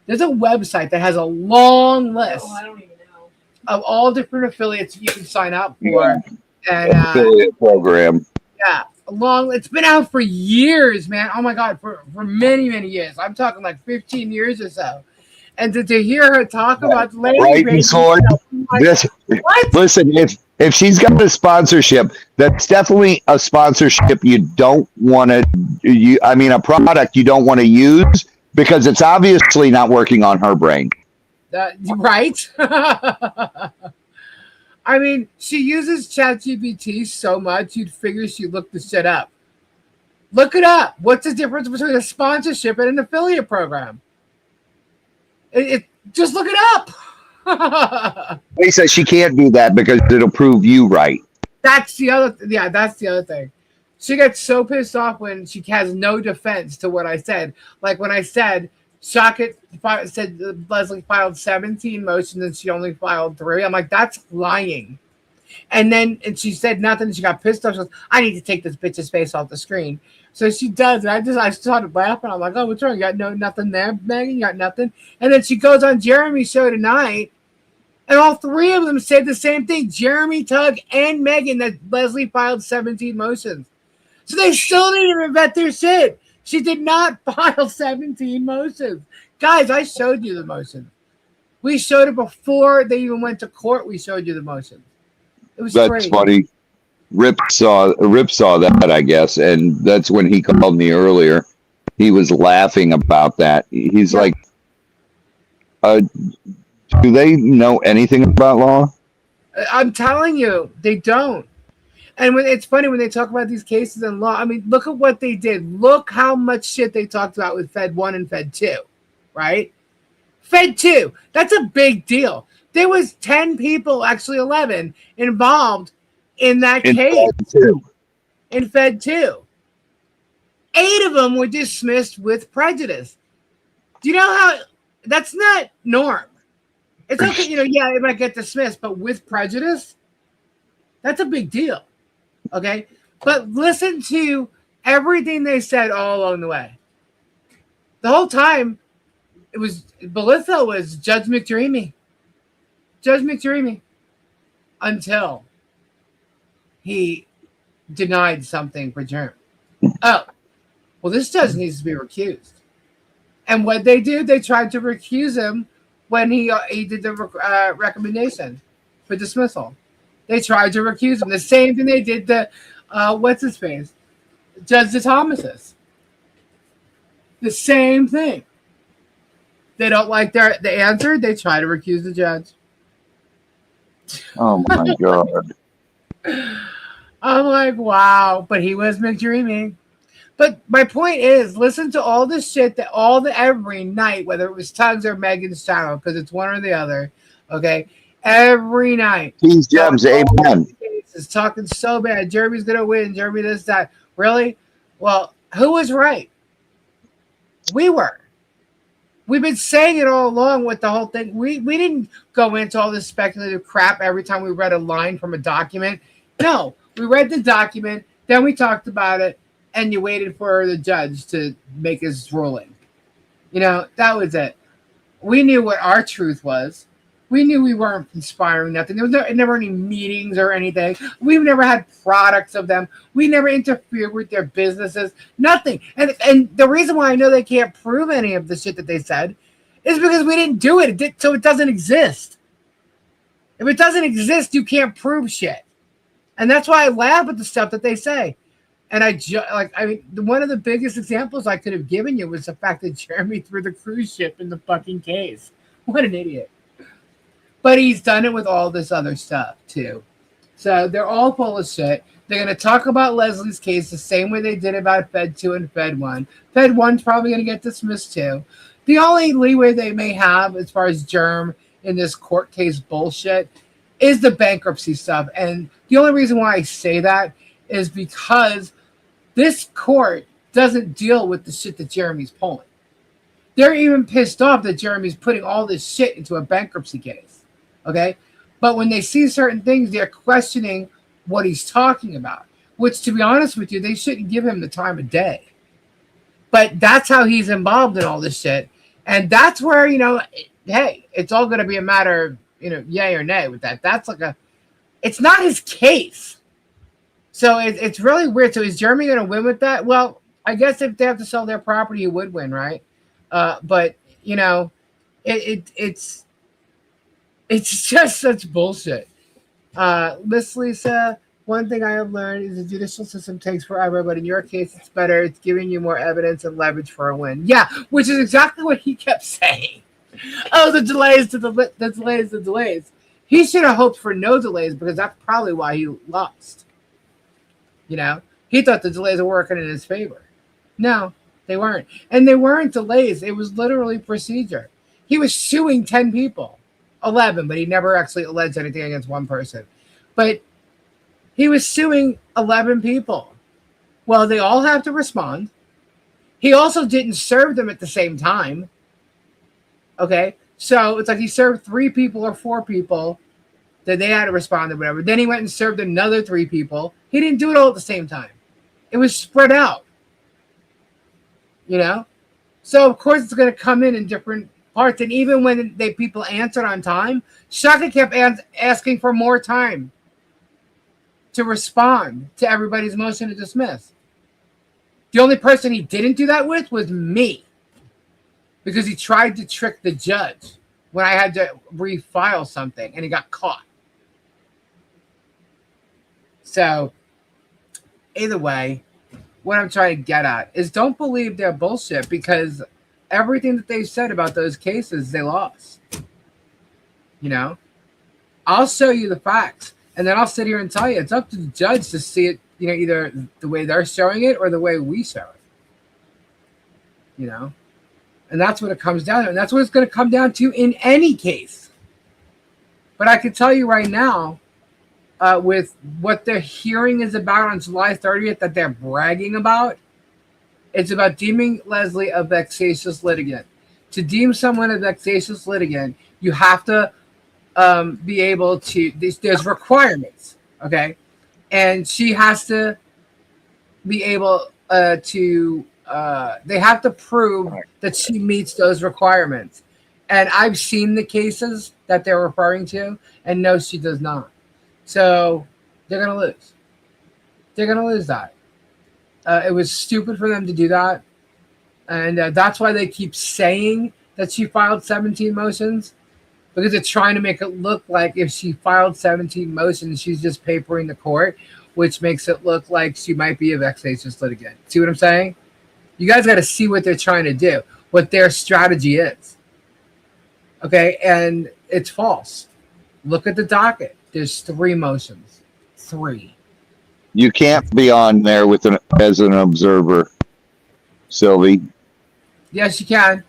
There's a website that has a long list Oh, I don't even know. of all different affiliates you can sign up for. Yeah. And Affiliate program. yeah, it's been out for years, man. Oh my God, for many, many years. I'm talking like 15 years or so. And to hear her talk about landing Right, pages, Sword. I'm like, This, what? listen, if she's got a sponsorship, that's definitely a sponsorship you don't want to. A product you don't want to use because it's obviously not working on her brain. Right? I mean, she uses ChatGPT so much, you'd figure she looked the shit up. Look it up. What's the difference between a sponsorship and an affiliate program? Just look it up. They said she can't do that because it'll prove you right. That's the other thing. She gets so pissed off when she has no defense to what I said. Like when I said, Shockett said Leslie filed 17 motions and she only filed 3. I'm like, that's lying. And she said nothing. She got pissed off. She goes, I need to take this bitch's face off the screen. So she does. And I started laughing. I'm like, oh, what's wrong? You got nothing there, Megan? You got nothing? And then she goes on Jeremy's show tonight. And all 3 of them said the same thing. Jeremy, Tug, and Megan, that Leslie filed 17 motions. So they still didn't even vet their shit. She did not file 17 motions. Guys, I showed you the motions. We showed it before they even went to court. We showed you the motions. It was That's crazy. funny. Rip saw that, I guess, and that's when he called me earlier. He was laughing about that. He's like, do they know anything about law? I'm telling you, they don't. And it's funny when they talk about these cases in law. I mean, look at what they did. Look how much shit they talked about with Fed 1 and Fed 2, right? Fed 2, that's a big deal. There was 10 people, actually 11, involved in that case. In Fed 2. 8 of them were dismissed with prejudice. Do you know how that's not norm? It's okay, it might get dismissed, but with prejudice, that's a big deal. Okay? But listen to everything they said all along the way. The whole time, Belitho was Judge McDreamy. Judge McDreamy. Until he denied something for Jeremy. Oh, well, this judge needs to be recused. And what they do, they tried to recuse him when he did the recommendation for dismissal. They tried to recuse him. The same thing they did to, what's his face? Judge DeThomas's. The same thing. They don't like the answer. They try to recuse the judge. Oh my God. I'm like, wow. But he was McDreamy. But my point is, listen to all the shit that every night, whether it was Tugs or Megan's channel, because it's one or the other, okay? Every night. These gems, amen. Is talking so bad. Jeremy's gonna win. Jeremy this, that. Really? Well, who was right? We were. We've been saying it all along with the whole thing. We didn't go into all this speculative crap every time we read a line from a document. No, we read the document, then we talked about it, and you waited for the judge to make his ruling. That was it. We knew what our truth was. We knew we weren't conspiring nothing. There was never any meetings or anything. We've never had products of them. We never interfered with their businesses. Nothing. And the reason why I know they can't prove any of the shit that they said is because we didn't do it. So it doesn't exist. If it doesn't exist, you can't prove shit. And that's why I laugh at the stuff that they say. And one of the biggest examples I could have given you was the fact that Jeremy threw the cruise ship in the fucking case. What an idiot. But he's done it with all this other stuff, too. So they're all full of shit. They're going to talk about Leslie's case the same way they did about Fed 2 and Fed 1. Fed 1's probably going to get dismissed, too. The only leeway they may have as far as Germ in this court case bullshit is the bankruptcy stuff. And the only reason why I say that is because this court doesn't deal with the shit that Jeremy's pulling. They're even pissed off that Jeremy's putting all this shit into a bankruptcy case. Okay? But when they see certain things, they're questioning what he's talking about, which, to be honest with you, they shouldn't give him the time of day. But that's how he's involved in all this shit. And that's where, hey, it's all going to be a matter of, yay or nay with that. That's it's not his case. So it's really weird. So is Jeremy going to win with that? Well, I guess if they have to sell their property, he would win, right? But it's just such bullshit. Miss Lisa, one thing I have learned is the judicial system takes forever, but in your case, it's better. It's giving you more evidence and leverage for a win. Yeah, which is exactly what he kept saying. Oh, the delays, the delays. He should have hoped for no delays because that's probably why he lost. He thought the delays were working in his favor. No, they weren't. And they weren't delays. It was literally procedure. He was suing 10 people, 11, but he never actually alleged anything against one person. But he was suing 11 people. Well, they all have to respond. He also didn't serve them at the same time. Okay? So it's like he served 3 people or 4 people that they had to respond to whatever. Then he went and served another 3 people. He didn't do it all at the same time. It was spread out. So of course it's going to come in different parts. And even when people answered on time, Shaka kept asking for more time to respond to everybody's motion to dismiss. The only person he didn't do that with was me, because he tried to trick the judge when I had to refile something and he got caught. So either way, what I'm trying to get at is don't believe their bullshit, because everything that they said about those cases, they lost. I'll show you the facts, and then I'll sit here and tell you. It's up to the judge to see it, either the way they're showing it or the way we show it. And that's what it comes down to. And that's what it's going to come down to in any case. But I can tell you right now, with what the hearing is about on July 30th that they're bragging about, it's about deeming Leslie a vexatious litigant. To deem someone a vexatious litigant, you have to be able to, there's requirements, okay? And she has to be able to, they have to prove that she meets those requirements. And I've seen the cases that they're referring to, and no, she does not. So they're going to lose. They're going to lose that. It was stupid for them to do that. And that's why they keep saying that she filed 17 motions, because they're trying to make it look like if she filed 17 motions, she's just papering the court, which makes it look like she might be a vexatious litigant. See what I'm saying? You guys got to see what they're trying to do, what their strategy is. Okay, and it's false. Look at the docket. There's 3 motions. 3. You can't be on there as an observer, Sylvie. Yes, you can.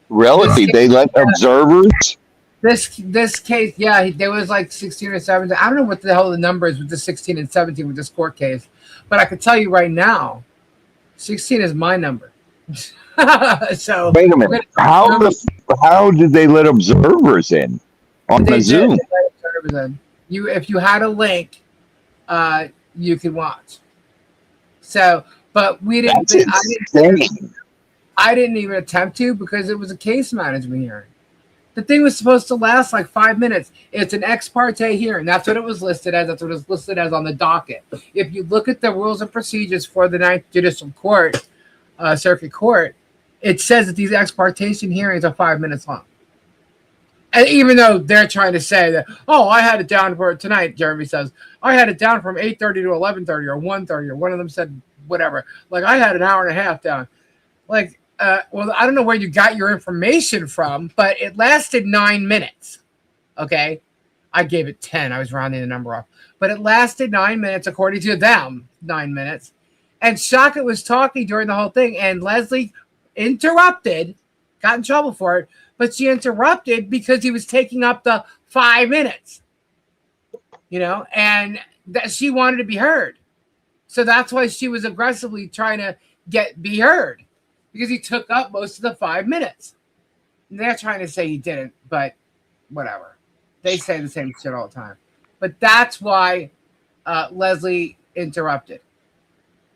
Really? They let observers? This case, yeah, there was like 16 or 17. I don't know what the hell the number is with the 16 and 17 with this court case, but I can tell you right now, 16 is my number. So wait a minute. How did they let observers in on the Zoom? If you had a link, you could watch. So, but we didn't. I didn't even attempt to, because it was a case management hearing. The thing was supposed to last like 5 minutes. It's an ex parte hearing. That's what it was listed as. That's what it was listed as on the docket. If you look at the rules and procedures for the 9th Judicial Court, Circuit Court, it says that these ex parte hearings are 5 minutes long. And even though they're trying to say that, oh, I had it down for tonight, Jeremy says, I had it down from 8:30 to 11:30 or 1:30, or one of them said whatever. Like, I had an hour and a half down. Like, well, I don't know where you got your information from, but it lasted 9 minutes. Okay? I gave it 10. I was rounding the number off. But it lasted 9 minutes, according to them, 9 minutes. And Shaka was talking during the whole thing, and Leslie interrupted got in trouble for it, but she interrupted because he was taking up the 5 minutes, and that she wanted to be heard. So that's why she was aggressively trying to be heard, because he took up most of the 5 minutes. And they're trying to say he didn't, but whatever. They say the same shit all the time. But that's why Leslie interrupted,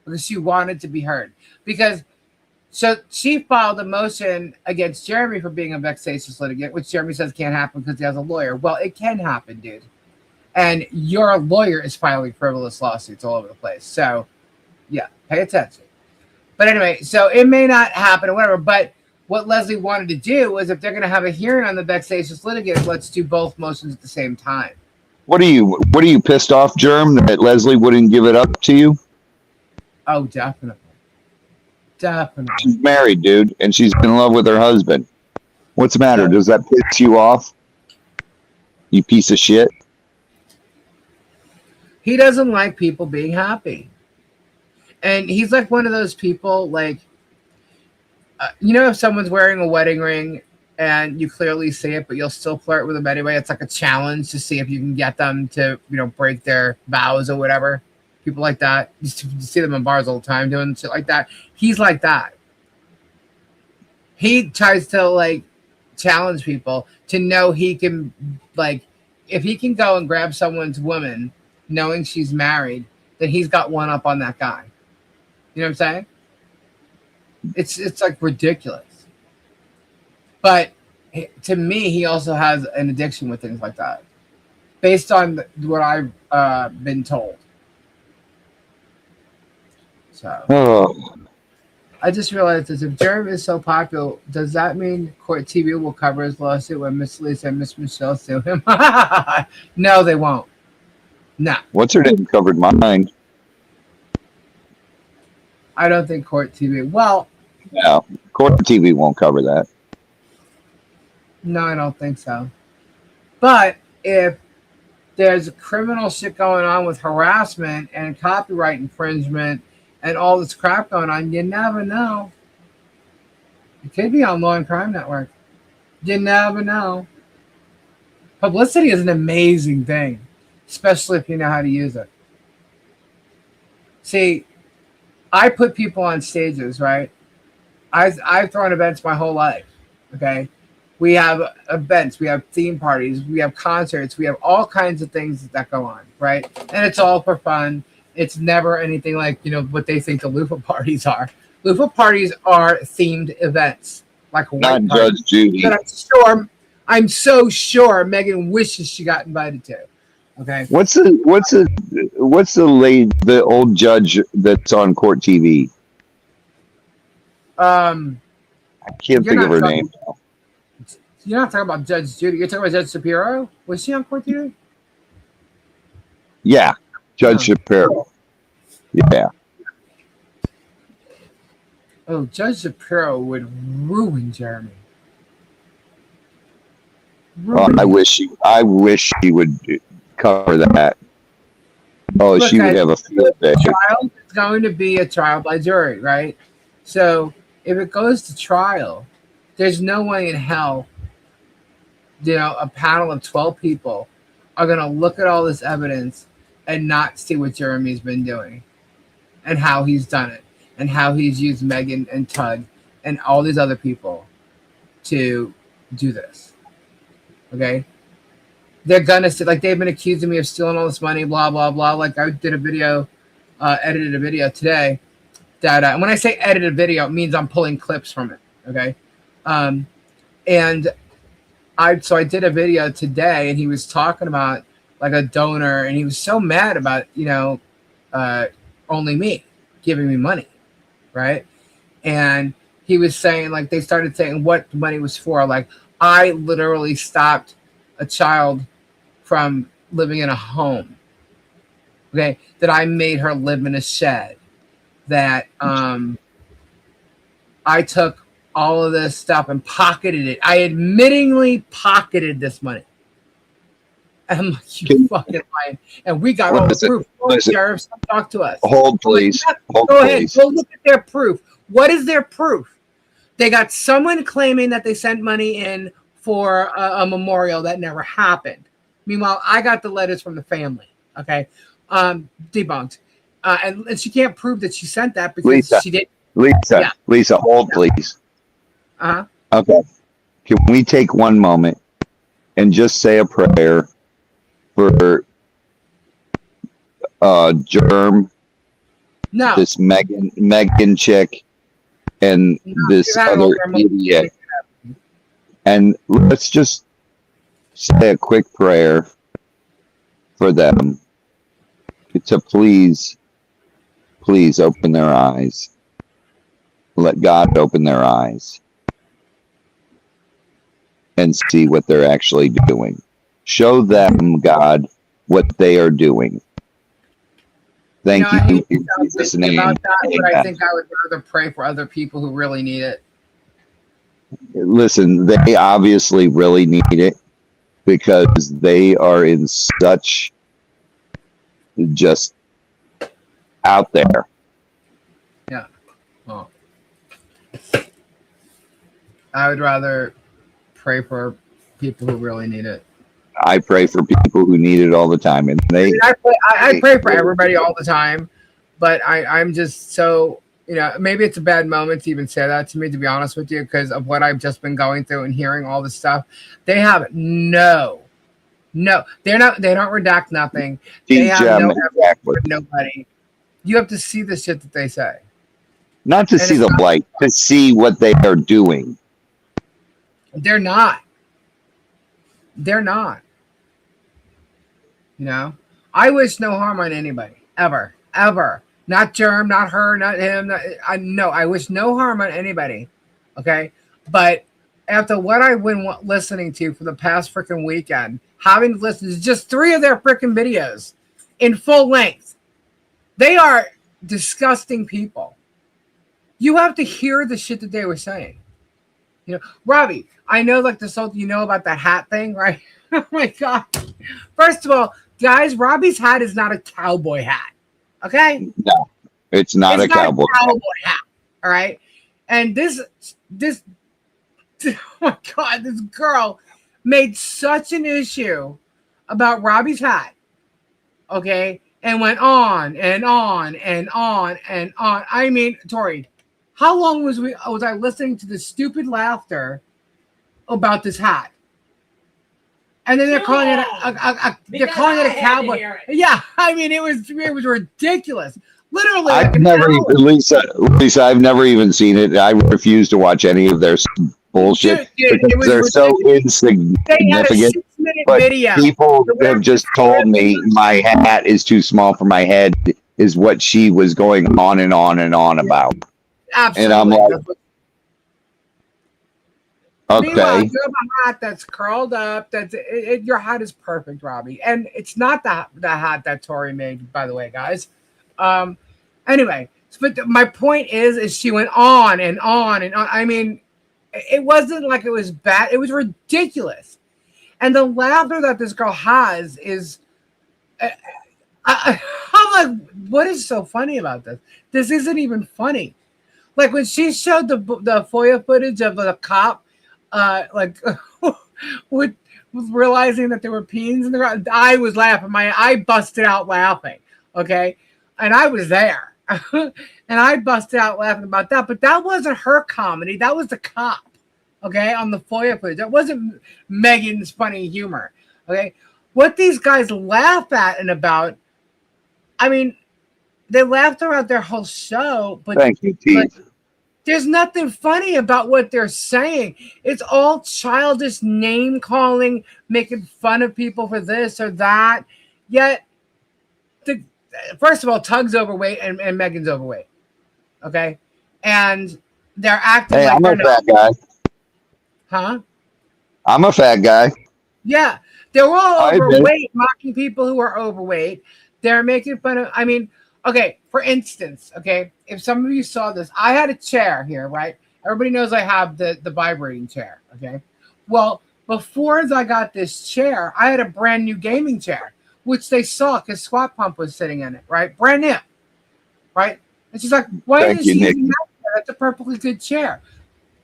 because she wanted to be heard. So she filed a motion against Jeremy for being a vexatious litigant, which Jeremy says can't happen because he has a lawyer. Well, it can happen, dude. And your lawyer is filing frivolous lawsuits all over the place. So, yeah, pay attention. But anyway, so it may not happen or whatever. But what Leslie wanted to do was, if they're going to have a hearing on the vexatious litigant, let's do both motions at the same time. What are you pissed off, Germ, that Leslie wouldn't give it up to you? Oh, definitely. Definitely. She's married, dude, and she's in love with her husband. What's the matter? Does that piss you off? You piece of shit. He doesn't like people being happy. And he's like one of those people, like, if someone's wearing a wedding ring and you clearly see it, but you'll still flirt with them anyway. It's like a challenge to see if you can get them to, break their vows or whatever. People like that. You see them in bars all the time doing shit like that. He's like that. He tries to, like, challenge people to know he can, like, if he can go and grab someone's woman knowing she's married, then he's got one up on that guy. You know what I'm saying? It's like ridiculous. But to me, he also has an addiction with things like that, based on what I've been told. So I just realized this: if Jeremy is so popular, does that mean Court TV will cover his lawsuit when Miss Lisa and Miss Michelle sue him? No, they won't. No. What's her name covered mine? I don't think Court TV. Well, No, Court TV won't cover that. no, I don't think so. But if there's criminal shit going on with harassment and copyright infringement and all this crap going on, you never know. It could be on Law and Crime Network. You never know. Publicity is an amazing thing, especially if you know how to use it. See, I put people on stages, right? I've thrown events my whole life, okay? We have events, we have theme parties, we have concerts, we have all kinds of things that go on, right? And it's all for fun. It's never anything like, what they think the loofah parties are. Loofah parties are themed events, like a Not white party, Judge Judy. that I'm so sure Megan wishes she got invited to. Okay. What's the old judge that's on Court TV? I can't think of her name. You're not talking about Judge Judy. You're talking about Judge Shapiro. Was she on Court TV? Yeah, Judge Shapiro. Yeah. Oh, Judge Shapiro would ruin Jeremy. I wish she would cover that. Oh, Look, she would have a field day. Trial is going to be a trial by jury, right? So if it goes to trial, there's no way in hell, a panel of 12 people are going to look at all this evidence and not see what Jeremy's been doing and how he's done it and how he's used Megan and Tug and all these other people to do this. Okay? They're going to say, like, they've been accusing me of stealing all this money, blah, blah, blah. Like, I did a video, edited a video today that, and when I say edited video, it means I'm pulling clips from it. Okay? And I did a video today, and he was talking about, like, a donor, and he was so mad about, only me giving me money, right? And he was saying, like, they started saying what the money was for. Like, I literally stopped a child from living in a home, okay? That I made her live in a shed, that I took all of this stuff and pocketed it. I admittingly pocketed this money. I'm like, you fucking lying. And we got all the proof. Sheriff, talk to us. Hold, please. Go ahead. Go look at their proof. What is their proof? They got someone claiming that they sent money in for a memorial that never happened. Meanwhile, I got the letters from the family. Okay, debunked, and she can't prove that she sent that because Lisa. she did. Lisa, Yeah. Lisa, hold please. Uh-huh. Okay. Can we take one moment and just say a prayer for Germ, No, this Megan chick, and this she's had other over a month. idiot? And let's just say a quick prayer for them to please open their eyes. Let God open their eyes and see what they're actually doing. Show them, God, what they are doing. Thank I you hate in to Jesus' sound name. about that, but I Amen. think I would rather pray for other people who really need it. Listen, they obviously really need it because they are in such just out there. Oh. I would rather pray for people who really need it. I pray for people who need it all the time, and I mean, I pray for everybody all the time, but I'm just so, maybe it's a bad moment to even say that to me, to be honest with you, because of what I've just been going through and hearing all this stuff. They have no, they don't redact nothing. They have no evidence for nobody. You have to see the shit that they say. Not to see the blight, to see what they are doing. They're not. I wish no harm on anybody, ever. Not Germ, not her, not him. I wish no harm on anybody. Okay, but after what I've been listening to for the past freaking weekend, having listened to just 3 of their freaking videos in full length, they are disgusting people. You have to hear the shit that they were saying. Robbie, I know like this whole, about the hat thing, right? Oh my God. First of all, guys, Robbie's hat is not a cowboy hat. Okay? No, it's not a cowboy hat. All right. And this, oh my God, this girl made such an issue about Robbie's hat. Okay. And went on and on and on and on. I mean, Tori, how long was I listening to the stupid laughter about this hat? And then they're calling it a cowboy. Yeah, I mean it was ridiculous. Literally, Lisa, I've never even seen it. I refuse to watch any of their bullshit because they're so insignificant. They had a 6-minute But video. people have just told me my hat is too small for my head, is what she was going on and on and on about. Absolutely. And I'm like, Meanwhile, okay. you have a hat that's curled up. Your hat is perfect, Robbie, and it's not the hat that Tori made, by the way, guys. Anyway, but my point is she went on and on and on. I mean, it wasn't like it was bad. It was ridiculous, and the laughter that this girl has is. I'm like, what is so funny about this? This isn't even funny. Like when she showed the FOIA footage of the cop. With realizing that there were peens in the ground, I was laughing. I busted out laughing. Okay, and I was there, and I busted out laughing about that. But that wasn't her comedy. That was the cop. Okay, on the FOIA footage. That wasn't Megan's funny humor. Okay, what these guys laugh at and about. I mean, they laughed throughout their whole show. But Thank you, Keith. there's nothing funny about what they're saying. It's all childish name calling, making fun of people for this or that. Yet, first of all, Tug's overweight and Megan's overweight. Okay? And they're acting Hey, like I'm they're a not. fat guy. Huh? I'm a fat guy. Yeah. They're all I admit it. overweight, mocking people who are overweight. They're making fun of, okay, for instance, okay, if some of you saw this, I had a chair here, right? Everybody knows I have the vibrating chair, okay? Well, before I got this chair, I had a brand new gaming chair, which they saw because Squat Pump was sitting in it, right? Brand new, right? And she's like, why Thank is you, she Nick. using that chair? That's a perfectly good chair.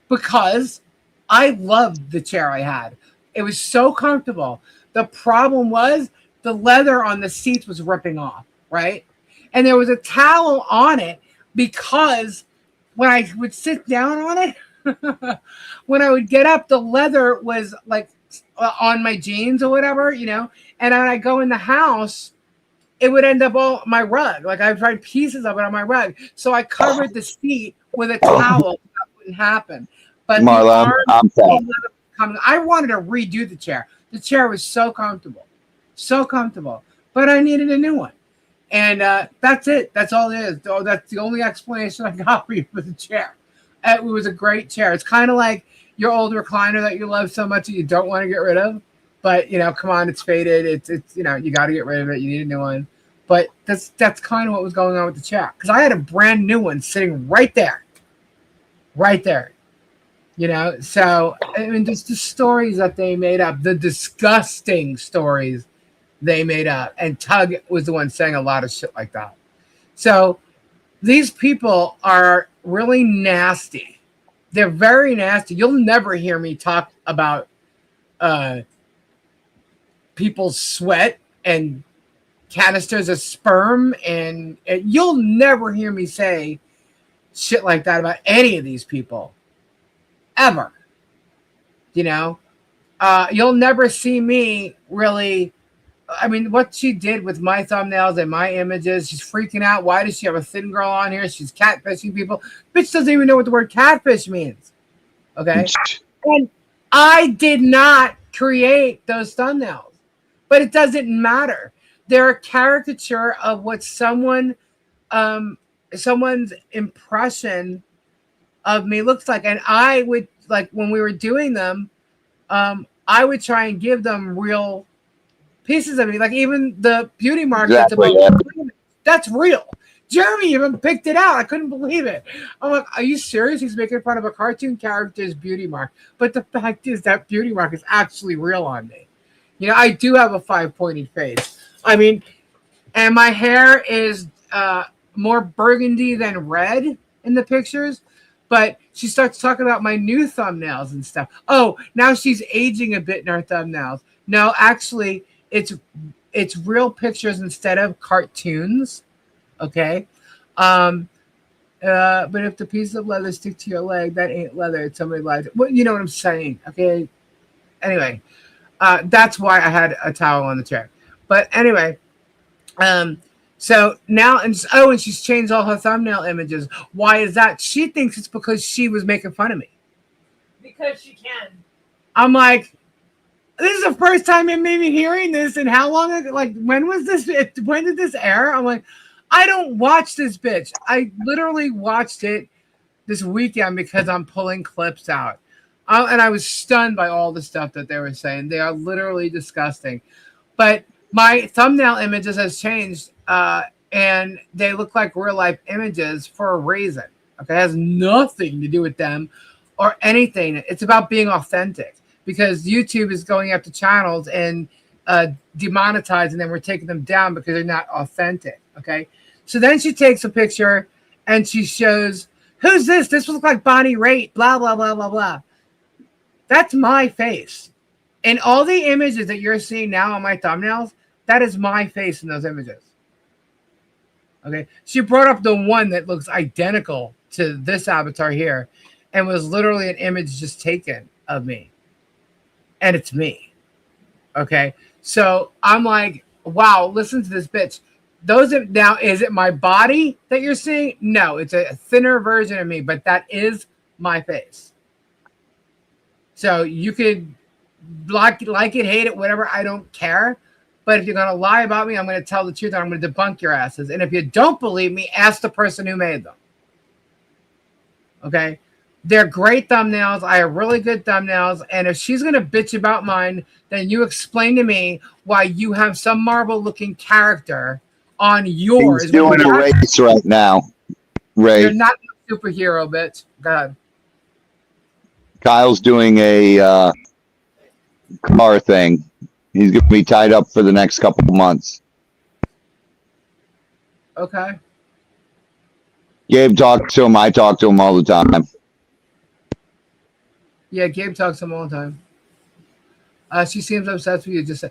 because I loved the chair I had. It was so comfortable. The problem was the leather on the seats was ripping off, right? And there was a towel on it because when I would sit down on it, when I would get up, the leather was like on my jeans or whatever, you know. And when I go in the house, it would end up all my rug. Like I'd find pieces of it on my rug. So I covered the seat with a towel. So that wouldn't happen. But Marla, I'm sorry. I wanted to redo the chair. The chair was so comfortable, but I needed a new one. And that's it. That's all it is. Oh, that's the only explanation I got for you for the chair. It was a great chair. It's kind of like your old recliner that you love so much that you don't want to get rid of. But, you know, come on, it's faded. It's you know, you got to get rid of it. You need a new one. But that's kind of what was going on with the chair. Because I had a brand new one sitting right there. Right there. You know, so, I mean, just the stories that they made up, the disgusting stories they made up. And Tug was the one saying a lot of shit like that. So these people are really nasty. They're very nasty. You'll never hear me talk about people's sweat and canisters of sperm. And you'll never hear me say shit like that about any of these people. Ever. You know? You'll never see me really... I mean, what she did with my thumbnails and my images, she's freaking out. Why does she have a thin girl on here? She's catfishing people. Bitch doesn't even know what the word catfish means. Okay? And I did not create those thumbnails. But it doesn't matter. They're a caricature of what someone's impression of me looks like. And I would, like, when we were doing them, I would try and give them real pieces of me, like even the beauty mark. Exactly, that's real. Jeremy even picked it out. I couldn't believe it. I'm like, are you serious? He's making fun of a cartoon character's beauty mark. But the fact is that beauty mark is actually real on me. You know, I do have a 5-pointed face. I mean, and my hair is more burgundy than red in the pictures. But she starts talking about my new thumbnails and stuff. Oh, now she's aging a bit in her thumbnails. No, actually, it's real pictures instead of cartoons. Okay. But if the piece of leather stick to your leg, that ain't leather. It's somebody lied. Well, you know what I'm saying. Okay. Anyway, that's why I had a towel on the chair. But anyway, so now, and she's changed all her thumbnail images. Why is that? She thinks it's because she was making fun of me. Because she can. I'm like, this is the first time I'm maybe hearing this. And how long ago? Like, when was this? When did this air? I'm like, I don't watch this bitch. I literally watched it this weekend because I'm pulling clips out. And I was stunned by all the stuff that they were saying. They are literally disgusting. But my thumbnail images has changed. And they look like real life images for a reason. Okay. It has nothing to do with them or anything. It's about being authentic. Because YouTube is going after channels and demonetizing them. We're taking them down because they're not authentic. Okay. So then she takes a picture and she shows, who's this? This looks like Bonnie Raitt, blah, blah, blah, blah, blah. That's my face. And all the images that you're seeing now on my thumbnails, that is my face in those images. Okay. She brought up the one that looks identical to this avatar here and was literally an image just taken of me. And it's me. Okay. So I'm like, wow, listen to this bitch. Now, is it my body that you're seeing? No, it's a thinner version of me, but that is my face. So you could like it, hate it, whatever. I don't care. But if you're going to lie about me, I'm going to tell the truth and I'm going to debunk your asses. And if you don't believe me, ask the person who made them. Okay. They're great thumbnails. I have really good thumbnails. And if she's going to bitch about mine, then you explain to me why you have some Marvel-looking character on yours. He's doing a race right now. Ray. You're not a superhero, bitch. Go ahead. Kyle's doing a car thing. He's going to be tied up for the next couple of months. Okay. Gabe talked to him. I talk to him all the time. Yeah, Gabe talks to him all the time. She seems obsessed with you. Just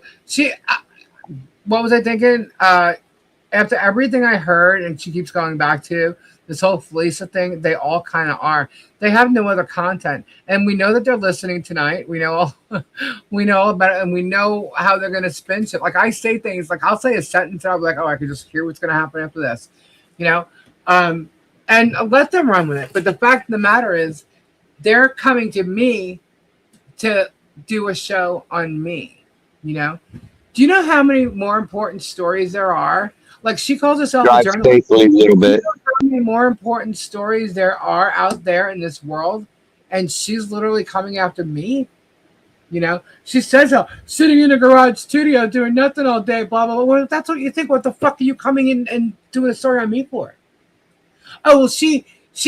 what was I thinking? After everything I heard, and she keeps going back to this whole Felisa thing, they all kind of are. They have no other content, and we know that they're listening tonight. We know we know all about it, and we know how they're going to spin shit. Like I say things, like I'll say a sentence, and I'll be like, "Oh, I can just hear what's going to happen after this," you know, and let them run with it. But the fact of the matter is, they're coming to me to do a show on me. You know, do you know how many more important stories there are? Like she calls herself a Drive journalist. safely a little bit. You know how many more important stories there are out there in this world, and she's literally coming after me. You know, she says, "Oh, sitting in a garage studio doing nothing all day, blah blah blah." Well, if that's what you think, what the fuck are you coming in and doing a story on me for? Oh well, she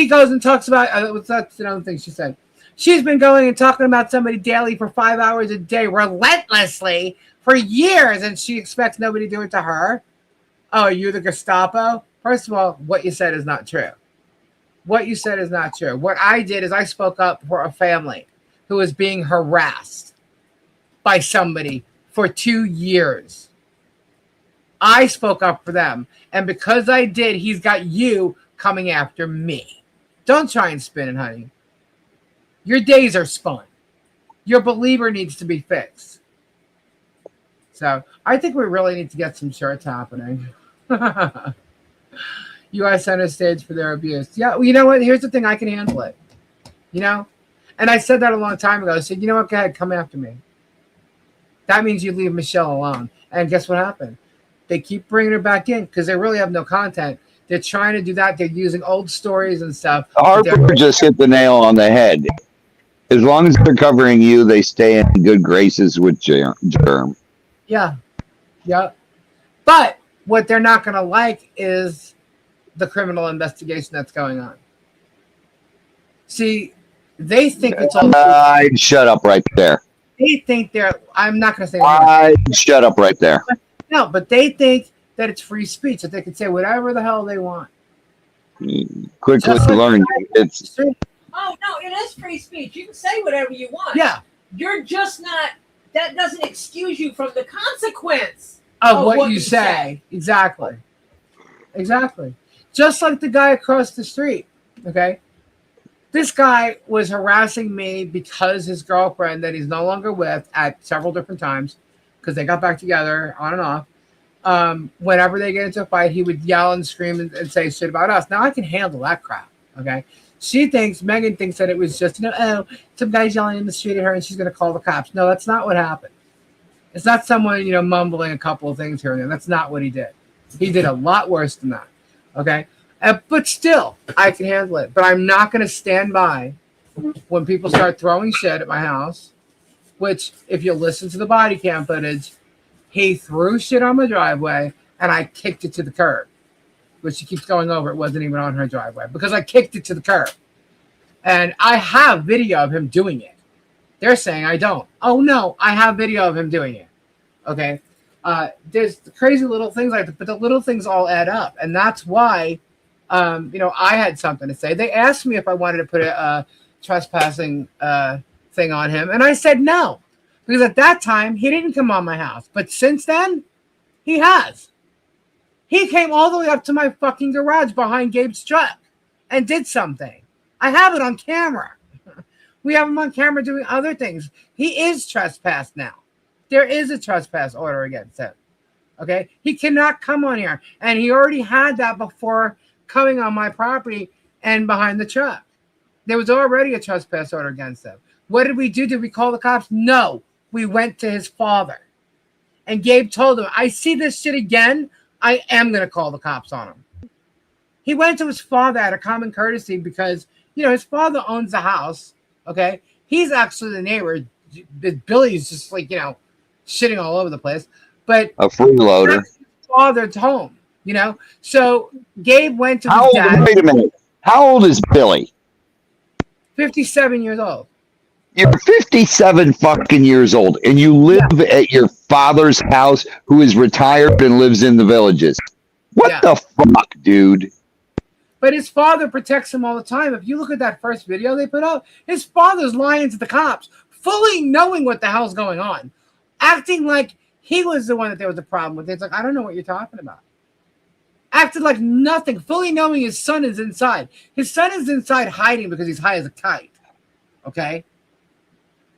goes and talks about. That's another thing she said. She's been going and talking about somebody daily for 5 hours a day, relentlessly for years, and she expects nobody to do it to her. Oh, you're the Gestapo? First of all, what you said is not true. What you said is not true. What I did is I spoke up for a family who was being harassed by somebody for 2 years. I spoke up for them. And because I did, he's got you coming after me. Don't try and spin it, honey. Your days are spun. Your believer needs to be fixed. So I think we really need to get some shirts happening. U.S. center stage for their abuse. Yeah, well, you know what? Here's the thing. I can handle it. You know? And I said that a long time ago. I said, you know what? Go ahead. Come after me. That means you leave Michelle alone. And guess what happened? They keep bringing her back in because they really have no content. They're trying to do that. They're using old stories and stuff. Harper just hit the nail on the head. As long as they're covering you, they stay in good graces with Germ. Yeah. Yeah. But what they're not going to like is the criminal investigation that's going on. See, they think it's all. I'd shut up right there. They think I'm not going to say. I'd shut up right there. No, but they think that it's free speech, that they can say whatever the hell they want. Quickly learn. It's Oh no, it is free speech. You can say whatever you want. Yeah. You're just not. That doesn't excuse you from the consequence Of what you say. Exactly. Exactly. Just like the guy across the street. Okay. This guy was harassing me because his girlfriend that he's no longer with at several different times, because they got back together on and off. Whenever they get into a fight, he would yell and scream and say shit about us. Now I can handle that crap. Okay. Megan thinks that it was just, some guy's yelling in the street at her and she's going to call the cops. No, that's not what happened. It's not someone, mumbling a couple of things here and there. That's not what he did. He did a lot worse than that. Okay. But still, I can handle it. But I'm not going to stand by when people start throwing shit at my house, which, if you listen to the body cam footage, he threw shit on my driveway and I kicked it to the curb. But she keeps going over. It wasn't even on her driveway because I kicked it to the curb. And I have video of him doing it. They're saying I don't. Oh, no, I have video of him doing it. Okay. There's crazy little things like that, but the little things all add up. And that's why, I had something to say. They asked me if I wanted to put a trespassing thing on him. And I said no. Because at that time, he didn't come on my house. But since then, he has. He came all the way up to my fucking garage behind Gabe's truck and did something. I have it on camera. We have him on camera doing other things. He is trespassed now. There is a trespass order against him. Okay? He cannot come on here. And he already had that before coming on my property and behind the truck. There was already a trespass order against him. What did we do? Did we call the cops? No. We went to his father. And Gabe told him, I see this shit again, I am going to call the cops on him. He went to his father out of common courtesy because, his father owns the house. Okay. He's actually the neighbor. Billy's just like, shitting all over the place. But a freeloader. His father's home, So Gabe went to his dad. Wait a minute. How old is Billy? 57 years old. You're 57 fucking years old, and you live at your father's house, who is retired and lives in the Villages. What the fuck, dude? But his father protects him all the time. If you look at that first video they put out, his father's lying to the cops, fully knowing what the hell's going on, acting like he was the one that there was a problem with. It's like, I don't know what you're talking about. Acted like nothing, fully knowing his son is inside. His son is inside hiding because he's high as a kite. Okay?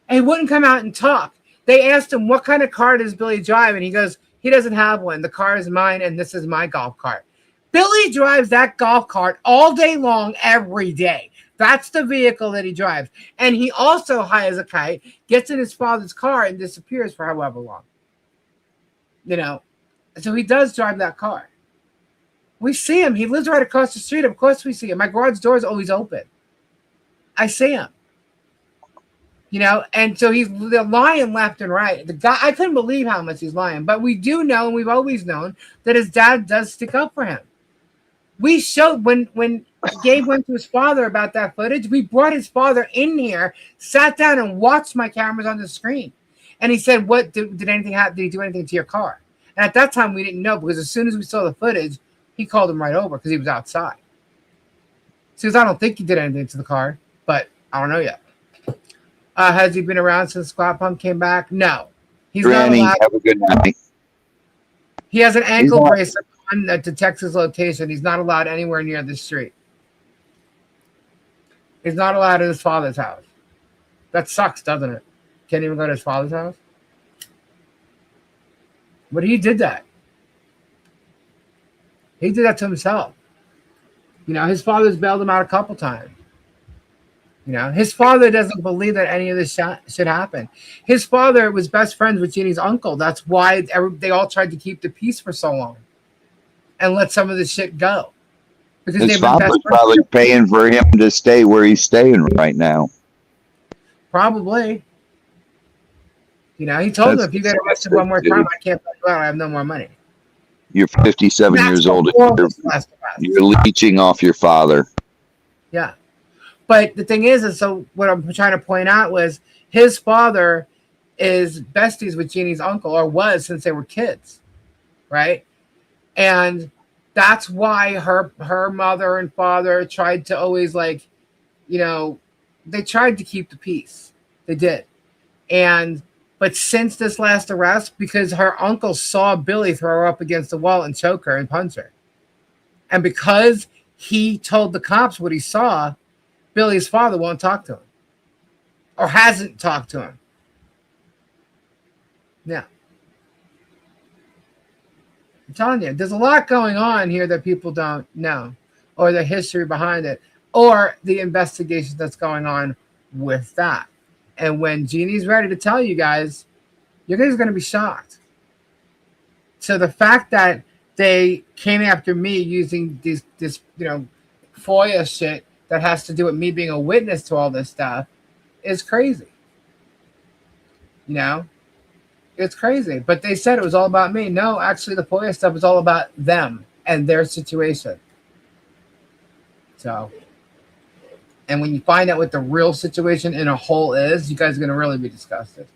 And he wouldn't come out and talk. They asked him, what kind of car does Billy drive? And he goes, he doesn't have one. The car is mine, and this is my golf cart. Billy drives that golf cart all day long, every day. That's the vehicle that he drives. And he also, high as a kite, gets in his father's car and disappears for however long. You know, so he does drive that car. We see him. He lives right across the street. Of course we see him. My garage door is always open. I see him. You know, and so he's lying left and right. The guy, I couldn't believe how much he's lying. But we do know, and we've always known, that his dad does stick up for him. We showed when Gabe went to his father about that footage, we brought his father in here, sat down and watched my cameras on the screen. And he said, what, did anything happen? Did he do anything to your car? And at that time, we didn't know, because as soon as we saw the footage, he called him right over because he was outside. So he goes, I don't think he did anything to the car, but I don't know yet. Has he been around since Squat Pump came back? No. He's Granny, not allowed. have a good night. He has an ankle bracelet on that detects his location. He's not allowed anywhere near the street. He's not allowed at his father's house. That sucks, doesn't it? Can't even go to his father's house? But he did that. He did that to himself. You know, his father's bailed him out a couple times. You know, his father doesn't believe that any of this should happen. His father was best friends with Jeannie's uncle. That's why they all tried to keep the peace for so long and let some of this shit go. Because His father's probably paying for him to stay where he's staying right now. Probably. You know, he told him, if you get arrested one more time, I can't let you out. I have no more money. You're 57 years old. You're leeching off your father. Yeah. But the thing is so what I'm trying to point out was his father is besties with Jeannie's uncle, or was since they were kids, right? And that's why her mother and father tried to always, like, you know, they tried to keep the peace. They did. But since this last arrest, because her uncle saw Billy throw her up against the wall and choke her and punch her, and because he told the cops what he saw, Billy's father won't talk to him, or hasn't talked to him. Yeah. I'm telling you, there's a lot going on here that people don't know, or the history behind it, or the investigation that's going on with that. And when Jeannie's ready to tell you guys, you guys are going to be shocked. So the fact that they came after me using this you know, FOIA shit that has to do with me being a witness to all this stuff is crazy. You know? It's crazy. But they said it was all about me. No, actually the FOIA stuff is all about them and their situation. So, and when you find out what the real situation in a whole is, you guys are going to really be disgusted.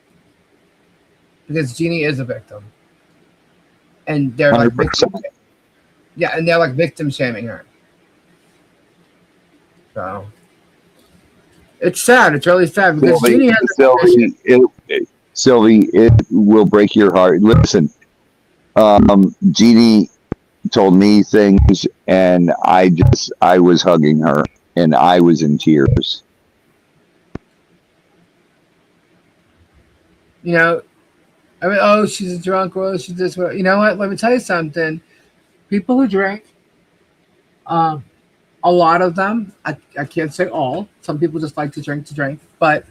Because Jeannie is a victim. And they're like victim shaming her. So it's sad. It's really sad because Jeannie has Sylvie, it will break your heart. Listen, Jeannie told me things, and I was hugging her, and I was in tears. You know, I mean, oh, she's a drunk. Oh, she's this. You know what? Let me tell you something. People who drink, a lot of them, I can't say all. Some people just like to drink. But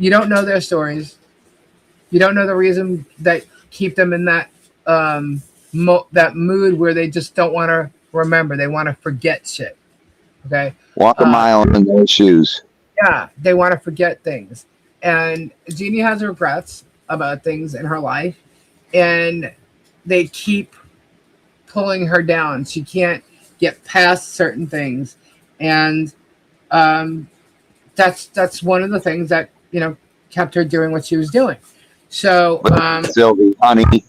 you don't know their stories. You don't know the reason that keep them in that that mood where they just don't want to remember. They want to forget shit. Okay? Walk a mile in those shoes. Yeah, they want to forget things. And Jeannie has regrets about things in her life, and they keep pulling her down. She can't get past certain things, and that's one of the things that, you know, kept her doing what she was doing. So Sylvie, honey,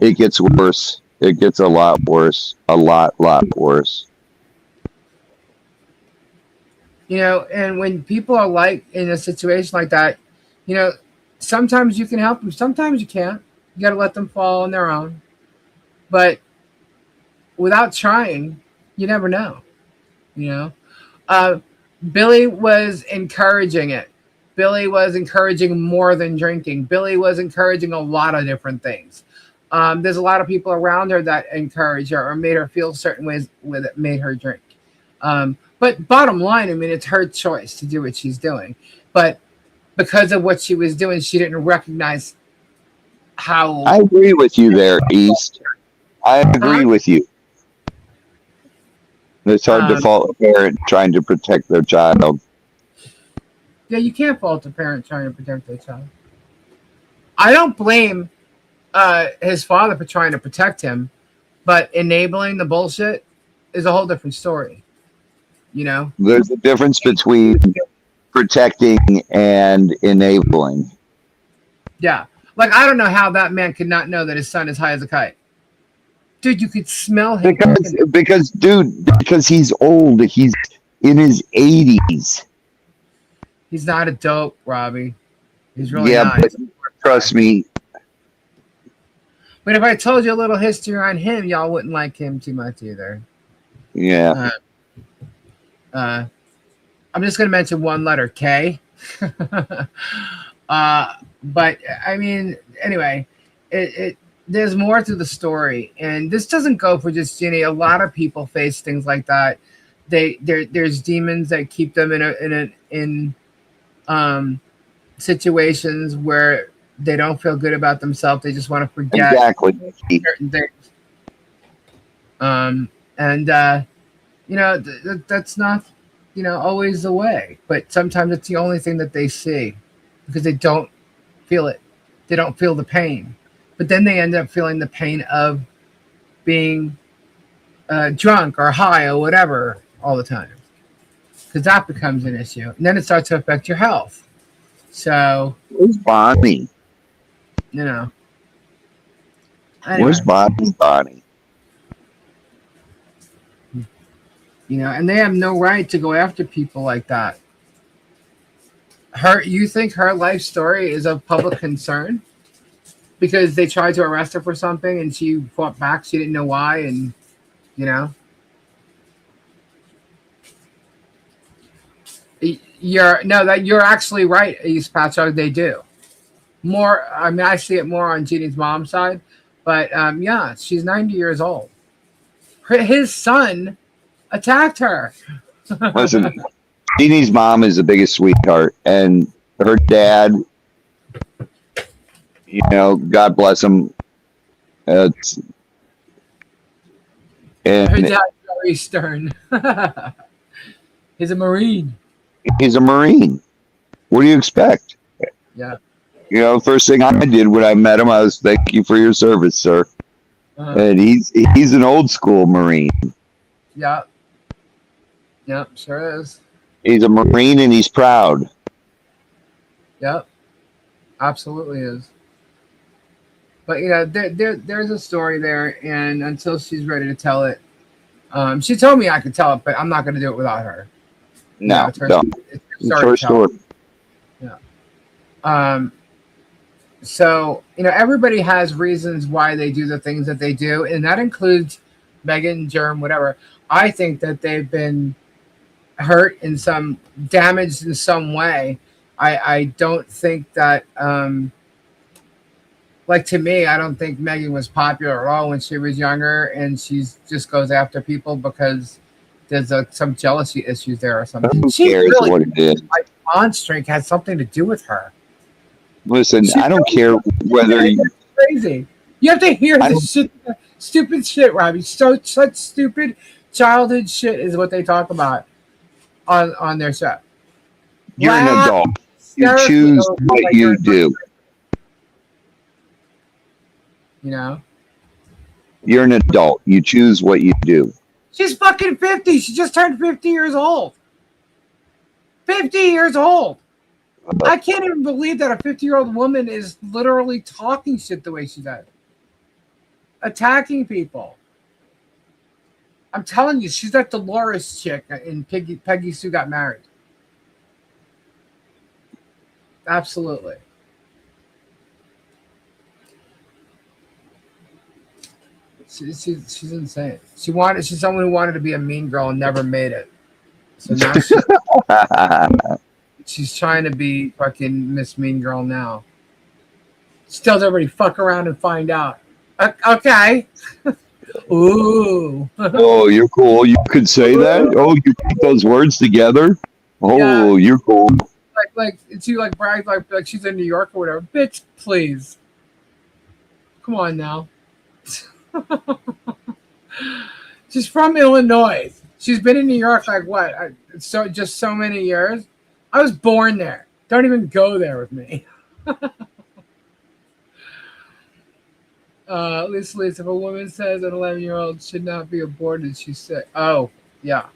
it gets worse. It gets a lot worse. A lot worse. You know, and when people are like in a situation like that, you know, sometimes you can help them, sometimes you can't. You got to let them fall on their own. But without trying, you never know. You know, uh, Billy was encouraging it. Billy was encouraging more than drinking. Billy was encouraging a lot of different things. There's a lot of people around her that encouraged her or made her feel certain ways with it, made her drink. But bottom line, I mean, it's her choice to do what she's doing. But because of what she was doing, she didn't recognize how. I agree with you there, East. I agree with you. It's hard to fault a parent trying to protect their child. Yeah, you can't fault a parent trying to protect their child. I don't blame his father for trying to protect him, but enabling the bullshit is a whole different story. You know, There's a difference between protecting and enabling. yeah. Like I don't know how that man could not know that his son is high as a kite. Dude, you could smell him. Because he's old. He's in his 80s. He's not a dope, Robbie. He's really Yeah, not. but trust me. But if I told you a little history on him, y'all wouldn't like him too much either. Yeah. I'm just going to mention one letter, K. But I mean, anyway, there's more to the story, and this doesn't go for just Ginny. A lot of people face things like that. There's demons that keep them in situations where they don't feel good about themselves. They just want to forget Exactly. certain things. You know, that's not, you know, always the way, but sometimes it's the only thing that they see because they don't feel it. They don't feel the pain, but then they end up feeling the pain of being drunk or high or whatever all the time, because that becomes an issue, and then it starts to affect your health. So, Where's Bonnie? you know, anyway, Where's Bonnie? you know, and they have no right to go after people like that. You think her life story is of public concern because they tried to arrest her for something and she fought back. She didn't know why, and you know, you're actually right, East Patchog. They do more. I mean, I see it more on Jeannie's mom's side, but yeah, she's 90 years old. His son attacked her. Listen, Jeannie's mom is the biggest sweetheart, and her dad, you know, God bless him. Her And dad's very stern. He's a Marine. he's a Marine. What do you expect? Yeah. You know, first thing I did when I met him, I was thank you for your service, sir. And he's an old school Marine. Yeah. Yep, sure is. He's a Marine and he's proud. Yep. Absolutely is. But you know, there's a story there, and until she's ready to tell it, she told me I could tell it, but I'm not going to do it without her. No, it's her, don't. it's her It's her story to story. tell. Yeah. So you know, everybody has reasons why they do the things that they do, and that includes Megan, Germ, whatever. I think that they've been hurt in some, damaged in some way. I don't think that. Like to me, I don't think Megan was popular at all when she was younger, and she just goes after people because there's some jealousy issues there or something. Who She cares really, what it is? like, Monstrink had something to do with her. Listen, I don't care whether you, Crazy. You have to hear this shit, stupid shit, Robbie. Such stupid childhood shit is what they talk about on their show. you're an Laugh adult. You hysterically choose over what like you her- do. You know, You're an adult. You choose what you do. she's fucking 50. She just turned 50 years old. 50 years old. I can't even believe that a 50-year-old woman is literally talking shit the way she does. Attacking people. I'm telling you, she's that Dolores chick in Peggy Sue Got Married. Absolutely. She's insane. She's someone who wanted to be a mean girl and never made it. So now she's trying to be fucking Miss Mean Girl now. She tells everybody, fuck around and find out. Okay. Ooh. Oh, you're cool. You could say that. Oh, you put those words together. Oh, Yeah. you're cool. Like she like brags like she's in New York or whatever. Bitch, please. Come on now. She's from Illinois. She's been in New York like what? So many years. I was born there. Don't even go there with me. Lisa, if a woman says an 11-year-old should not be aborted, she's sick. Oh, yeah.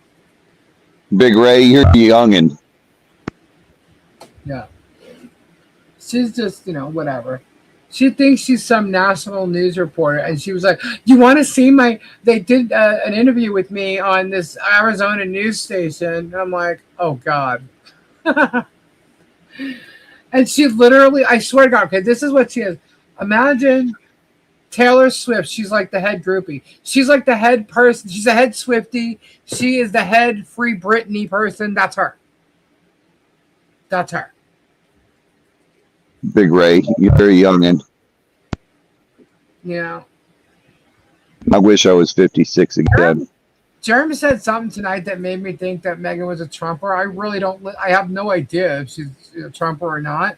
Big Ray, you're youngin'. Yeah. She's just, whatever. She thinks she's some national news reporter, and she was like, "You want to see my?" They did an interview with me on this Arizona news station, and I'm like, "Oh God!" And she literally, I swear to God, okay, this is what she is. Imagine Taylor Swift. She's like the head groupie. She's like the head person. She's a head Swiftie. She is the head Free Britney person. That's her. That's her. Big Ray, you're a youngin'. Yeah. I wish I was 56 again. Jeremy said something tonight that made me think that Megan was a Trumper. I really don't. I have no idea if she's a Trumper or not.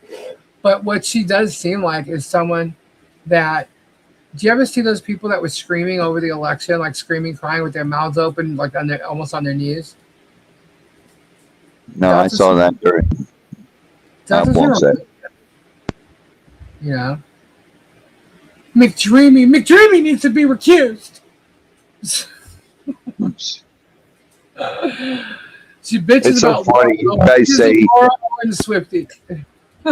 But what she does seem like is someone that. Do you ever see those people that were screaming over the election, like screaming, crying with their mouths open, like almost on their knees? No, I saw that during. I won't say. McDreamy needs to be recused. She bitches It's so about funny. You guys say. And Swifty.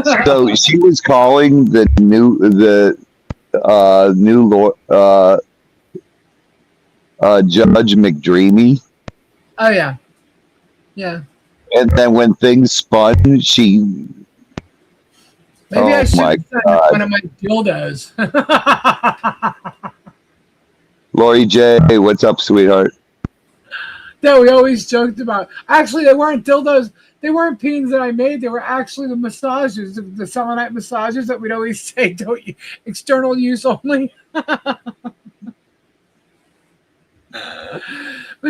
So she was calling the new Judge McDreamy. Oh yeah, yeah. And then when things spun, she. Maybe I should my have said God. one of my dildos. Lori J, what's up, sweetheart? That we always joked about. Actually, they weren't dildos. They weren't peens that I made. They were actually the massages, the selenite massages that we'd always say, don't you, external use only. But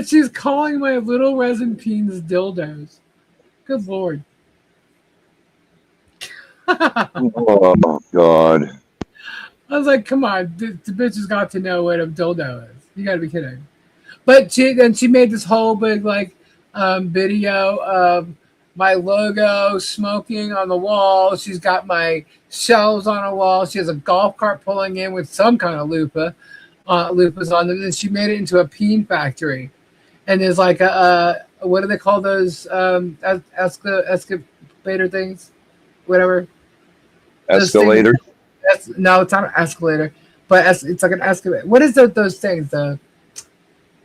she's calling my little resin peens dildos. Good Lord. Oh, God. I was like, come on, the bitch has got to know what a dildo is. You got to be kidding. But she made this whole big video of my logo smoking on the wall. She's got my shelves on a wall. She has a golf cart pulling in with some kind of loofahs on them. And she made it into a peen factory. And there's like what do they call those escalator things? Whatever. Escalator? No, it's not an escalator, but it's like an escalator. What is those things?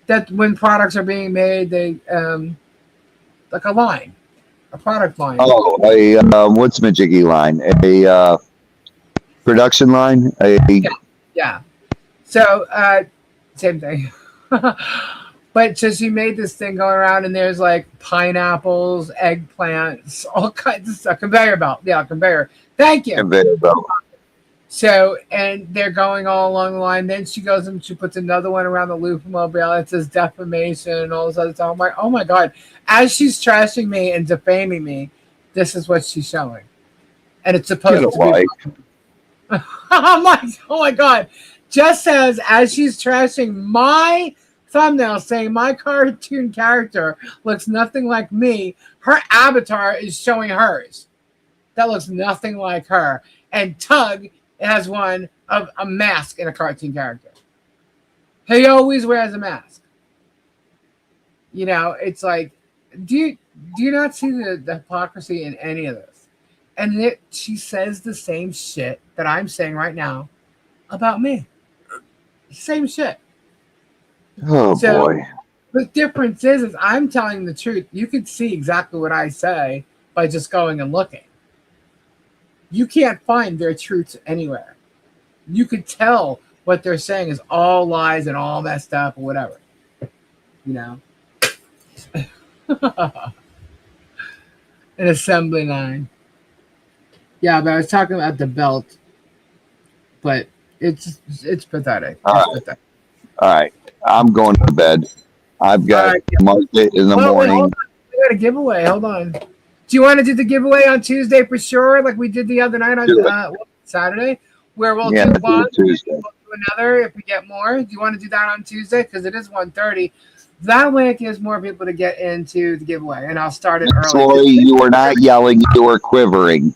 That when products are being made, they like a line, a product line. Oh, what's Majiggy line? A production line? Yeah. So same thing. But so she made this thing going around, and there's like pineapples, eggplants, all kinds of stuff. Conveyor belt. Yeah, conveyor. Thank you. Conveyor belt. So, and they're going all along the line. Then she goes and she puts another one around the loop-mobile. It says defamation and all this other stuff. I'm like, oh my God. As she's trashing me and defaming me, this is what she's showing. And it's supposed to be. I'm like, oh my God. Just says, as she's trashing my thumbnail saying my cartoon character looks nothing like me, her avatar is showing hers. That looks nothing like her. And Tug has one of a mask in a cartoon character. He always wears a mask. It's like, do you not see the hypocrisy in any of this? And she says the same shit that I'm saying right now about me. Same shit. Oh, boy. The difference is I'm telling the truth. You can see exactly what I say by just going and looking. you can't find their truths anywhere. You could tell what they're saying is all lies and all messed up or whatever. You know? An assembly line. Yeah, but I was talking about the belt. But it's pathetic. Pathetic. All right. I'm going to bed. I've got All right. market in the Wait, morning. hold on. We got a giveaway. Hold on. Do you want to do the giveaway on Tuesday for sure, like we did the other night on Saturday, where we'll Yeah, do let's do one, it Tuesday. we'll do another if we get more? Do you want to do that on Tuesday? Because it is 1:30. That way it gives more people to get into the giveaway, and I'll start it early. Lori, you were not yelling. You were quivering.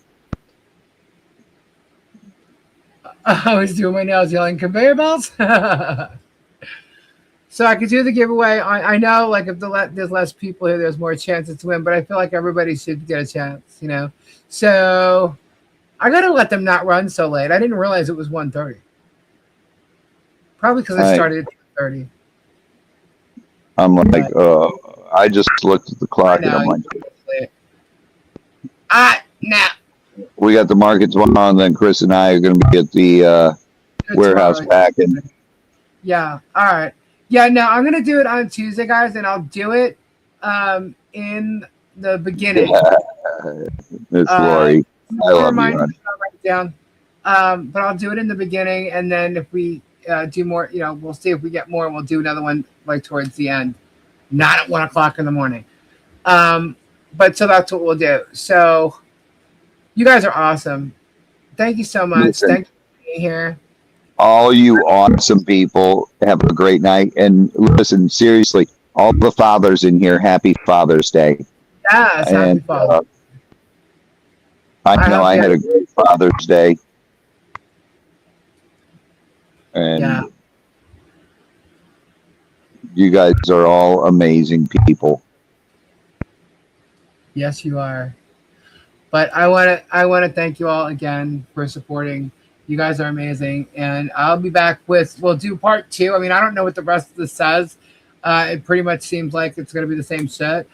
I was doing my nails yelling conveyor belts. So I could do the giveaway. I know, like, if there's less people here, there's more chances to win, but I feel like everybody should get a chance, you know? So I got to let them not run so late. I didn't realize it was 1:30. Probably because I started at 2:30. I'm like, I just looked at the clock and I'm like, Nah. we got the markets one on, then Chris and I are going to be at the warehouse packing. Yeah. All right. Yeah, no, I'm going to do it on Tuesday, guys, and I'll do it in the beginning. It's Lori. I love you, I'll honey. write it down. But I'll do it in the beginning, and then if we do more, you know, we'll see if we get more. We'll do another one like towards the end, not at 1 o'clock in the morning. But so that's what we'll do. So you guys are awesome. Thank you so much. Listen. Thank you for being here. All you awesome people, have a great night. And listen, seriously, all the fathers in here, happy Father's Day. Yes, happy And Father's I know I had a great Father's Day. And Yeah. you guys are all amazing people. Yes, you are. But I want to thank you all again for supporting. You guys are amazing, and I'll be back we'll do part 2. I mean, I don't know what the rest of this says. It pretty much seems like it's going to be the same shit.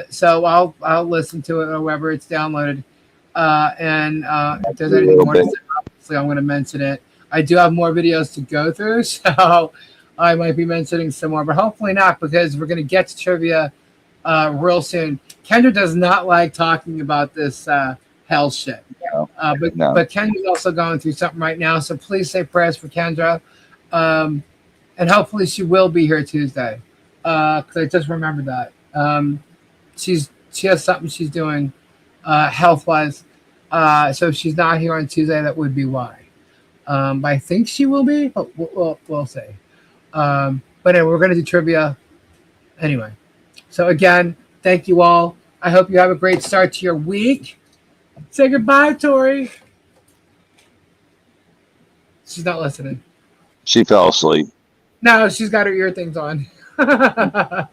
So I'll listen to it wherever it's downloaded. And if there's anything more to say, obviously I'm going to mention it. I do have more videos to go through, so I might be mentioning some more, but hopefully not, because we're going to get to trivia real soon. Kendra does not like talking about this hell shit. No. But Kendra's also going through something right now, so please say prayers for Kendra. And hopefully she will be here Tuesday, because I just remembered that. She has something she's doing health-wise. So if she's not here on Tuesday, that would be why. But I think she will be, but we'll see. But anyway, we're going to do trivia anyway. So again, thank you all. I hope you have a great start to your week. Say goodbye, Tori. She's not listening. She fell asleep. No, she's got her ear things on. But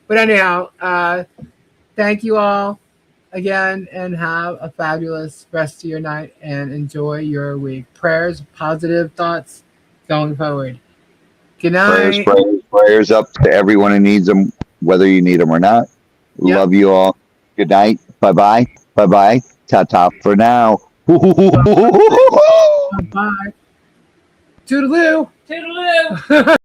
anyhow, thank you all again, and have a fabulous rest of your night and enjoy your week. Prayers, positive thoughts going forward. Good night. Prayers up to everyone who needs them, whether you need them or not. Yep. Love you all. Good night. Bye-bye. Bye-bye. Ta-ta for now. Bye. Toodaloo. Toodaloo.